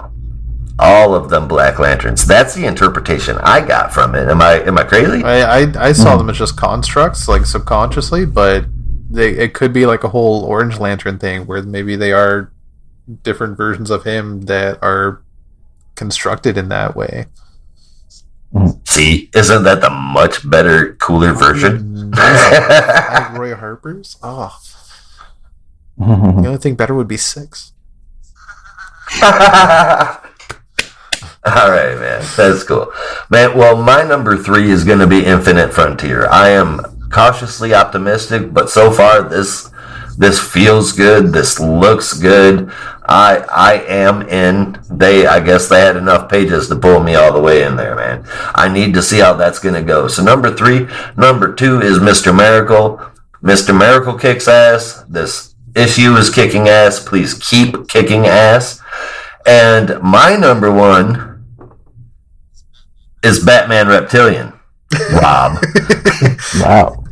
All of them Black Lanterns. That's the interpretation I got from it. Am I crazy? I saw them as just constructs, like subconsciously, but it could be like a whole Orange Lantern thing where maybe they are different versions of him that are constructed in that way. See, isn't that the much better, cooler version? Like Roy Harper's? Oh. The only thing better would be 6. All right, man. That's cool. Man, well, my number 3 is going to be Infinite Frontier. I am cautiously optimistic, but so far this feels good. This looks good. I am in. I guess they had enough pages to pull me all the way in there, man. I need to see how that's going to go. So number 3. Number 2 is Mr. Miracle. Mr. Miracle kicks ass. This issue is kicking ass. Please keep kicking ass. And my number 1 is Batman Reptilian. Rob. Wow.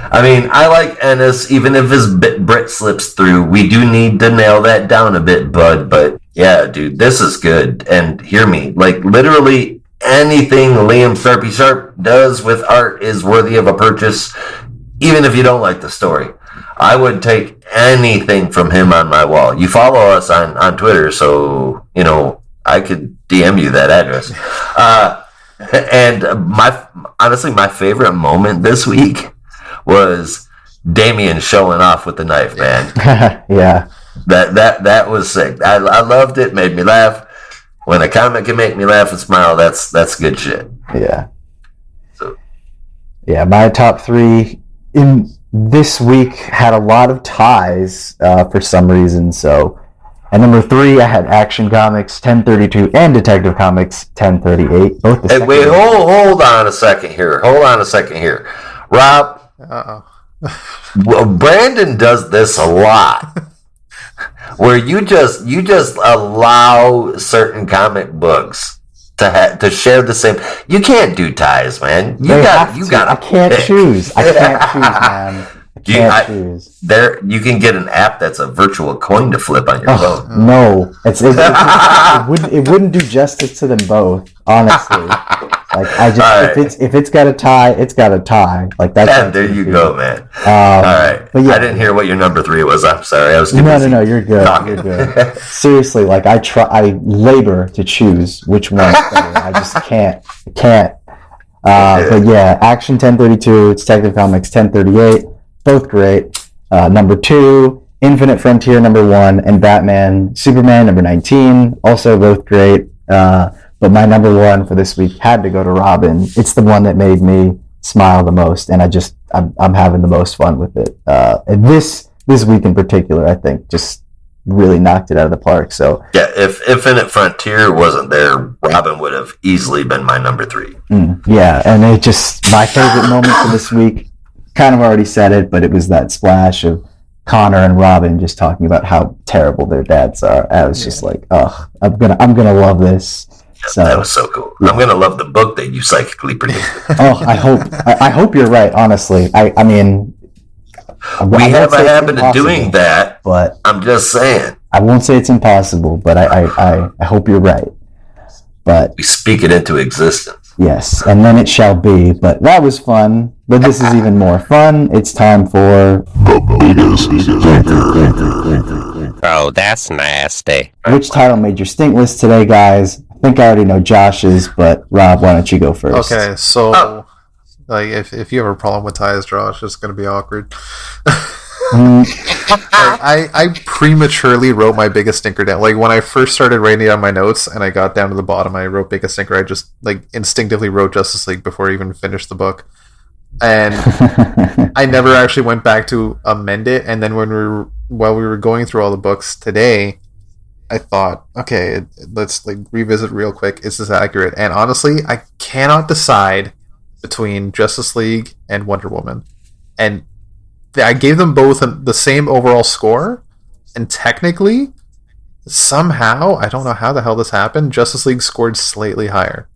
I mean, I like Ennis, even if his Brit slips through. We do need to nail that down a bit, bud. But yeah, dude, this is good. And hear me, like literally anything Liam Sharpie Sharp does with art is worthy of a purchase, even if you don't like the story. I would take anything from him on my wall. You follow us on Twitter, so, you know, I could DM you that address. And my favorite moment this week was Damien showing off with the knife, man. Yeah. That was sick. I loved it. Made me laugh. When a comic can make me laugh and smile, that's good shit. Yeah. So. Yeah, my top 3 in this week had a lot of ties for some reason. So, at number 3, I had Action Comics 1032 and Detective Comics 1038. Both the Hey, wait, hold on a second here. Rob, well, Brandon does this a lot. Where you just allow certain comic books to share the same. You can't do ties, man. You got. I can't choose. I can't choose, man. I can't choose. You can get an app that's a virtual coin to flip on your phone. No, it wouldn't do justice to them both. Honestly, like if it's got a tie, it's got a tie. Like that's. And there you go, man. All right, but yeah, I didn't hear what your numur 3 was. I'm sorry, I was too busy. No, you're good. Talking. You're good. Seriously, like I labor to choose which one. I just can't. But yeah, Action 1032, Detective Comics 1038, both great. Number 2, Infinite Frontier number 1, and Batman Superman number 19, also both great. But my number 1 for this week had to go to Robin. It's the one that made me smile the most, and I'm having the most fun with it. And this week in particular, I think just really knocked it out of the park. So yeah, if Infinite Frontier wasn't there, Robin would have easily been my number 3. Yeah, and it just my favorite moment for this week. Kind of already said it, but it was that splash of Connor and Robin just talking about how terrible their dads are. I was just like, oh, I'm gonna love this. Yeah, so that was so cool. Yeah. I'm gonna love the book that you psychically predicted. Oh, I hope you're right. Honestly, I mean, we have a habit of doing that, but I'm just saying. I won't say it's impossible, but I hope you're right. But we speak it into existence. Yes, and then it shall be. But that was fun. But this is even more fun. It's time for the biggest stinker. Oh, that's nasty. Which title made your stink list today, guys? I think I already know Josh's, but Rob, why don't you go first? Okay, so like if you have a problem with ties, Josh, it's going to be awkward. I prematurely wrote my biggest stinker down. Like when I first started writing down my notes and I got down to the bottom, I wrote biggest stinker. I just like instinctively wrote Justice League before I even finished the book, and I never actually went back to amend it. And then while we were going through all the books today, I thought, okay, let's like revisit real quick. Is this accurate? And honestly, I cannot decide between Justice League and Wonder Woman, and I gave them both the same overall score, and technically, somehow, I don't know how the hell this happened, Justice League scored slightly higher.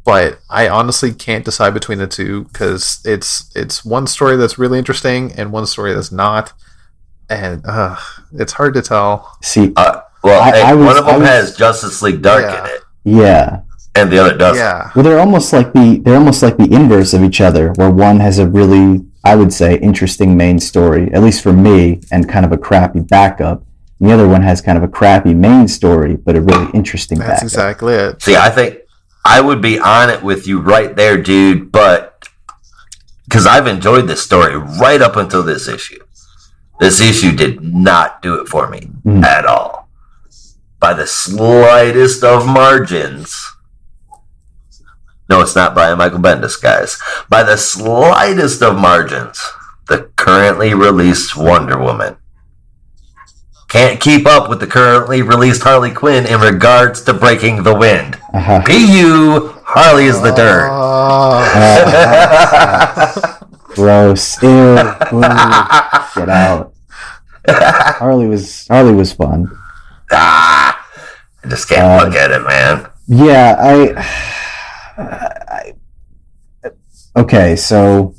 But I honestly can't decide between the two, because it's one story that's really interesting and one story that's not, and it's hard to tell. See, one of them has Justice League Dark in it. Yeah. And the other doesn't. Yeah. Well, they're almost like the inverse of each other, where one has a really, I would say, interesting main story, at least for me, and kind of a crappy backup. And the other one has kind of a crappy main story, but a really interesting backup. That's exactly it. See, I think I would be on it with you right there, dude, but because I've enjoyed this story right up until this issue. This issue did not do it for me at all. By the slightest of margins. No, it's not Brian Michael Bendis, guys. By the slightest of margins, the currently released Wonder Woman can't keep up with the currently released Harley Quinn in regards to breaking the wind. P.U. Harley is the dirt. Gross. Ew. Get out. Harley was fun. I just can't look at it, man. Yeah, okay, so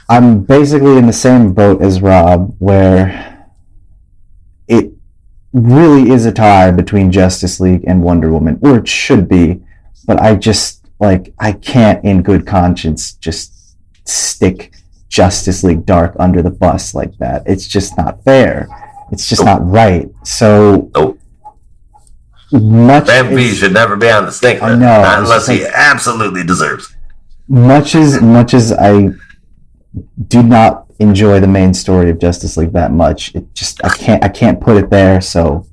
I'm basically in the same boat as Rob, where it really is a tie between Justice League and Wonder Woman, or it should be, but I can't in good conscience just stick Justice League Dark under the bus like that. It's just not fair. It's just not right. So much Van V as, should never be on the stink list. I know, Not it's unless just he like- absolutely deserves. much as I do not enjoy the main story of Justice League that much, I can't put it there. So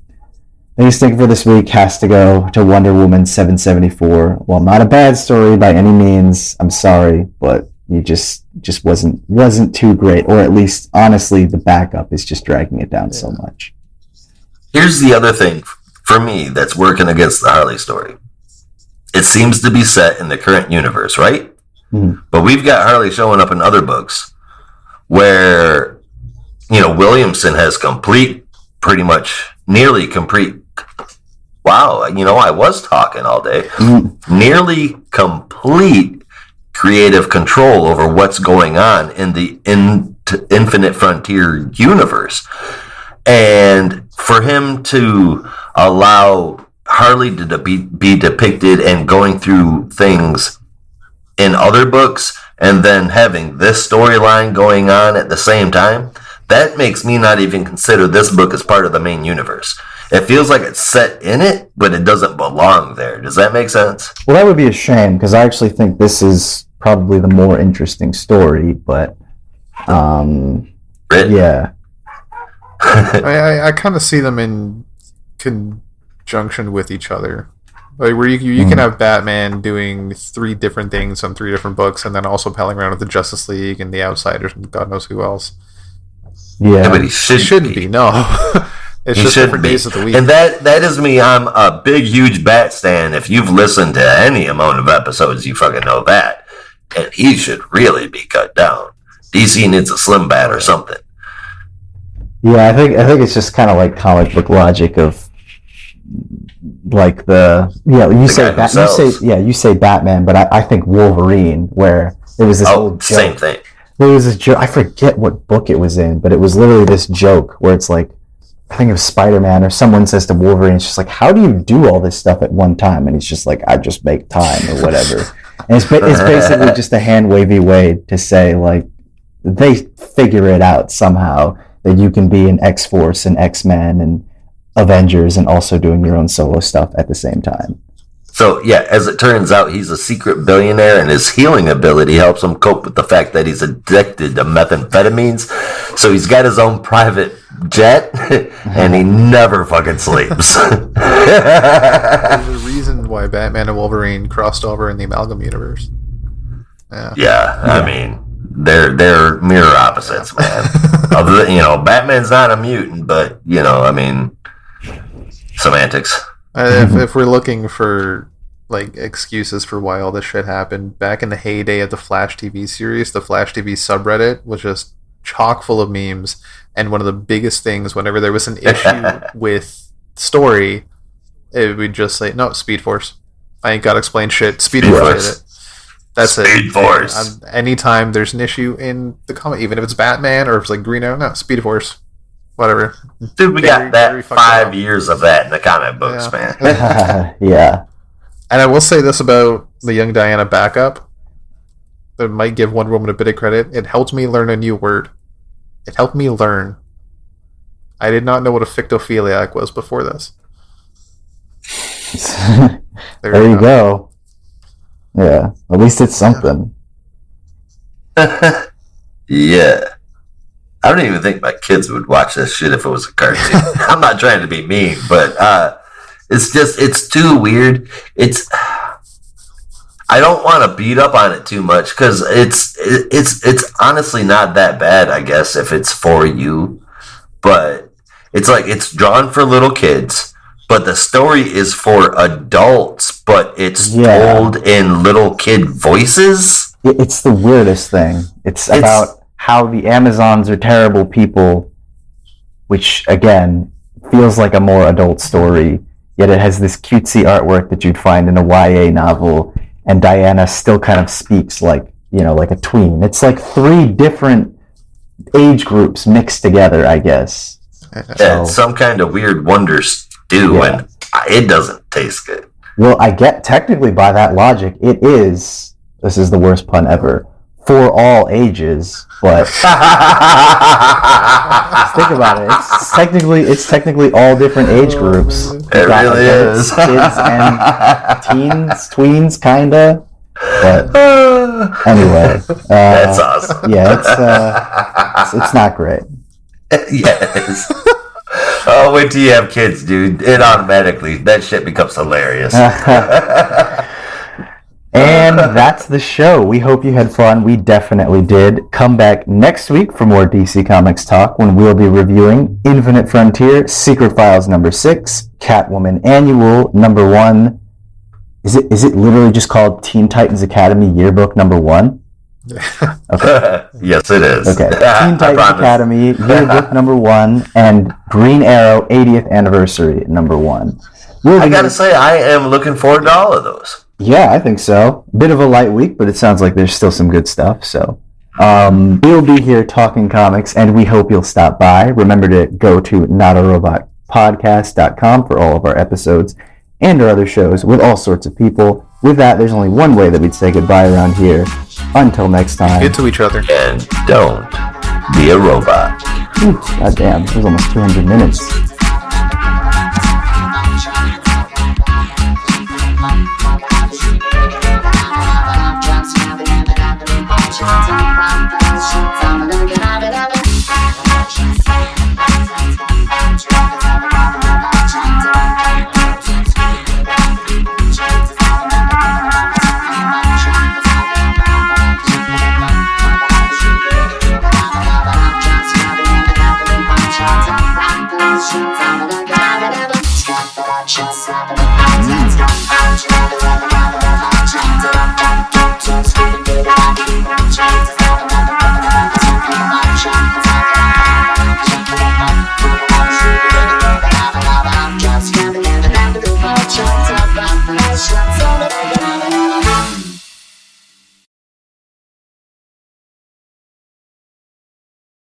the stink for this week has to go to Wonder Woman 774. Well, not a bad story by any means. I'm sorry, but you just wasn't too great, or at least honestly, the backup is just dragging it down so much. Here's the other thing for me that's working against the Harley story. It seems to be set in the current universe, right? Mhm. But we've got Harley showing up in other books where, Williamson has pretty much nearly complete. Wow, I was talking all day. Nearly complete creative control over what's going on in the Infinite Frontier universe. And for him to allow Harley to be depicted and going through things in other books and then having this storyline going on at the same time, that makes me not even consider this book as part of the main universe. It feels like it's set in it, but it doesn't belong there. Does that make sense? Well, that would be a shame, because I actually think this is probably the more interesting story, but Right? yeah. I kind of see them in conjunction with each other. Like where you can have Batman doing 3 different things on 3 different books, and then also palling around with the Justice League and the Outsiders and God knows who else. Yeah, but he It shouldn't be. No, it's He just shouldn't different be. days of the week. And that is me. I'm a big, huge Bat stan. If you've listened to any amount of episodes, you fucking know that. And he should really be cut down. DC needs a slim Bat or something. Yeah, I think it's just kind of like comic book logic of like you say Batman, but I think Wolverine, where there was this old joke. Same thing. There was this joke. I forget what book it was in, but it was literally this joke where it's like, I think it was Spider-Man, or someone says to Wolverine, it's just like, how do you do all this stuff at one time? And he's just like, I just make time or whatever. And it's basically just a hand wavy way to say, like, they figure it out somehow that you can be in X-Force and X-Men and Avengers and also doing your own solo stuff at the same time. So, yeah, as it turns out, he's a secret billionaire, and his healing ability helps him cope with the fact that he's addicted to methamphetamines. So he's got his own private jet, and he never fucking sleeps. There's a reason why Batman and Wolverine crossed over in the Amalgam universe. Yeah, I mean, they're mirror opposites, man. Other than, Batman's not a mutant, but, I mean, semantics. If we're looking for like excuses for why all this shit happened, back in the heyday of the Flash TV series, the Flash TV subreddit was just chock full of memes. And one of the biggest things, whenever there was an issue with story, it would just say, "No, Speed Force. I ain't got to explain shit. Speed Force did it." That's Speed it. Force. Anytime there's an issue in the comic, even if it's Batman or if it's like Green Arrow, no, Speed Force. Whatever. Dude, we got Very that fucked 5 up. years of that in the comic books, Yeah. man. Yeah. And I will say this about the Young Diana backup that might give Wonder Woman a bit of credit. It helped me learn a new word. It helped me learn. I did not know what a fictophiliac was before this. There you go. Yeah, at least it's something. Yeah. I don't even think my kids would watch this shit if it was a cartoon. I'm not trying to be mean, but it's too weird. I don't want to beat up on it too much because it's honestly not that bad, I guess, if it's for you. But it's like it's drawn for little kids, but the story is for adults, but it's told in little kid voices. It's the weirdest thing. It's about how the Amazons are terrible people, which, again, feels like a more adult story, yet it has this cutesy artwork that you'd find in a YA novel, and Diana still kind of speaks like a tween. It's like 3 different age groups mixed together, I guess. Yeah, it's some kind of weird wonder stew, and it doesn't taste good. Well, I get, technically by that logic, this is the worst pun ever, for all ages, but think about it. It's technically all different age groups. It really is. Kids and teens, tweens, kinda. But anyway, That's awesome. yeah, it's not great. Yes. Oh, wait till you have kids, dude. It automatically, that shit becomes hilarious. And that's the show. We hope you had fun. We definitely did. Come back next week for more DC Comics talk when we'll be reviewing Infinite Frontier, Secret Files number 6, Catwoman Annual number 1. Is it literally just called Teen Titans Academy Yearbook number 1? Okay. Yes, it is. Okay. Teen Titans Academy Yearbook number 1 and Green Arrow 80th Anniversary number 1. I gotta say, I am looking forward to all of those. Yeah, I think so. Bit of a light week, but it sounds like there's still some good stuff. So we'll be here talking comics, and we hope you'll stop by. Remember to go to notarobotpodcast.com for all of our episodes and our other shows with all sorts of people. With that, there's only one way that we'd say goodbye around here. Until next time. Good to each other. And don't be a robot. God damn, it was almost 200 minutes. Just